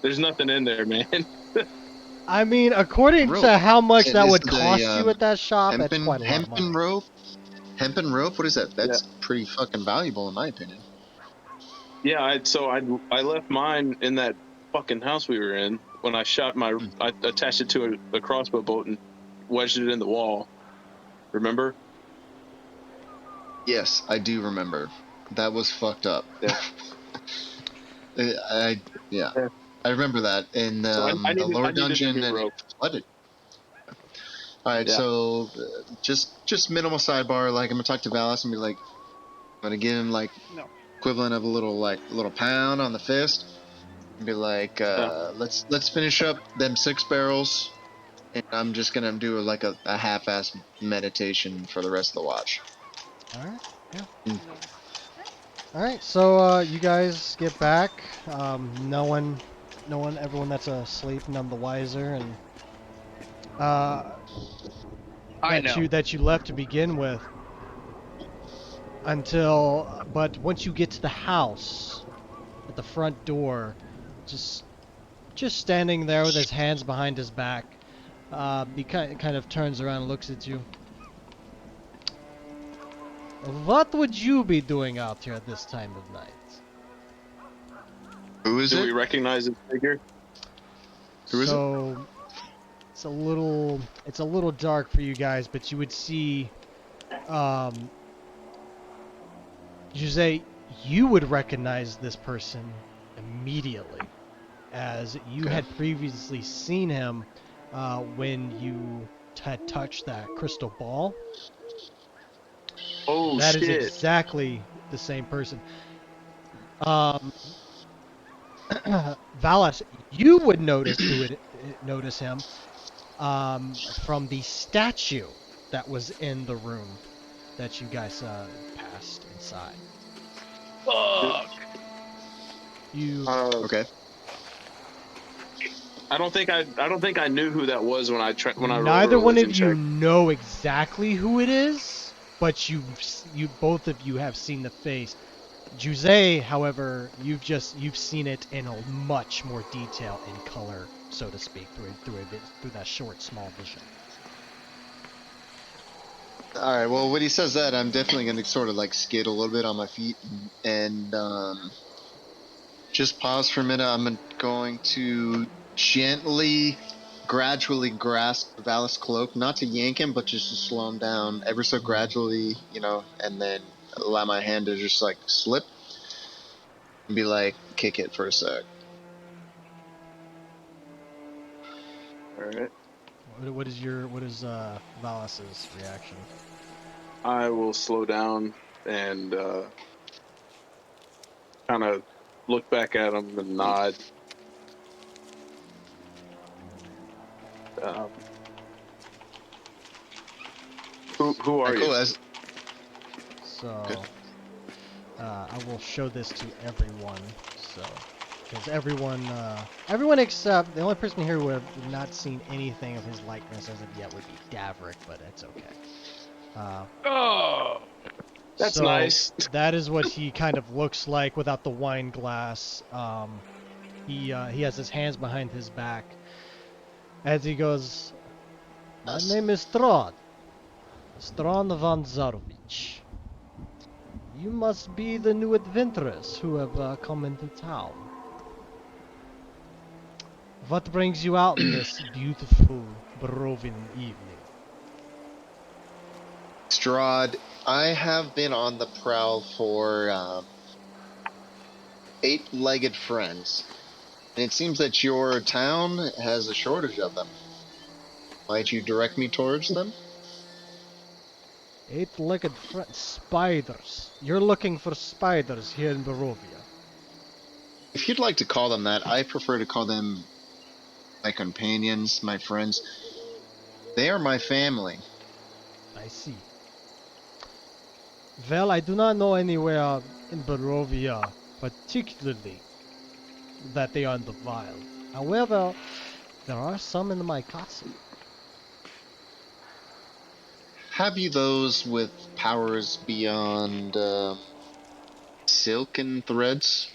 There's nothing in there, man. I mean, according Rope. to how much that Is would the, cost you at that shop, that's quite a lot of hempen money. rope? Hempen rope? What is that? That's pretty fucking valuable in my opinion. Yeah, I left mine in that fucking house we were in when I shot my. I attached it to a crossbow bolt and wedged it in the wall. Remember? Yes, I do remember. That was fucked up. Yeah. Yeah, Yeah. I remember that in So I the lower needed a dungeon, new and it rope. flooded. All right, Yeah. so just minimal sidebar. Like I'm gonna talk to Valas and be like, I'm gonna give him like No. equivalent of a little pound on the fist, and be like, Yeah. let's finish up them 6 barrels, and I'm just gonna do like a half-ass meditation for the rest of the watch. Alright, yeah. Mm. Alright, so you guys get back. Everyone that's asleep, none the wiser, and I know. that you left to begin with. But once you get to the house, at the front door, just standing there with his hands behind his back, he kind of turns around and looks at you. What would you be doing out here at this time of night? Who is Do it? we recognize his figure? Who is it? So it's a little dark for you guys, but you would see, Jhuizey, you would recognize this person immediately, as you Okay. had previously seen him when you had touched that crystal ball. Oh That is shit! exactly the same person. Um, Valas, you would notice him from the statue that was in the room that you guys passed inside. Fuck. You Okay. I don't think I knew who that was when when I rolled a Neither one of religion you check. know exactly who it is, but you both of you have seen the face. Jhuizey, however, you've seen it in a much more detail in color, so to speak, through that short, small vision. All right. Well, when he says that, I'm definitely gonna sort of like skid a little bit on my feet and just pause for a minute. I'm going to gently, gradually grasp Valis' cloak, not to yank him, but just to slow him down ever so gradually, and then allow my hand to just like slip and be like, kick it for a sec. All right. What is Valas's reaction? I will slow down and kind of look back at him and nod. Um, who All are right, you? cool. Good. So, I will show this to everyone. So, because everyone except the only person here who have not seen anything of his likeness as of yet would be Davrick, but it's okay. Oh. That's So nice. that is what he kind of looks like without the wine glass. He has his hands behind his back as he goes, "My name is Strahd van Zarovich. You must be the new adventurers who have come into town. What brings you out in this beautiful Barovian evening?" Strahd, I have been on the prowl for 8-legged friends, and it seems that your town has a shortage of them. Might you direct me towards them? Eight-legged spiders. You're looking for spiders here in Barovia. If you'd like to call them that, I prefer to call them my companions, my friends. They are my family. I see. Well, I do not know anywhere in Barovia particularly that they are in the wild. However, there are some in my castle. Have you those with powers beyond silk and threads?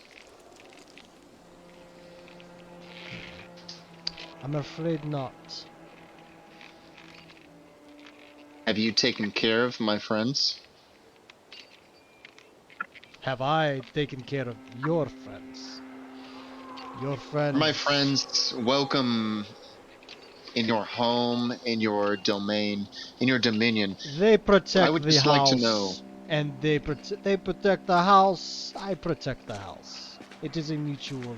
I'm afraid not. Have you taken care of my friends? Have I taken care of your friends? Your My friends, friends welcome in your home, in your domain, in your dominion. they I protect would the just like to know. house, and they protect the house. I protect the house. It is a mutual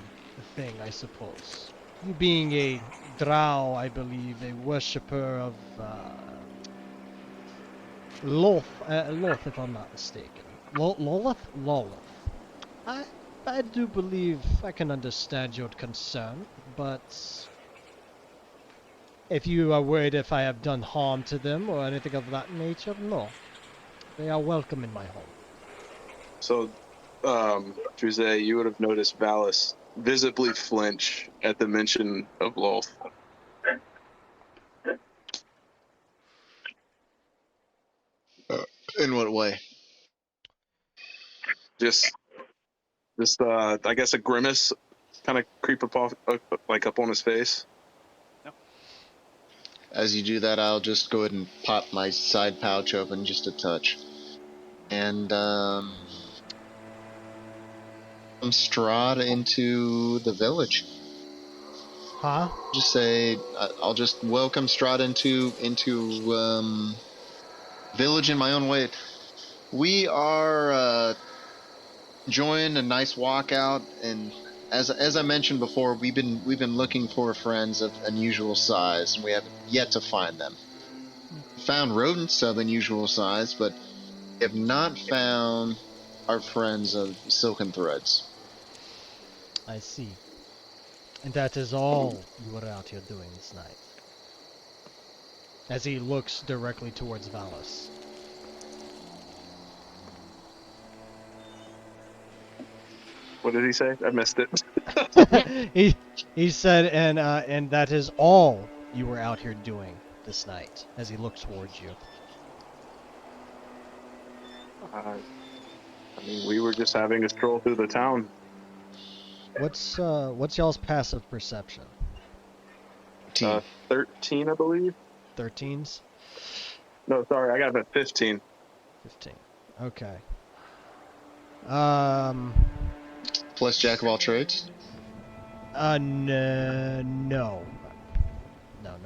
thing, I suppose. You being a drow, I believe, a worshipper of Loth, if I'm not mistaken. Lolith? Lolith. I, I do believe I can understand your concern, but if you are worried if I have done harm to them or anything of that nature, no. They are welcome in my home. So, Jhuizey, you would have noticed Valas visibly flinch at the mention of Lolth. In what way? Just, I guess a grimace kind of creep up on his face. As you do that, I'll just go ahead and pop my side pouch open just a touch. And, Strahd into the village. Huh? Just say, I'll just welcome Strahd into, village in my own way. We are, enjoying a nice walkout, and as I mentioned before, we've been looking for friends of unusual size, and we have yet to find them. Found rodents of unusual size, but have not found our friends of silken threads. I see. And that is all you were out here doing this night. As he looks directly towards Valas. What did he say? I missed it. he said, and that is all you were out here doing this night. As he looks towards you. I mean, we were just having a stroll through the town. What's y'all's passive perception? 13, I believe. 13s? No, sorry, I got a 15. 15. Okay. Plus jack of all trades. No,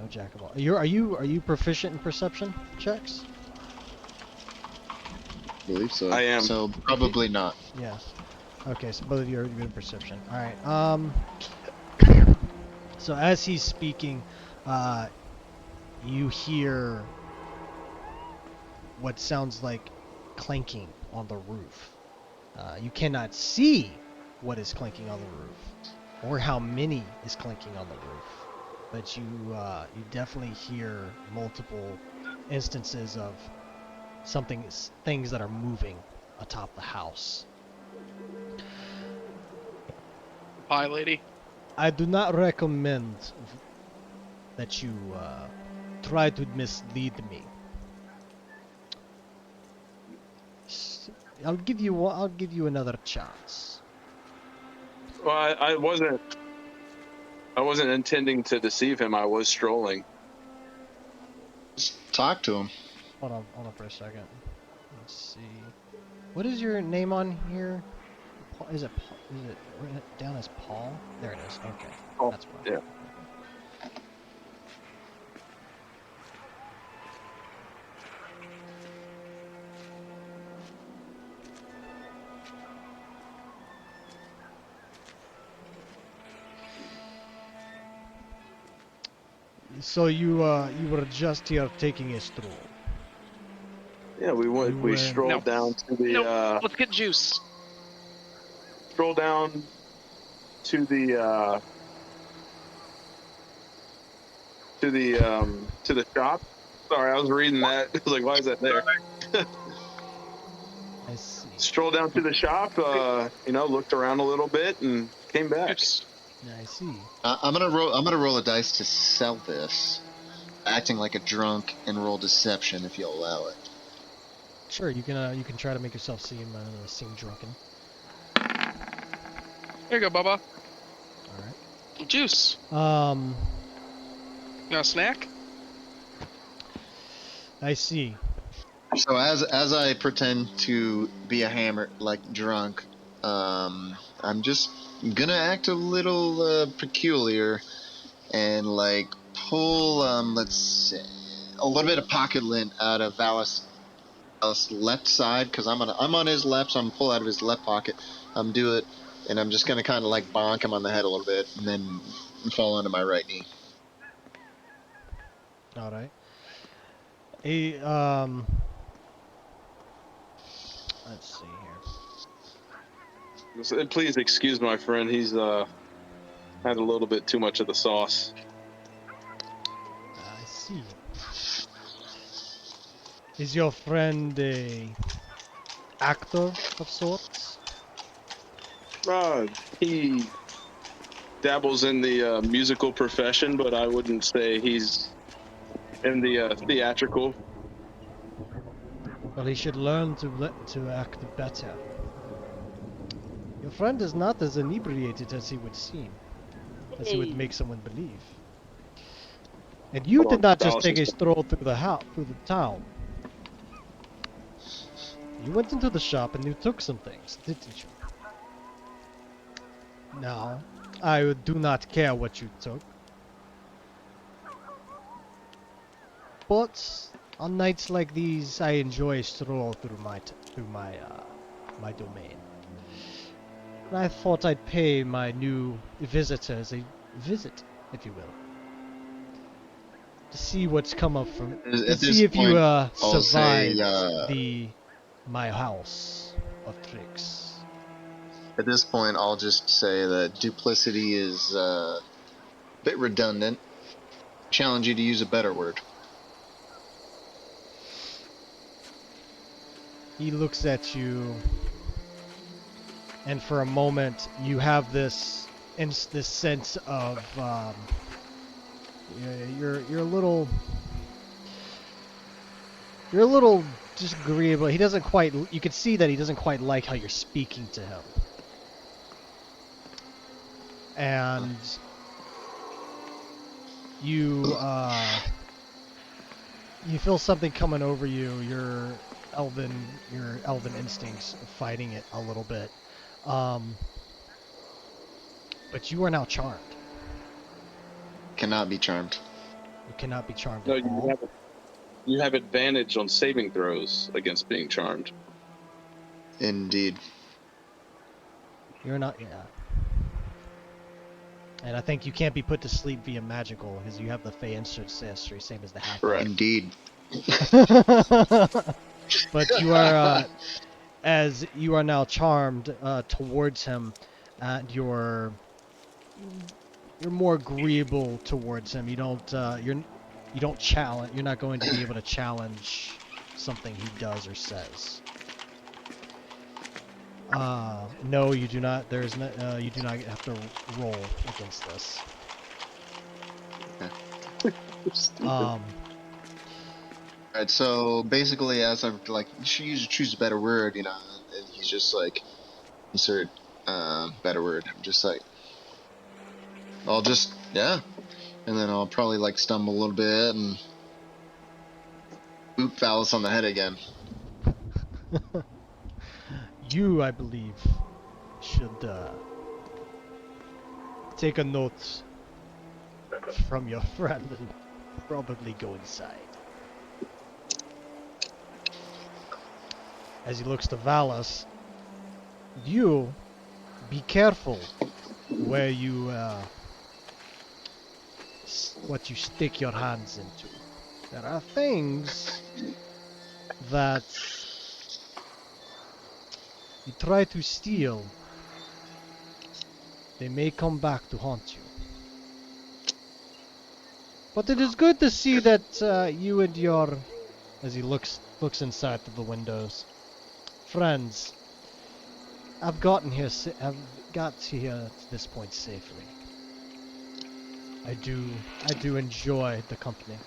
jack of all. Are you proficient in perception checks? I believe so. I am. So probably not. Yeah. Okay, so both of you are good in perception. All right. So as he's speaking, you hear what sounds like clanking on the roof. You cannot see what is clanking on the roof, or how many is clanking on the roof, but you definitely hear multiple instances of things that are moving atop the house. Pie lady. I do not recommend that you try to mislead me. I'll give you another chance. Well, I wasn't intending to deceive him. I was strolling. Just talk to him. Hold on for a second. Let's see. What is your name on here? Is it written down as Paul? There it is. Okay. Oh, That's Paul. yeah. So you were just here taking a stroll. Yeah, we strolled down to the let's get juice. Stroll down to the shop. Sorry, I was reading that. I was like, why is that there? I see. Strolled down to the shop, looked around a little bit and came back. I see. I'm gonna roll a dice to sell this, acting like a drunk, and roll deception if you'll allow it. Sure, you can try to make yourself seem drunken. Here you go, Bubba. All right. Juice. You want a snack? I see. So as I pretend to be a hammer, like drunk, I'm just gonna act a little peculiar, and like pull let's see, a little bit of pocket lint out of Valas' left side, because I'm on his left, so I'm gonna pull out of his left pocket. Do it and I'm just gonna kind of like bonk him on the head a little bit, and then fall onto my right knee. All right. Let's see here. Please excuse my friend. He's had a little bit too much of the sauce. I see. Is your friend a actor of sorts? He dabbles in the musical profession, but I wouldn't say he's in the theatrical. Well, he should learn to act better. Your friend is not as inebriated as he would seem, as he would make someone believe. And you Hold did on, not just Valas take a is- stroll through the town. You went into the shop and you took some things, didn't you? Now, I do not care what you took. But on nights like these, I enjoy a stroll through my domain. And I thought I'd pay my new visitors a visit, if you will, to see what's come up from. At To this see if you point, I'll say, survived my house of tricks. at this point, I'll just say that duplicity is a bit redundant. Challenge you to use a better word. He looks at you, and for a moment, you have this sense of you're a little disagreeable. He doesn't quite. You can see that he doesn't quite like how you're speaking to him, and you feel something coming over you. Your elven instincts fighting it a little bit, but you are now charmed. Cannot be charmed. You cannot be charmed No, at all. you have advantage on saving throws against being charmed. Indeed. You're not. Yeah. And I think you can't be put to sleep via magical because you have the Fey ancestry, same as the half. Correct. Indeed. But you are, as you are now charmed towards him, and you're more agreeable towards him. You don't challenge. You're not going to be able to challenge something he does or says. No, you do not. There is no. You do not have to roll against this. Alright, so basically, as I'm like, you should choose a better word, and he's just like, insert better word. I'm just like, yeah. And then I'll probably like stumble a little bit and boop Valas on the head again. You, I believe, should take a note from your friend and probably go inside. As he looks to Valas, you be careful where you what you stick your hands into. There are things that you try to steal, they may come back to haunt you. But it is good to see that you and your, as he looks inside through the windows, friends, have got here to this point safely. I do enjoy the company.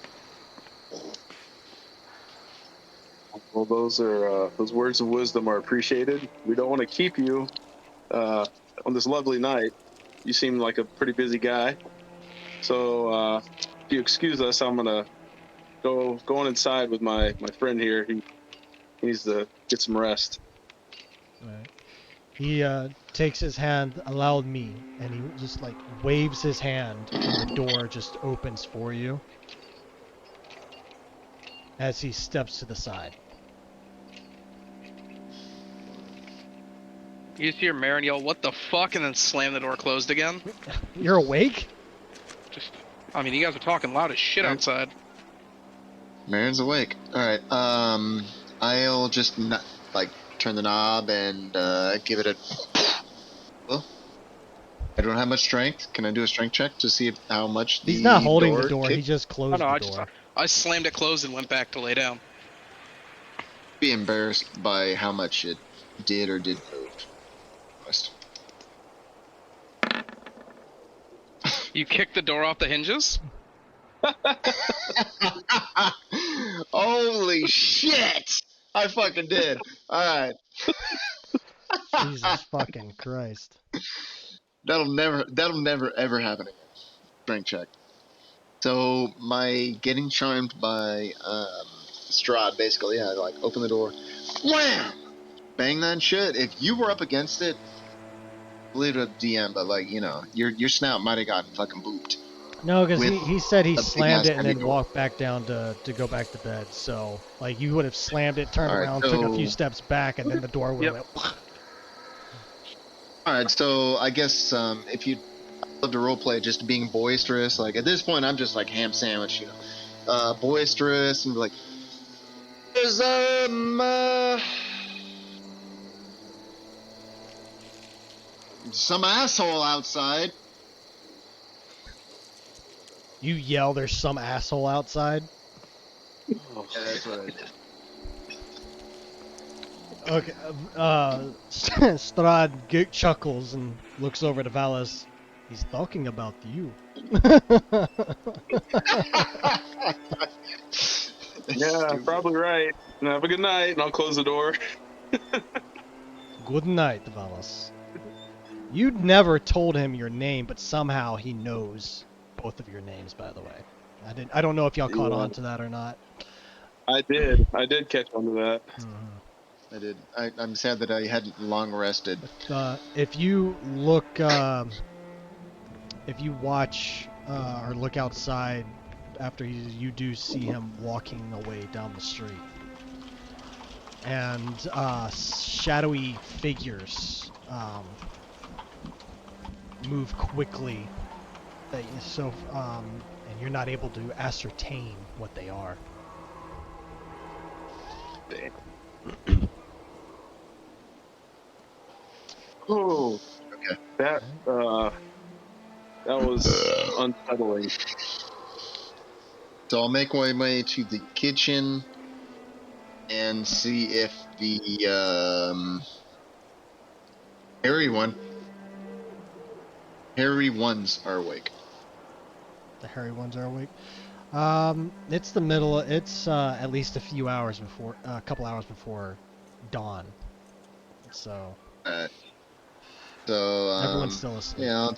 Well, those words of wisdom are appreciated. We don't want to keep you on this lovely night. You seem like a pretty busy guy, so if you excuse us, I'm gonna go on inside with my friend here. He needs to get some rest. Right. He takes his hand, allowed me, and he just like waves his hand, and the door just opens for you as he steps to the side. You just hear Marin yell, "What the fuck?" and then slam the door closed again. You're awake? Just, I mean, you guys are talking loud as shit Marin- outside. Marin's awake. Alright, I'll just turn the knob and give it a... Well, I don't have much strength. Can I do a strength check to see how much the He's not holding the door door. He kicked? just Oh closed no, the door. I slammed it closed and went back to lay down. Be embarrassed by how much it did or didn't move. Honest. You kicked the door off the hinges? Holy shit! I fucking did. Alright. Jesus fucking Christ. That'll never ever happen again. Strength check. So my getting charmed by Strahd, basically, yeah, like open the door, wham, bang that shit. If you were up against it, leave it up DM, but like your snout might have gotten fucking booped. No, because With he said he a slammed big-ass it and heavy then door. walked back down to go back to bed. So, like, you would have slammed it, turned Alright, around, took a few so- steps back, and then the door would have Yep. went. All right, so I guess if you love to roleplay, just being boisterous. Like at this point, I'm just like ham sandwich, boisterous and like, there's some asshole outside. You yell, "There's some asshole outside." Yeah, that's what I did. Okay, Strahd chuckles and looks over to Valas. He's talking about you. Yeah, Stupid. probably right. Have a good night, and I'll close the door. Good night, Valas. You'd never told him your name, but somehow he knows both of your names, by the way. I don't know if y'all caught Yeah. on to that or not. I did catch on to that. I did. I'm sad that I hadn't long rested. But, if you look, if you watch or look outside after you do see him walking away down the street, and shadowy figures move quickly, and you're not able to ascertain what they are. Oh, Okay. that was unsettling. So I'll make my way to the kitchen and see if the hairy ones are awake. The hairy ones are awake. It's the middle. It's at least a couple hours before dawn. So So everyone's still asleep. yeah, I'll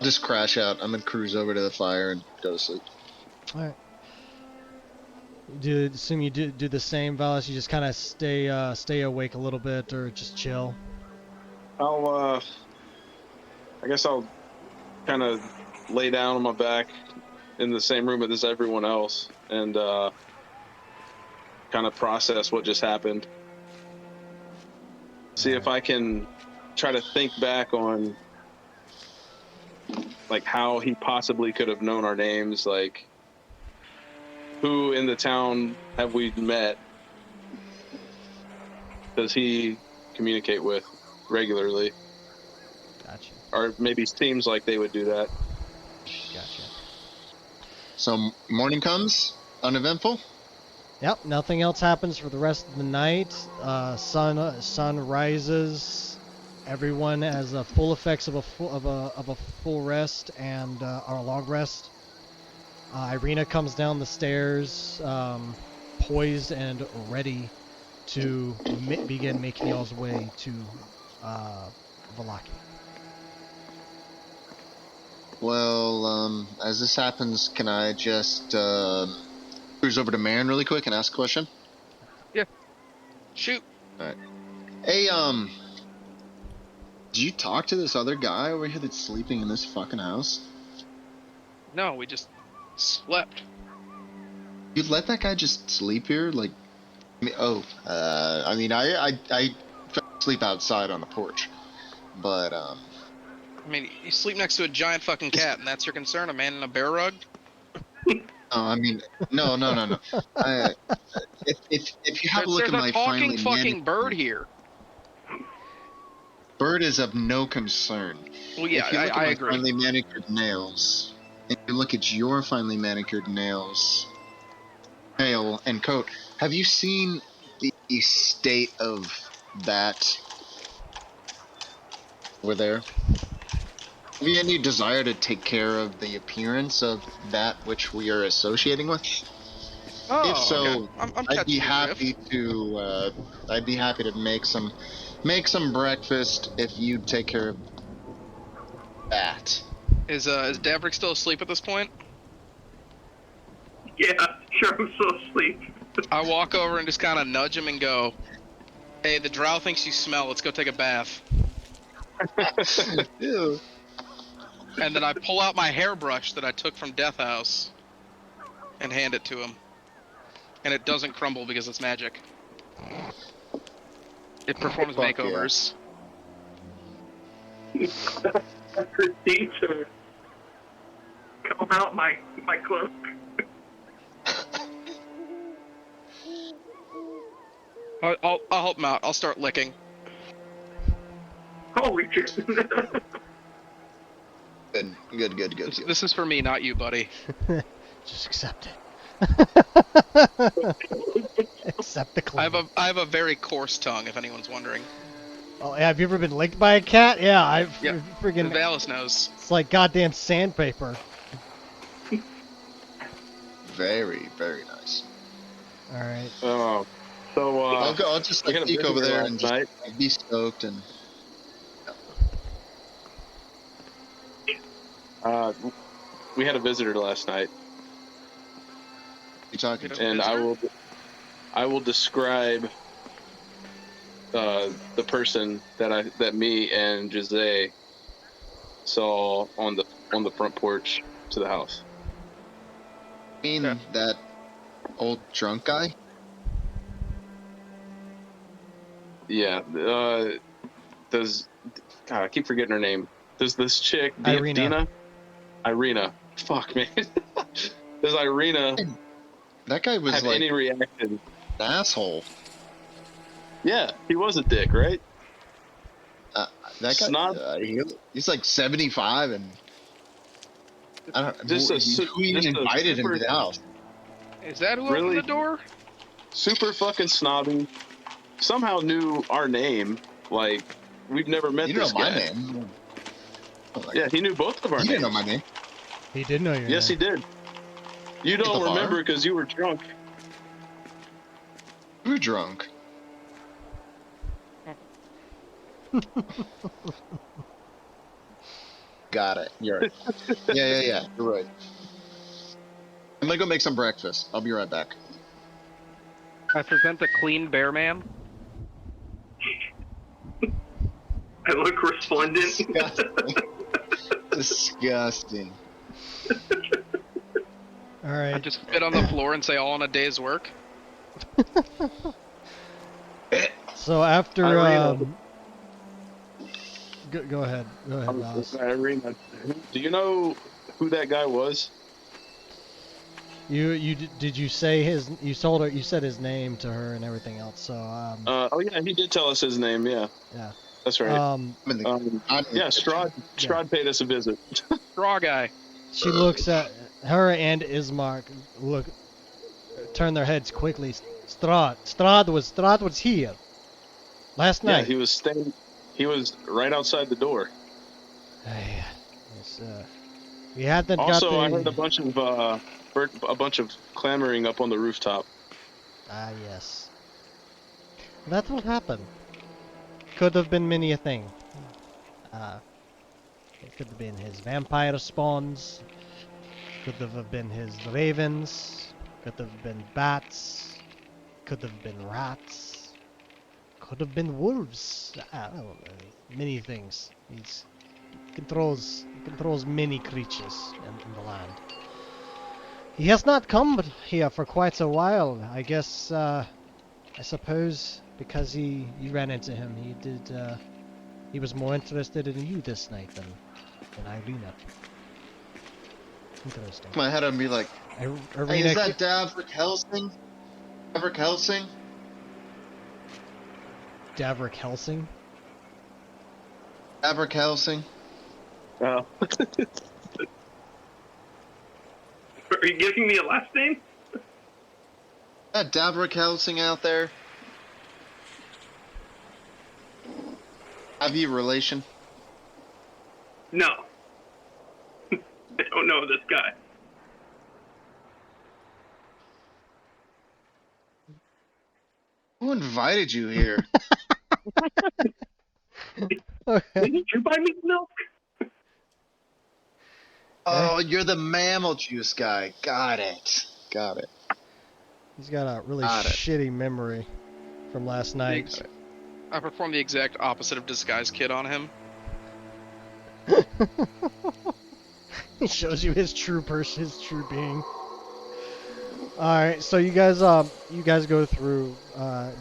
just crash out. I'm gonna cruise over to the fire and go to sleep. All right. Assume you do the same, Valas. You just kind of stay awake a little bit, or just chill. I guess I'll kind of lay down on my back in the same room as everyone else and kind of process what just happened. See if I can try to think back on like how he possibly could have known our names, like who in the town have we met? Does he communicate with regularly? Gotcha. Or maybe seems like they would do that. Gotcha. So morning comes, uneventful. Yep. Nothing else happens for the rest of the night. Sun rises. Everyone has full effects of a full rest and or a long rest. Irina comes down the stairs, poised and ready to begin making y'all's way to Vallaki. Well, as this happens, can I just cruise over to Marin really quick and ask a question? Shoot. Hey, did you talk to this other guy over here that's sleeping in this fucking house? No, we just slept. You let that guy just sleep here? Like, I mean, I sleep outside on the porch. But I mean, you sleep next to a giant fucking cat, and that's your concern? A man in a bear rug? I mean, no. I, if you have a look There's at a my talking finely fucking bird manicured here. bird is of no concern. Well, yeah, If you look I at my agree. finely manicured nails, and you look at your finely manicured nails, tail and coat, have you seen the state of that over there? Have you any desire to take care of the appearance of that which we are associating with? Oh, If so, okay. I'm I'd be catching your drift. happy to. I'd be happy to make some breakfast if you'd take care of that. Is Davrick still asleep at this point? Yeah, sure, I'm still asleep. I walk over and just kind of nudge him and go, "Hey, the drow thinks you smell. Let's go take a bath." Ew. And then I pull out my hairbrush that I took from Death House and hand it to him. And it doesn't crumble because it's magic. It performs Fuck yeah. makeovers. Proceed to comb out my cloak. I'll help him out. I'll start licking. Holy shit. Good. This is for me, not you, buddy. Just accept it. Accept the I claim. have a very coarse tongue, if anyone's wondering. Oh, yeah, have you ever been licked by a cat? Yeah, I've Yep. friggin'. Valas knows. It's like goddamn sandpaper. Very nice. All right. Oh, so I'll just we had a peek over visitor there last and just night. be stoked and. We had a visitor last night, You talking to? and I will describe the person that me and Jhuizey saw on the front porch to the house. mean Yeah. that old drunk guy? Yeah. Does God, I keep forgetting her name. Does this chick Irina. Dina? Irina. Fuck, man. Does Irina That guy was have like any reaction? an asshole. Yeah, he was a dick, right? That guy, Snob. he's like 75 and I don't Just who, a su- who even just a invited him super- to the house. Is that who Really? opened the door? Super fucking snobby. Somehow knew our name. Like, we've never met You don't this know my guy. name. Oh, like, Yeah, he knew both of our you names. didn't know my name. He did know your Yes, he name. did. You the don't bar? remember because you were drunk. You were drunk. Got it. You're right. Yeah. You're right. I'm gonna go make some breakfast. I'll be right back. I present a clean bear man. I look resplendent. Disgusting. All I right. just spit on the floor and say all in a day's work. So after Irina. go ahead. Go ahead, Valas. Irina. Do you know who that guy was? Did you say you told her, you said his name to her and everything else. So Oh yeah, he did tell us his name. Yeah, yeah. that's right. I'm in the, I'm in Yeah, the Strahd. Yeah. Strahd paid us a visit. Raw guy. She looks at her and Ismark turn their heads quickly. Strahd was here last Yeah, night. he was staying. He was right outside the door. It's, we hadn't Also, got I the... heard a bunch of clamoring up on the rooftop. Ah, yes. That's what happened. Could have been many a thing. It could have been his vampire spawns. Could have been his ravens. Could have been bats. Could have been rats. Could have been wolves. I don't know. Many things. He controls many creatures in the land. He has not come here for quite a while. I guess, I suppose because you ran into him. He was more interested in you this night than Irina. Interesting. My head on me like, hey, Irina, is that Davrick Helsing? Davrick Helsing? Davrick Helsing? Davrick Helsing? Oh. Are you giving me a last name? That Davrick Helsing out there? Have you relation? No. I don't know this guy. Who invited you here? Okay. Did you buy me milk? Oh, you're the mammal juice guy. Got it. Got it. He's got a really Got it. shitty memory from last night. I performed the exact opposite of Disguise Kid on him. He shows you his true being. All right, so you guys go through.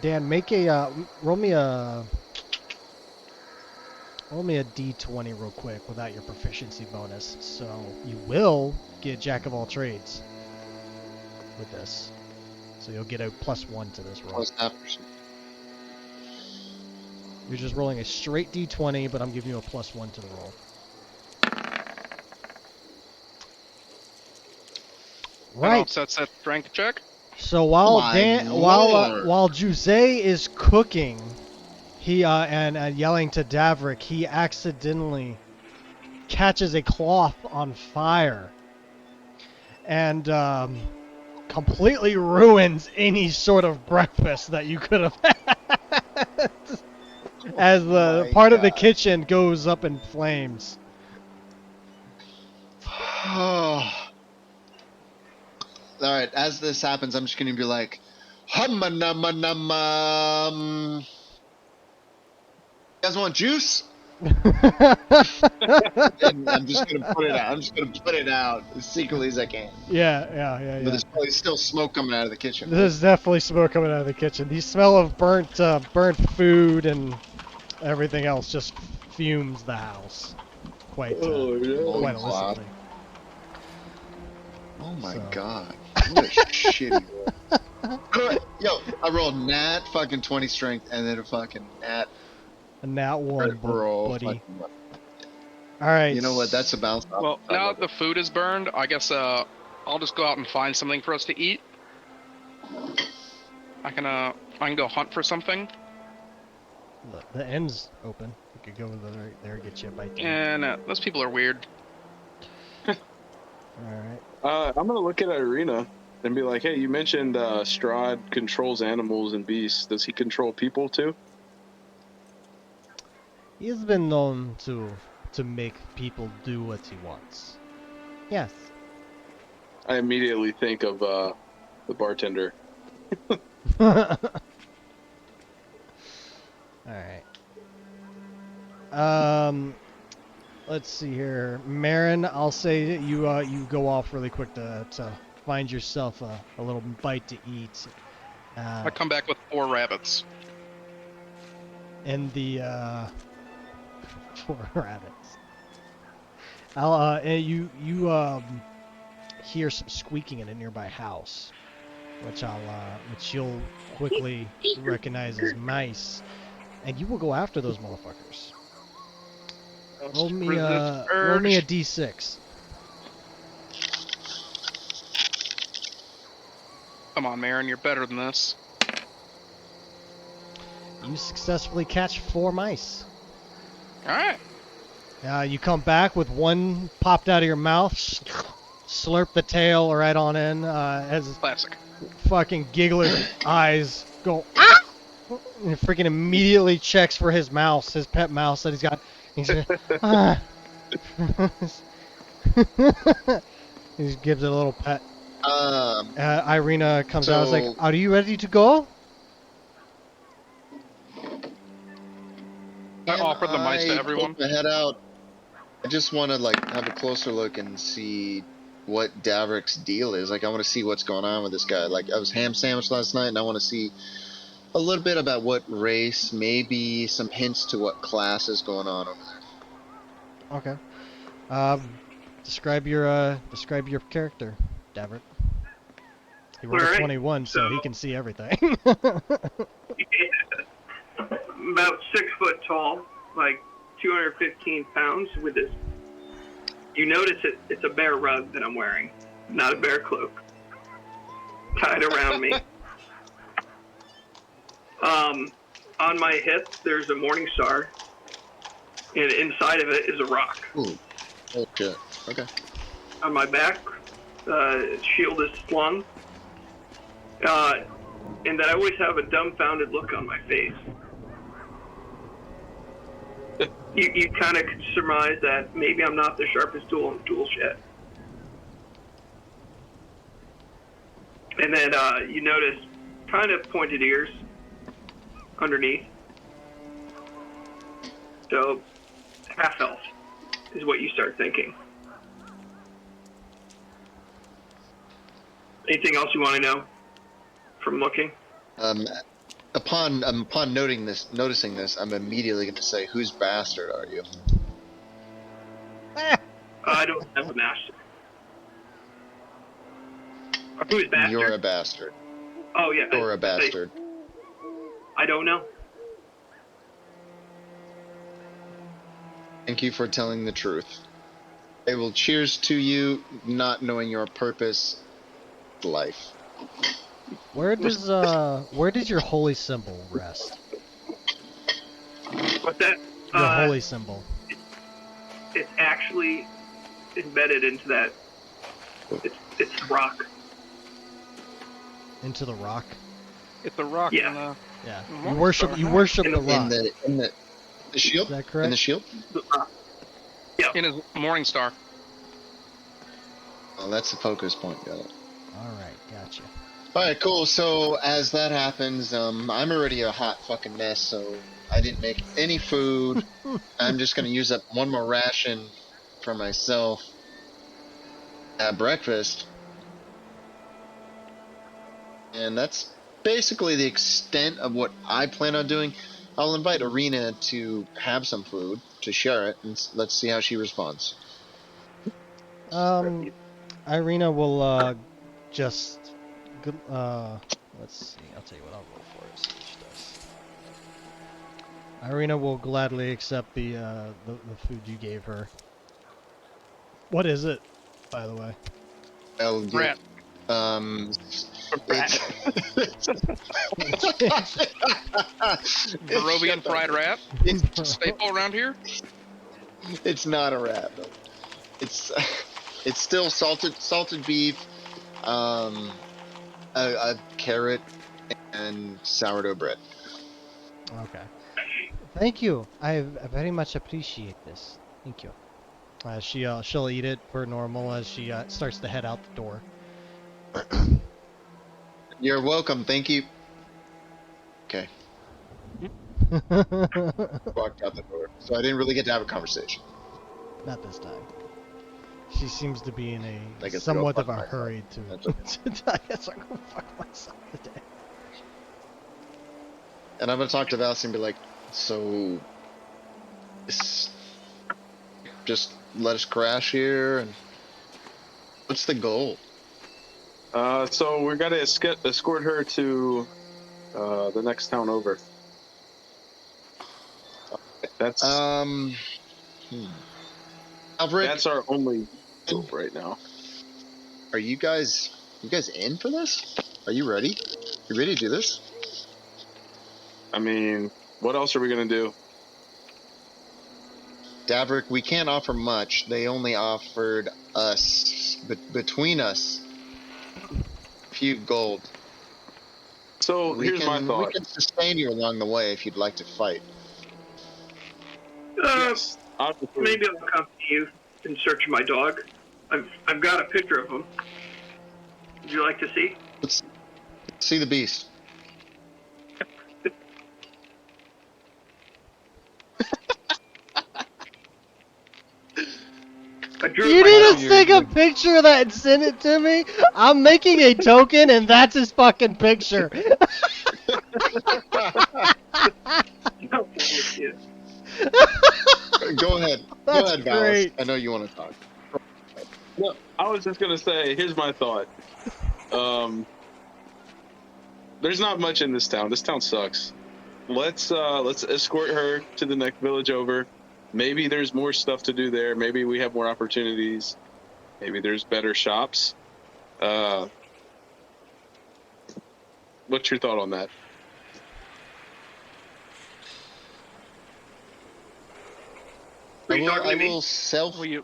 Dan, make a roll me a d20 real quick without your proficiency bonus. So you will get Jack of all trades with this. So you'll get a +1 to this roll. Plus half percent. You're just rolling a straight d20, but I'm giving you a +1 to the roll. Right. So that's that strength check. So while My lord. while Jhuizey is cooking, he and yelling to Davrick, he accidentally catches a cloth on fire and completely ruins any sort of breakfast that you could have had. As the my part of the God. kitchen goes up in flames. Alright, as this happens, I'm just gonna be like, hum-a-num-a-num, you guys want juice? And I'm just gonna put it out. I'm just gonna put it out as secretly as I can. Yeah. But there's probably still smoke coming out of the kitchen. There's definitely smoke coming out of the kitchen. The smell of burnt food and everything else just fumes the house quite illicitly. Oh my So. god. What a shitty roll. Yo, I rolled nat fucking 20 strength and then a fucking nat A nat 1, roll. buddy. Fucking, All right. you know what? That's a bounce. Well, now that the food is burned, I guess I'll just go out and find something for us to eat. I can go hunt for something. The end's open. You could go over there and get you a bite. And those people are weird. All right. I'm gonna look at Irina and be like, "Hey, you mentioned Strahd controls animals and beasts. Does he control people too?" He's been known to make people do what he wants. Yes. I immediately think of the bartender. All right. Let's see here, Marin. I'll say you go off really quick to find yourself a little bite to eat. I come back with 4 rabbits. And the 4 rabbits. And you hear some squeaking in a nearby house, which you'll quickly recognize as mice, and you will go after those motherfuckers. Roll me a d6. Come on, Marin, you're better than this. You successfully catch 4 mice. Alright. You come back with one popped out of your mouth, slurp the tail right on in, as Classic. fucking Giggler's eyes go, ah! And he freaking immediately checks for his mouse, his pet mouse that he's got. He's ah. He just gives it a little pet. Irina comes out. I was like, "Are you ready to go?" I offer the mice to everyone. Poke my head out. I just want to have a closer look and see what Davrick's deal is. I want to see what's going on with this guy. I was ham sandwiched last night, and I want to see a little bit about what race, maybe some hints to what class is going on over there. Okay. Describe your character, Davrick. He rolled a Alright, 21, so he so- can see everything. About 6 foot tall, like 215 pounds. With this, you notice it's a bear rug that I'm wearing, not a bear cloak, tied around me. On my hip, there's a morning star, and inside of it is a rock. Ooh. Okay. Okay. On my back, shield is slung, and that I always have a dumbfounded look on my face. You kind of could surmise that maybe I'm not the sharpest tool in the tool shed. And then you notice kind of pointed ears underneath. So half elf is what you start thinking. Anything else you want to know from looking? Upon noticing this, I'm immediately going to say, "Whose bastard are you?" I don't have a master. Who is bastard? You're a bastard. Oh yeah. You're a bastard. I don't know. Thank you for telling the truth. I will cheers to you, not knowing your purpose, life. Where does your holy symbol rest? What's that? Your holy symbol. It's actually embedded into that. It's rock. Into the rock. It's a rock. Yeah. In the, Yeah. Morning You worship In the the- rock. In the shield. Is that correct? In the shield. The rock. in his morning star. Oh, that's the focus point. Got it. All right, gotcha. All right, cool. So as that happens, I'm already a hot fucking mess. So I didn't make any food. I'm just gonna use up one more ration for myself at breakfast, and that's basically the extent of what I plan on doing. I'll invite Arena to have some food to share it, and let's see how she responds. Irina will just let's see. I'll tell you what I'll roll for it. See what she does. Irina will gladly accept the food you gave her. What is it, by the way? I'll get, Rat. it's Barovian fried rat. Staple around here. It's not a rat. It's still salted beef, a carrot, and sourdough bread. Okay. Thank you. I very much appreciate this. Thank you. She'll eat it per normal as she starts to head out the door. You're welcome. Thank you. Okay. Walked out the door, so I didn't really get to have a conversation. Not this time. She seems to be in I a guess somewhat I'll of a fuck hurry to. That's okay. I guess I'm gonna fuck myself today. And I'm gonna talk to Valas and be like, "So, just let us crash here, and what's the goal?" So we're gonna escort her to the next town over. That's Alfred, that's our only hope right now. are you guys in for this? Are you ready? You ready to do this? I mean, what else are we gonna do? Davrick, we can't offer much. They only offered us, between us, a few gold. So here's my thought. We can sustain you along the way if you'd like to fight. Yes, obviously. Maybe I'll accompany you in search of my dog. I've got a picture of him. Would you like to see? Let's see the beast. I drew You my need dog. to take a picture of that and send it to me. I'm making a token, and that's his fucking picture. with you. Go ahead. That's Go ahead, great. Valas. I know you want to talk. No, I was just gonna say. Here's my thought. There's not much in this town. This town sucks. Let's escort her to the next village over. Maybe there's more stuff to do there. Maybe we have more opportunities. Maybe there's better shops. What's your thought on that? Are you talking to me? Who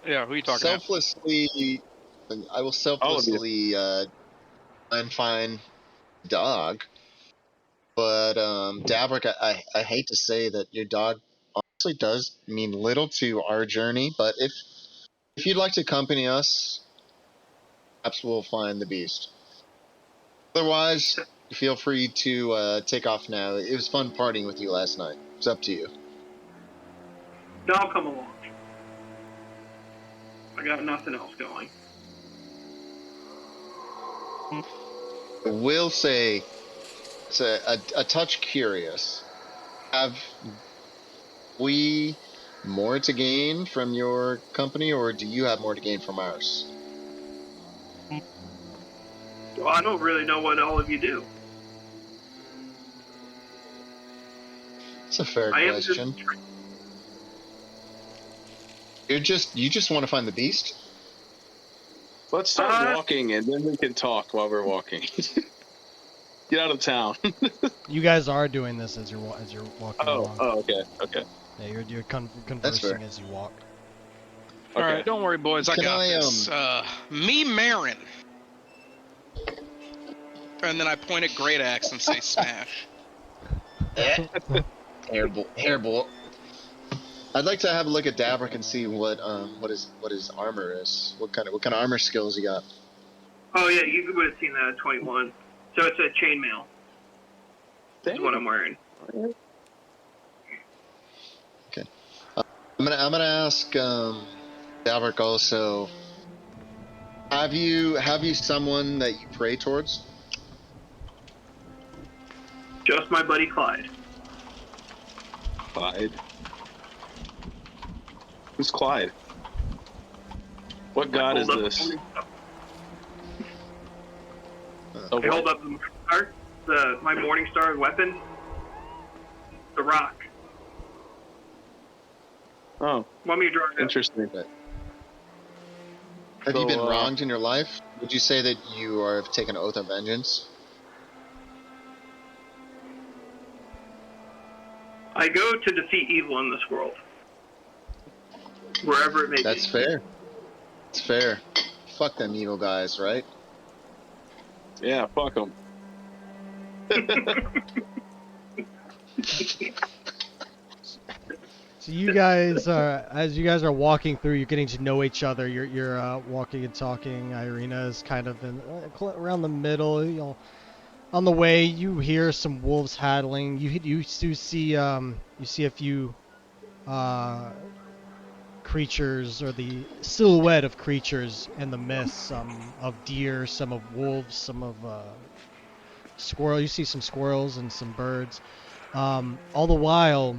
are you talking selflessly. I will selflessly try and find dog. But Davrick, I hate to say that your dog honestly does mean little to our journey. But if you'd like to accompany us, perhaps we'll find the beast. Otherwise, feel free to take off now. It was fun partying with you last night. It's up to you. No, I'll come along. I got nothing else going. I will say, it's a touch curious. Have we more to gain from your company, or do you have more to gain from ours? Well, I don't really know what all of you do. It's a fair question. You just want to find the beast? Let's start walking, and then we can talk while we're walking. Get out of town. You guys are doing this as you're walking along. Oh, okay. Yeah, you're conversing as you walk. Okay. All right, don't worry, boys. I got this. Me, Marin. And then I point at Great Axe and say, "Smash." Hairball. I'd like to have a look at Davrick and see what his armor is. What kind of armor skills he got. Oh yeah, you would have seen that at 21. So it's a chainmail. That's what I'm wearing. Okay. I'm gonna ask Davrick also. Have you someone that you pray towards? Just my buddy Clyde. Clyde? Who's Clyde? What god is this? I hold up the star, my Morning Star weapon, the rock. Oh. Want me to draw it? Interesting. Have you been wronged in your life? Would you say that you have taken an oath of vengeance? I go to defeat evil in this world. Wherever it may be. That's fair. It's fair. Fuck them evil guys, right? Yeah, fuck them. So you guys are, as you guys are walking through, you're getting to know each other. You're walking and talking. Irina is kind of in around the middle. You know, on the way, you hear some wolves howling. You do see a few creatures, or the silhouette of creatures in the mist. Some of deer, some of wolves, some of squirrel. You see some squirrels and some birds. All the while,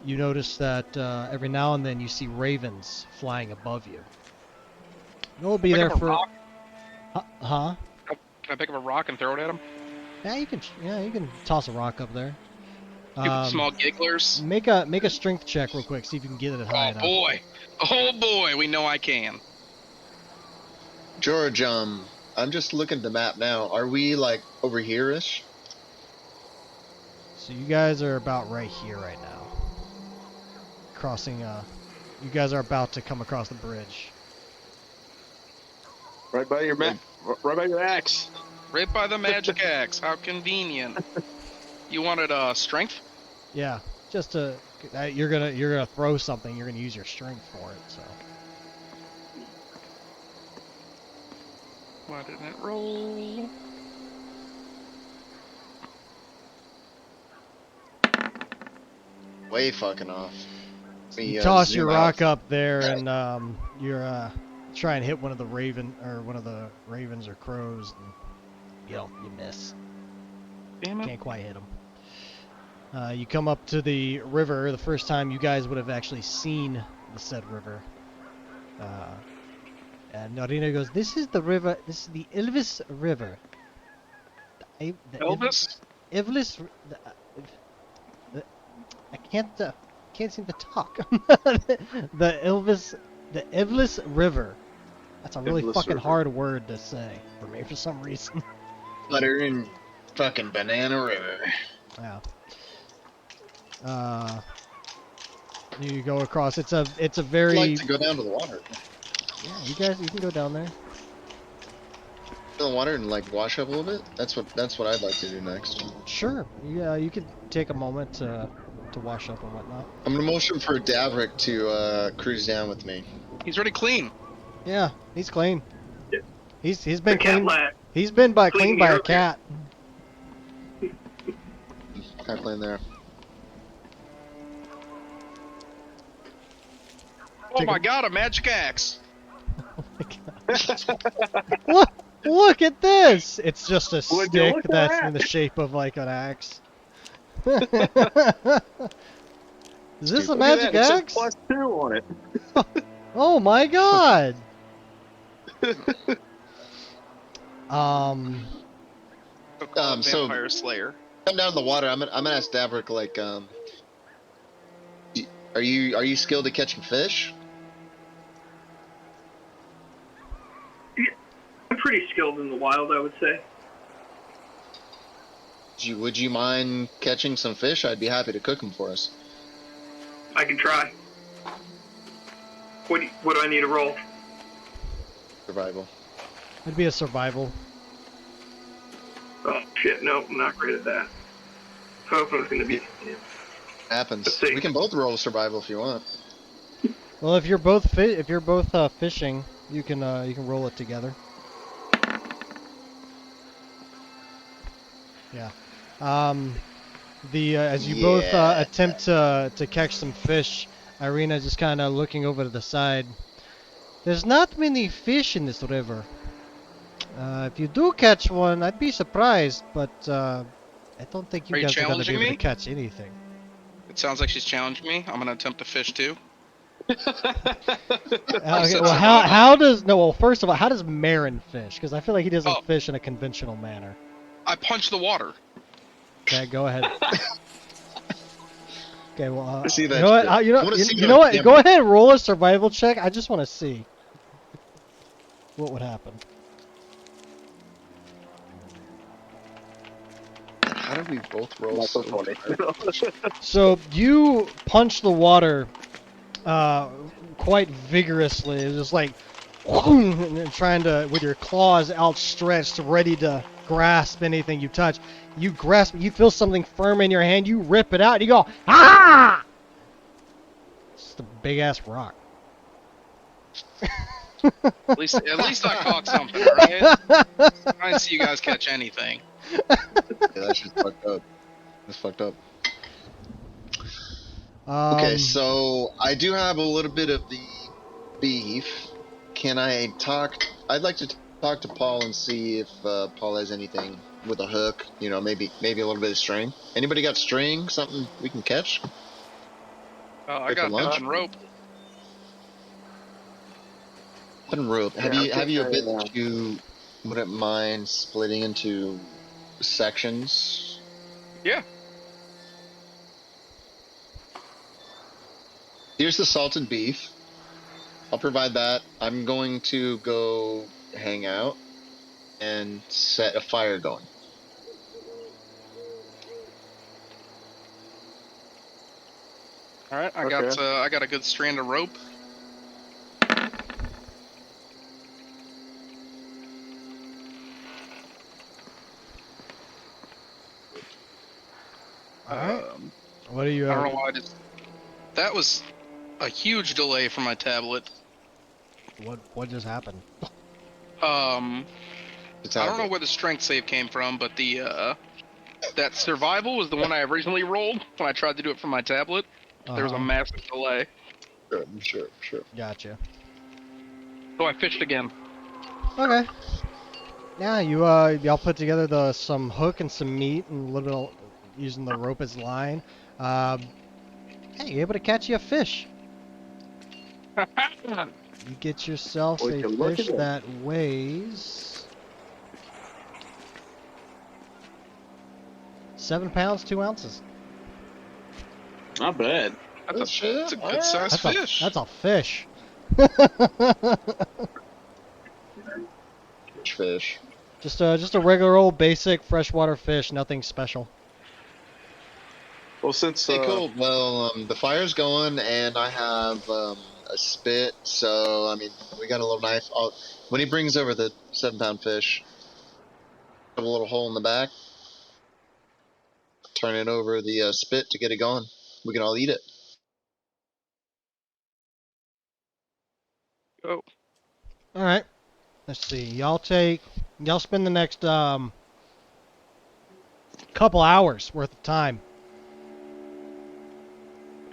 you notice that every now and then you see ravens flying above you. They'll be there for. Huh? Can I pick up a rock and throw it at him? Yeah, you can. Yeah, you can toss a rock up there. Small gigglers. Make a strength check real quick. See if you can get it high enough. Oh boy, we know I can. George, I'm just looking at the map now. Are we like over here-ish? So you guys are about right here right now. Crossing. You guys are about to come across the bridge. Right by your map. Right by your axe. Right by the magic axe. How convenient. You wanted strength? Yeah, just to you're gonna throw something. You're gonna use your strength for it. So. Why didn't it roll? Way fucking off. You toss your rock up there, and you're try and hit one of the ravens or crows, and you miss. Damn it. Can't quite hit them. You come up to the river, the first time you guys would have actually seen the said river. And Narina goes, "This is the river. This is the Ilvis River. The Elvis? Ivlis. I can't seem to talk. The Ivlis River. That's a really Ivlis fucking River. hard word to say for me for some reason. Butter and fucking banana river. Yeah. You go across. It's a I'd very like to go down to the water. yeah. You can go down there. In the water and like wash up a little bit. That's what I'd like to do next. Sure. Yeah, you could take a moment to wash up and whatnot. I'm gonna motion for Davrick to cruise down with me. He's already clean. Yeah, he's clean. Yeah. He's The been cat clean. lad. He's been cleaned Clean by a hero cat. Cat playing there. Oh my god, a magic axe! Look at this! It's just a Would you stick look at that's that? in the shape of like an axe. Is this a Look at magic that, it says axe? +2 on it. Oh my god! So- Vampire Slayer. Come down to the water. I'm gonna ask Davrick like, are you skilled at catching fish? I'm pretty skilled in the wild, I would say. Would you mind catching some fish? I'd be happy to cook them for us. I can try. What do I need to roll? Survival. It'd be a survival. Oh shit, no, I'm not great at that. I hope it's gonna be. Yeah. Happens. Let's see. We can both roll survival if you want. Well, if you're both fishing, you can roll it together. Yeah. As you both Yeah. attempt to catch some fish, Irina just kind of looking over to the side. There's not many fish in this river. If you do catch one, I'd be surprised, but I don't think you Are you guys are going to be challenging able to me? catch anything. It sounds like she's challenging me. I'm gonna attempt to fish too. Okay, well, how does first of all, how does Marin fish? Because I feel like he doesn't Oh. fish in a conventional manner. I punch the water. Okay, go ahead. Okay, well, I see that you know what? shit. You know, I wanna see you it know on what? camera. Go ahead, roll a survival check. I just want to see what would happen. How did we both roll Not so so funny. So you punch the water quite vigorously. It's just like and then trying to, with your claws outstretched, ready to grasp anything you touch. You grasp, you feel something firm in your hand. You rip it out, and you go, ah! It's just a big ass rock. At least I caught something, alright? I didn't see you guys catch anything. Yeah, that's just fucked up. That's fucked up. Okay, so I do have a little bit of the beef. Can I talk? I'd like to talk to Paul and see if Paul has anything with a hook. You know, maybe a little bit of string. Anybody got string? Something we can catch? I Like got a lunch? hook and rope. Hook and rope. Have Yeah, you a I bit think that you wouldn't mind splitting into sections? Yeah. Here's the salted beef. I'll provide that. I'm going to go hang out and set a fire going. Alright, I Okay. got a good strand of rope. Alright. What do you I don't have? know why that was a huge delay for my tablet. What just happened? It's I don't know where the strength save came from, but the that survival was the one I originally rolled when I tried to do it from my tablet. There was a Uh-huh. massive delay. Sure. Gotcha. So I fished again. Okay. Yeah, y'all put together some hook and some meat and a little using the rope as line. Hey, you're able to catch you a fish. You get yourself Would a you look fish at that weighs 7 pounds 2 ounces. Not bad. That's a good sized fish. That's a fish. Fish. Just a regular old basic freshwater fish, nothing special. Well, since Hey, cool. Well, the fire's going, and I have a spit. So, I mean, we got a little knife. When he brings over the 7-pound fish, put a little hole in the back, turn it over the spit to get it going. We can all eat it. Oh, All right. Let's see. Y'all spend the next couple hours worth of time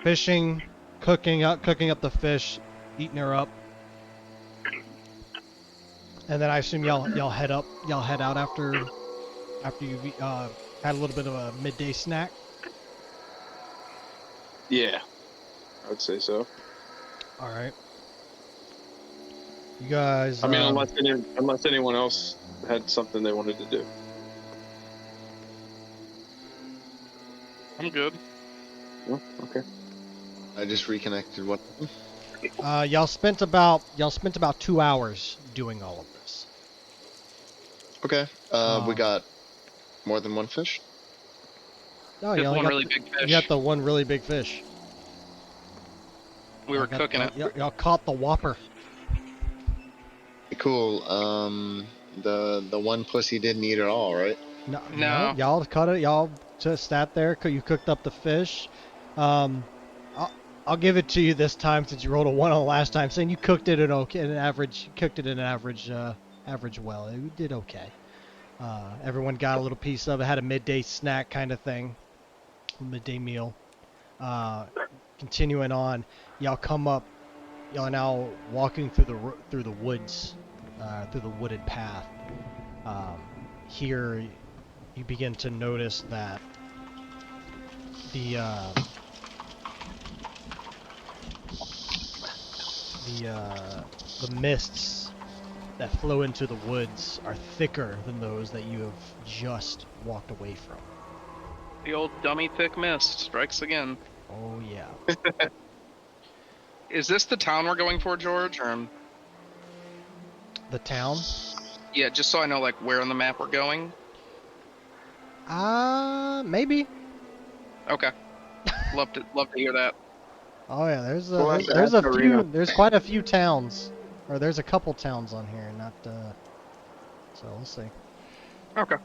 fishing, cooking up the fish, eating her up. And then I assume y'all head out after you've had a little bit of a midday snack. yeah, I would say so. All right. You guys. I mean, unless anyone else had something they wanted to do. I'm good. Oh, okay. I just reconnected. What? Y'all spent about 2 hours doing all of this. Okay. We got more than one fish. No, Just you only one got really big fish. You got the one really big fish. We were cooking it. Y'all caught the whopper. Cool. The one pussy didn't eat it all, right? No, y'all caught it. Y'all just sat there. You cooked up the fish. I'll give it to you this time since you rolled a 1 on the last time, saying you cooked it average well. You did okay. Everyone got a little piece of it. Had a midday snack kind of thing, midday meal. Continuing on, y'all come up. Y'all are now walking through the woods, through the wooded path. Here, you begin to notice that the mists that flow into the woods are thicker than those that you have just walked away from. The old dummy thick mist strikes again. Oh yeah. Is this the town we're going for, George? Or... The town? Yeah, just so I know like where on the map we're going. Maybe. Okay. Love to hear that. Oh yeah, there's that's a few. Arena. There's quite a few towns, or there's a couple towns on here. Not so we'll see. Okay.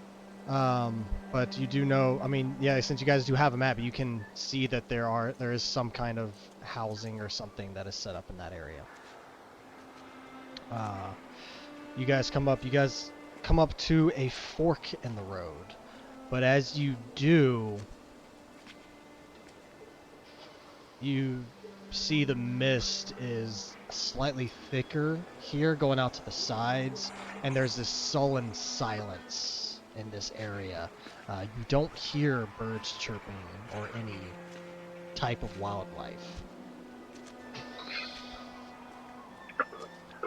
But you do know. I mean, yeah, since you guys do have a map, you can see that there is some kind of housing or something that is set up in that area. You guys come up to a fork in the road, but as you do, you see the mist is slightly thicker here, going out to the sides, and there's this sullen silence in this area. You don't hear birds chirping or any type of wildlife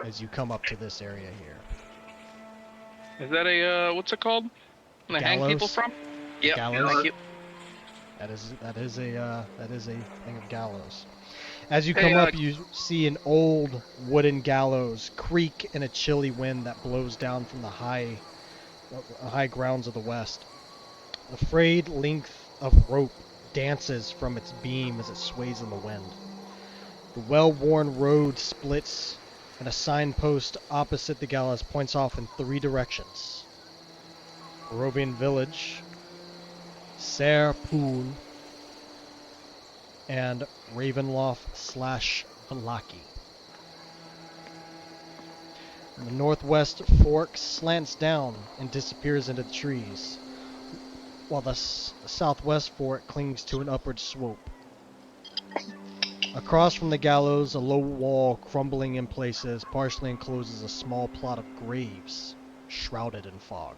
as you come up to this area here. Is that a what's it called? When they hang people from? Yeah. Gallows? Thank you. That is a thing of gallows. As you Hey, come up, you see an old wooden gallows creak in a chilly wind that blows down from the high grounds of the west. The frayed length of rope dances from its beam as it sways in the wind. The well-worn road splits, and a signpost opposite the gallows points off in 3 directions: Barovian Village, Ser Pool, and Ravenloft/Valaki. The northwest fork slants down and disappears into the trees, while the southwest fork clings to an upward slope. Across from the gallows, a low wall crumbling in places partially encloses a small plot of graves, shrouded in fog.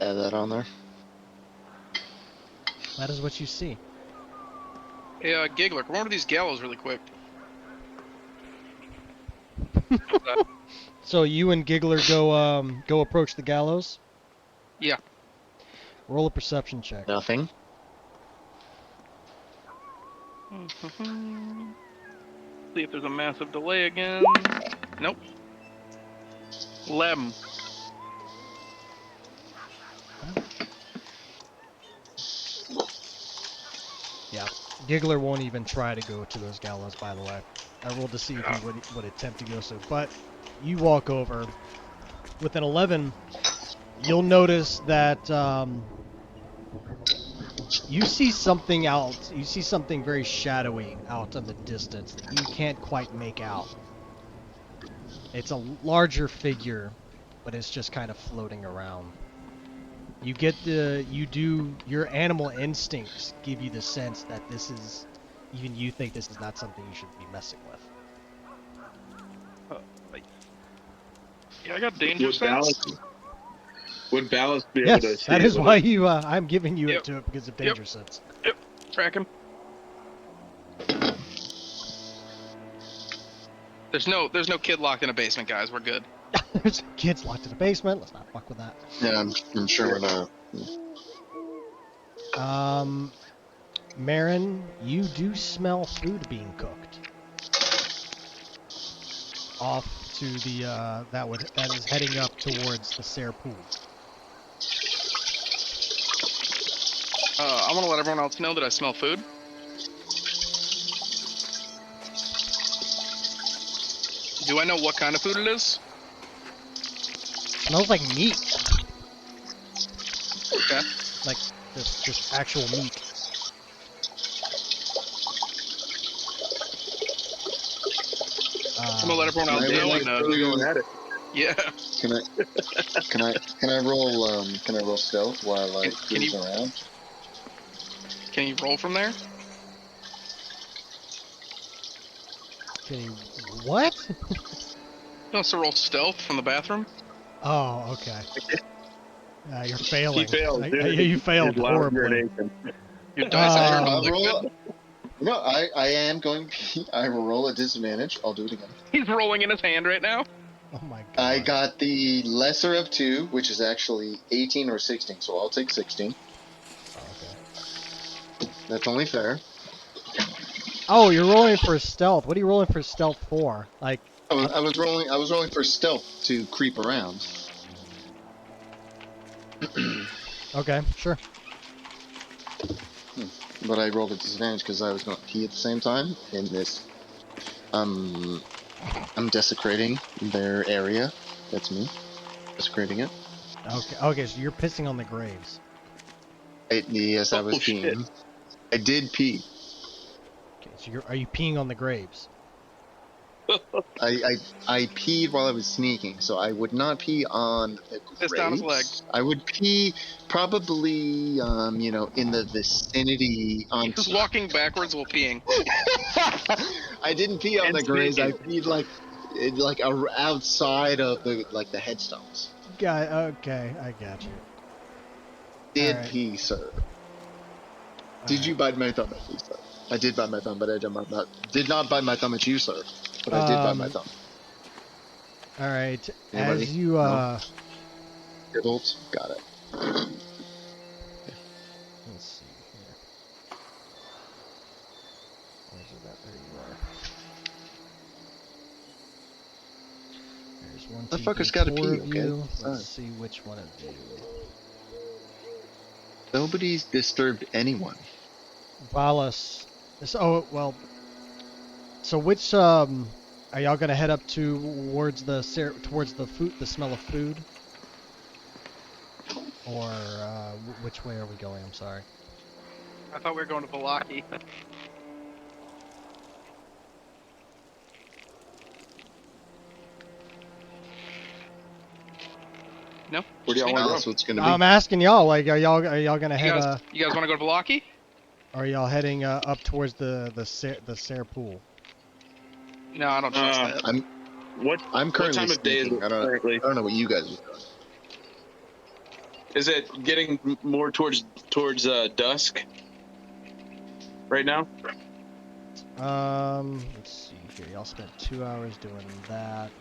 Add that on there. That is what you see. Hey, Giggler, come over to these gallows really quick. So you and Giggler go approach the gallows. Yeah. Roll a perception check. Nothing. See if there's a massive delay again. Nope. 11. Yeah. Giggler won't even try to go to those gallows, by the way. I rolled to see if he would attempt to go so. But you walk over. With an 11, you'll notice that you see something out. You see something very shadowy out in the distance that you can't quite make out. It's a larger figure, but it's just kind of floating around. You get your animal instincts give you the sense that this is, even you think this is not something you should be messing with. Yeah, I got danger sense. Would Valas be able to Yes, see that it is with why it? you. I'm giving you Yep. it to it because of danger sense. Yep. Track him. There's no kid locked in a basement, guys. We're good. There's kids locked in the basement. Let's not fuck with that. Yeah, I'm sure we're not. Marin, you do smell food being cooked. Off to the that is heading up towards the Sare pool. I want to let everyone else know that I smell food. Do I know what kind of food it is? Smells like meat. Okay. Like just actual meat. I'm gonna let everyone else I know. would like And, to- Going at it. yeah. Can I roll stealth while I Can cruise you- around? Can you roll from there? Can you what? He wants to roll stealth from the bathroom. Oh, okay. You're failing. He failed. You failed His loud horribly. urination. Your dice are turned I'll liquid. roll. No, I am going. I will roll a disadvantage. I'll do it again. He's rolling in his hand right now. Oh my god. I got the lesser of 2, which is actually 18 or 16, so I'll take 16. Okay. That's only fair. Oh, you're rolling for stealth. What are you rolling for stealth for? Like, I was rolling for stealth to creep around. okay, sure. But I rolled a disadvantage because I was going to pee at the same time in this. I'm desecrating their area. That's me. Desecrating it. Okay, so you're pissing on the graves. Yes, I was Oh, shit. peeing. I did pee. Okay, so are you peeing on the graves? I peed while I was sneaking, so I would not pee on the Piss down his leg. graves. I would pee probably, in the vicinity on. He was walking backwards while peeing. I didn't pee on And the graves. I sneaking. peed like outside of the headstones. Okay, I got you. Did Alright. pee, sir? All Did right. you bite my thumb at least, sir? I did bite my thumb, but I did not bite my thumb at you, sir. But I did bite my thumb. All right. Anybody? As you No? Gibbles? Got it. let's see here. Where's it at? There you are. There's one, two, Motherfucker's three, gotta four pee, of okay? you. It's Let's fine. see which one of you. Nobody's disturbed anyone. Valas. So which are y'all gonna head up towards the food, the smell of food, or which way are we going? I'm sorry. I thought we were going to Valaki. No? Where do y'all want to That's go? what's gonna be. I'm asking y'all. Like, are y'all gonna You head? guys want to go to Valaki? Are y'all heading up towards the Sare pool? No, I don't trust that. I'm What currently time of day is sneaking. it I don't currently? know what you guys are doing. Is it getting more towards dusk right now? Let's see here. Y'all spent 2 hours doing that.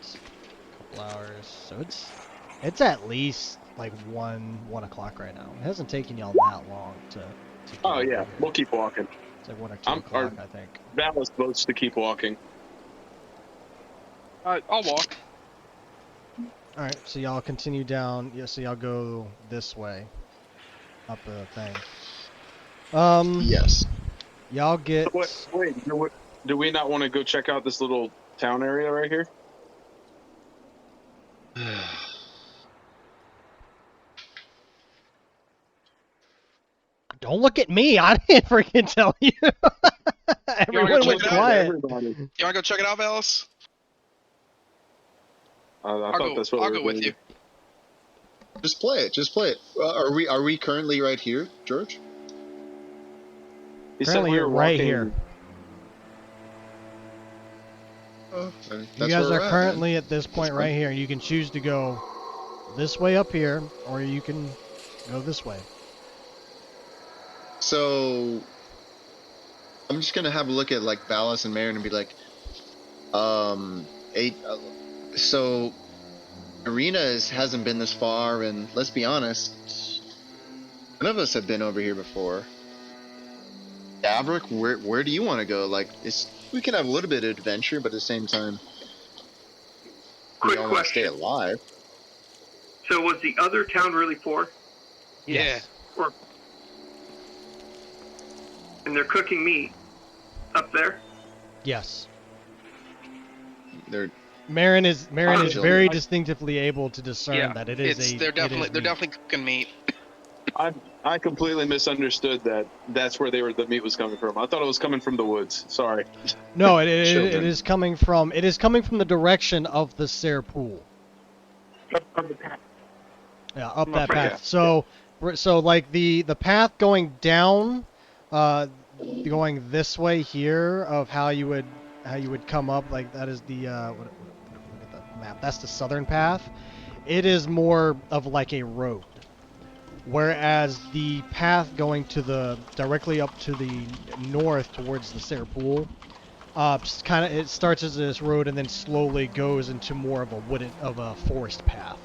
Couple hours. So it's at least like 1 o'clock right now. It hasn't taken y'all that long to get Oh over yeah, here. we'll keep walking. It's like 1 or 2 o'clock, I think. Valas votes to keep walking. Alright, I'll walk. All right, so y'all continue down. Yeah, so y'all go this way, up the thing. Yes. Y'all get. Wait, do we not want to go check out this little town area right here? Don't look at me. I didn't freaking tell you. Everyone check was it out? quiet. Everybody. You wanna go check it out, Valis? I thought that's what I'll we go were with doing. you. Just play it. Just play it. Are we currently right here, George? He said Currently, we you're were right walking- here. Oh, You that's guys where are we're at, currently man. at this point That's right fine. here. You can choose to go this way up here, or you can go this way. So I'm just gonna have a look at like Valas and Marin and be like, so Arena hasn't been this far, and let's be honest, none of us have been over here before. Davrick, where do you want to go? Like, we can have a little bit of adventure, but at the same time, we Quick all want to stay question. alive. So was the other town really poor? Yes. Or and they're cooking meat up there? Yes. They're Marin is Angel. very distinctively able to discern Yeah, that it is they're definitely it is meat. cooking meat. I completely misunderstood that. That's where the meat was coming from. I thought it was coming from the woods. Sorry. No, it Children. is coming from the direction of the Ser pool. Of the path. Yeah, up Oh, that okay. path. So like the path going down, going this way here of how you would come up, like that is the look at the map. That's the southern path. It is more of like a road. Whereas the path going to directly up to the north towards the Ser pool, it starts as this road and then slowly goes into more of a forest path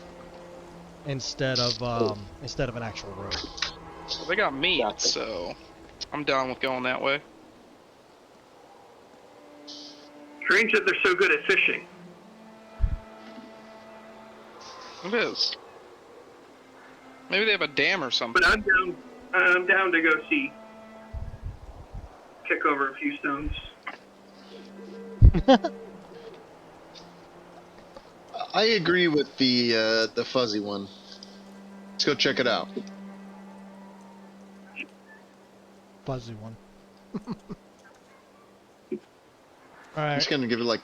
instead of an actual road. Well, they got meat, Gotcha. so I'm down with going that way. Strange that they're so good at fishing. It is. Maybe they have a dam or something. But I'm down to go see. Kick over a few stones. I agree with the fuzzy one. Let's go check it out. Fuzzy one. I'm Alright. just gonna give it like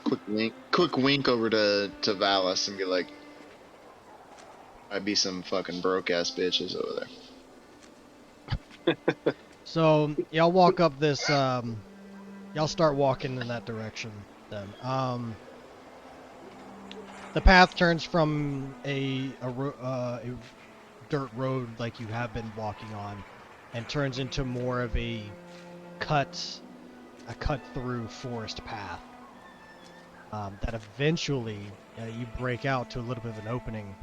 quick wink over to Valas and be like, might be some fucking broke ass bitches over there. So y'all walk up this y'all start walking in that direction then. The path turns from a dirt road like you have been walking on and turns into more of a cut through forest path. That eventually you break out to a little bit of an opening,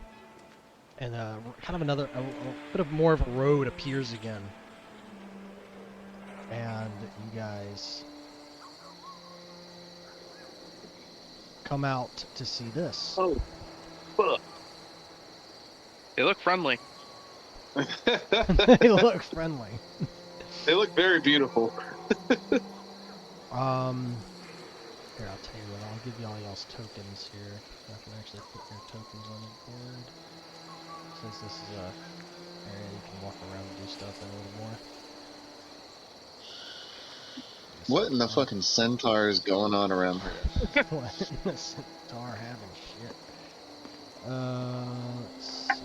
and kind of a bit of more of a road appears again, and you guys come out to see this. Oh, fuck. They look friendly. They look friendly. They look very beautiful. Here, I'll tell you what, I'll give y'all's tokens here. I can actually put your tokens on the board. Since this is a area you can walk around and do stuff in a little more. What in the fucking centaur is going on around here? What in the centaur having shit? Let's see.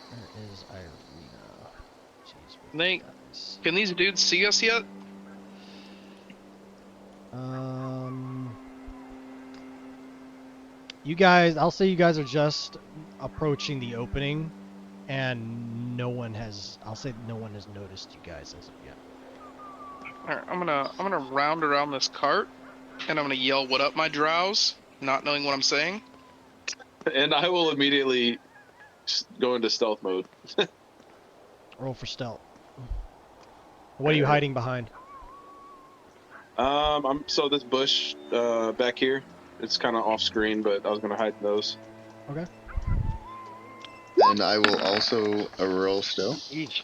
Where is Irina? Jeez, with Nate, you guys. can these dudes see us yet? You guys, I'll say you guys are just approaching the opening and no one has. I'll say no one has noticed you guys as of yet. Alright, I'm gonna round around this cart, and I'm gonna yell, "What up, my drows?" Not knowing what I'm saying. And I will immediately go into stealth mode. Roll for stealth. What are you hiding behind? So this bush back here, it's kind of off screen, but I was gonna hide in those. Okay. And I will also roll still. Eesh.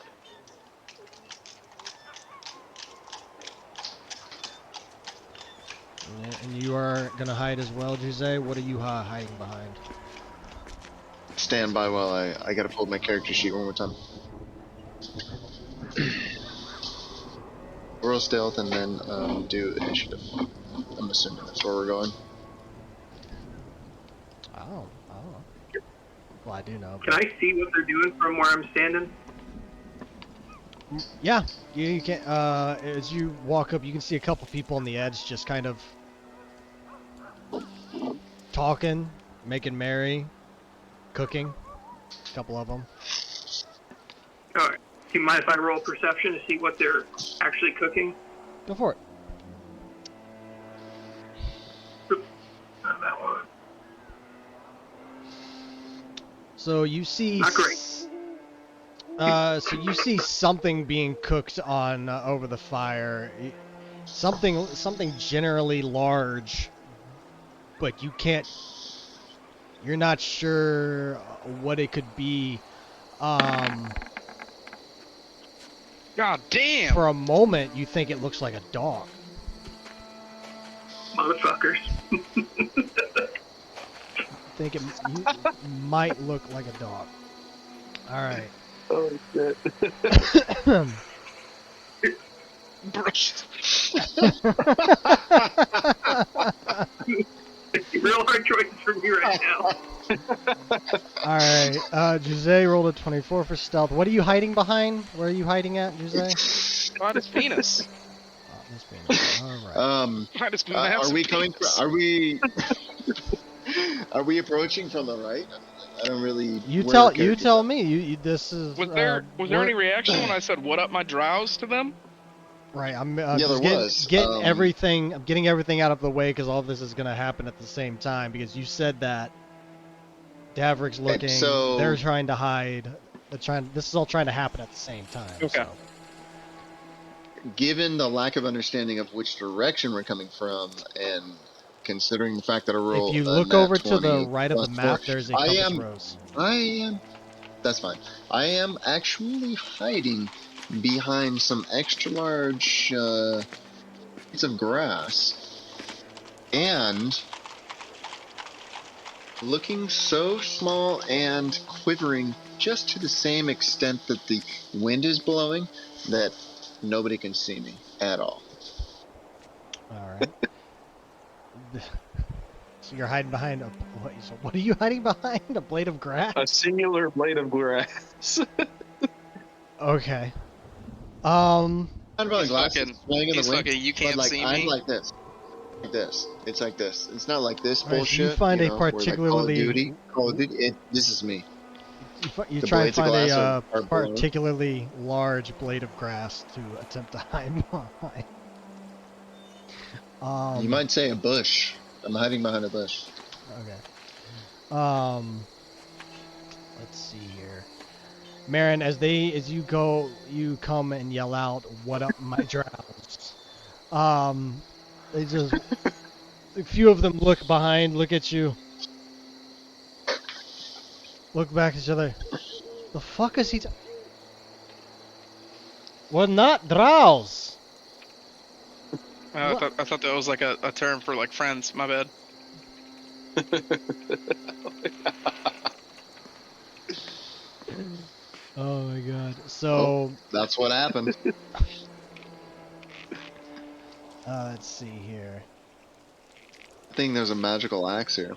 And you are gonna hide as well, Jhuizey. What are you hiding behind? Stand by while I gotta pull my character sheet one more time. Roll stealth and then do initiative. I'm assuming that's where we're going. Oh. Well, I do know. Can I see what they're doing from where I'm standing? Yeah, you can. As you walk up, you can see a couple people on the edge, just kind of talking, making merry, cooking. A couple of them. All right. Do you mind if I roll perception to see what they're actually cooking? Go for it. Not that one. So you see. Not great. So you see something being cooked on over the fire. Something generally large, but you're not sure what it could be. God damn! For a moment, you think it looks like a dog. Motherfuckers. Think it might look like a dog. All right. Oh shit! Brushed. Real hard choices for me right now. All right. Jhuizey rolled a 24 for stealth. What are you hiding behind? Where are you hiding at, Jhuizey? Behind his penis. Oh, this penis. All right. Behind his Are we massive coming? penis. Are we? Are we approaching from the right? I don't really. You where tell the characters you tell are. me. You this is. Was there any reaction when I said "What up, my drows" to them? Right. I'm Yeah, just there was. getting everything. I'm getting everything out of the way because all this is gonna happen at the same time. Because you said that Davrick's looking. so- They're trying to hide. This is all trying to happen at the same time. Okay. So. Given the lack of understanding of which direction we're coming from, and considering the fact that I roll If you a look nat over to the 20 right of the plus map, 4, there's a I compass am- rose. That's fine. I am actually hiding behind some extra large bits of grass, and looking so small and quivering just to the same extent that the wind is blowing that nobody can see me at all. All right. So you're hiding behind a. What are you hiding behind? A blade of grass? A singular blade of grass. Okay. Not about He's glasses fucking- swaying in he's the wind, fucking, "You but can't like see I'm me." like this. Like this. It's like this. It's not like this All right, so bullshit. you find a know, where, like, particularly. Call of Duty. This is me. You The try and blades of find glass a are blown. particularly large blade of grass to attempt to hide behind. You might say a bush. I'm hiding behind a bush. Okay. Let's see here. Marin, as you come and yell out, "What up, my drows?" They just a few of them look behind, look at you, look back at each other. The fuck is he? We're not drows. I thought that was like a term for like friends. My bad. Oh my god. So That's what happened. let's see here. I think there's a magical axe here.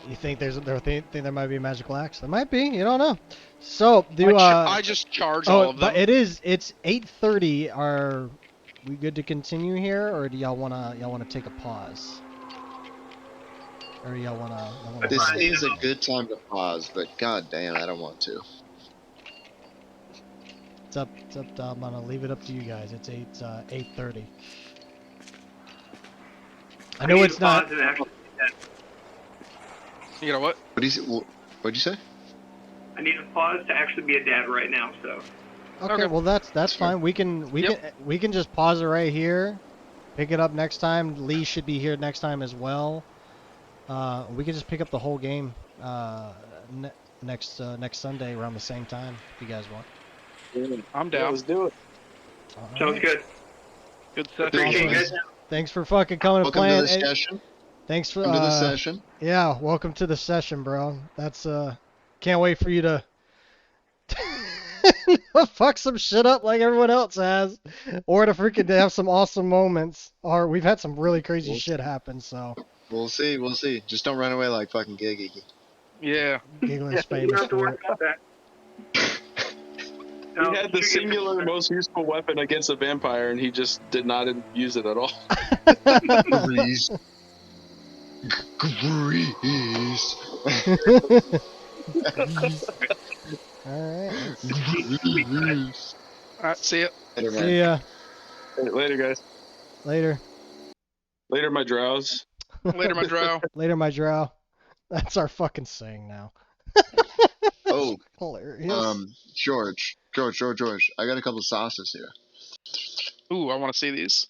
You think there might be a magical axe? There might be. You don't know. So I just charge all of them. but it's 8:30. Are we good to continue here, or do y'all wanna take a pause? Or y'all wanna This hold? is a good time to pause, but god damn, I don't want to. It's up. I'm gonna leave it up to you guys. It's 8:30. I know need it's to not. pause and actually be dead. You know what? What'd you say? I need to pause to actually be a dad right now. So Okay, Okay. well that's That's fair. fine. We can just pause it right here. Pick it up next time. Lee should be here next time as well. We can just pick up the whole game next Sunday around the same time if you guys want. I'm Yeah, down. let's do it. All sounds right. good. Good session. Appreciate you Awesome. guys. Thanks for fucking coming and Welcome to playing. the Hey, session. thanks for Welcome to the session. yeah, welcome to the session, bro. That's can't wait for you to fuck some shit up like everyone else has, or to freaking have some awesome moments. Or we've had some really crazy shit happen. So We'll see. Just don't run away like fucking Giggy. Yeah. Giggler's You famous don't have to for worry it. about that. He had the singular most useful weapon against a vampire, and he just did not use it at all. Grease. Grease. Grease. All right. Grease. All right. See ya. Later, man. See ya Later, guys. later. Later, my drows. Later, my drow. Later, my drow. That's our fucking saying now. Oh, Hilarious. George. I got a couple sauces here. Ooh, I want to see these.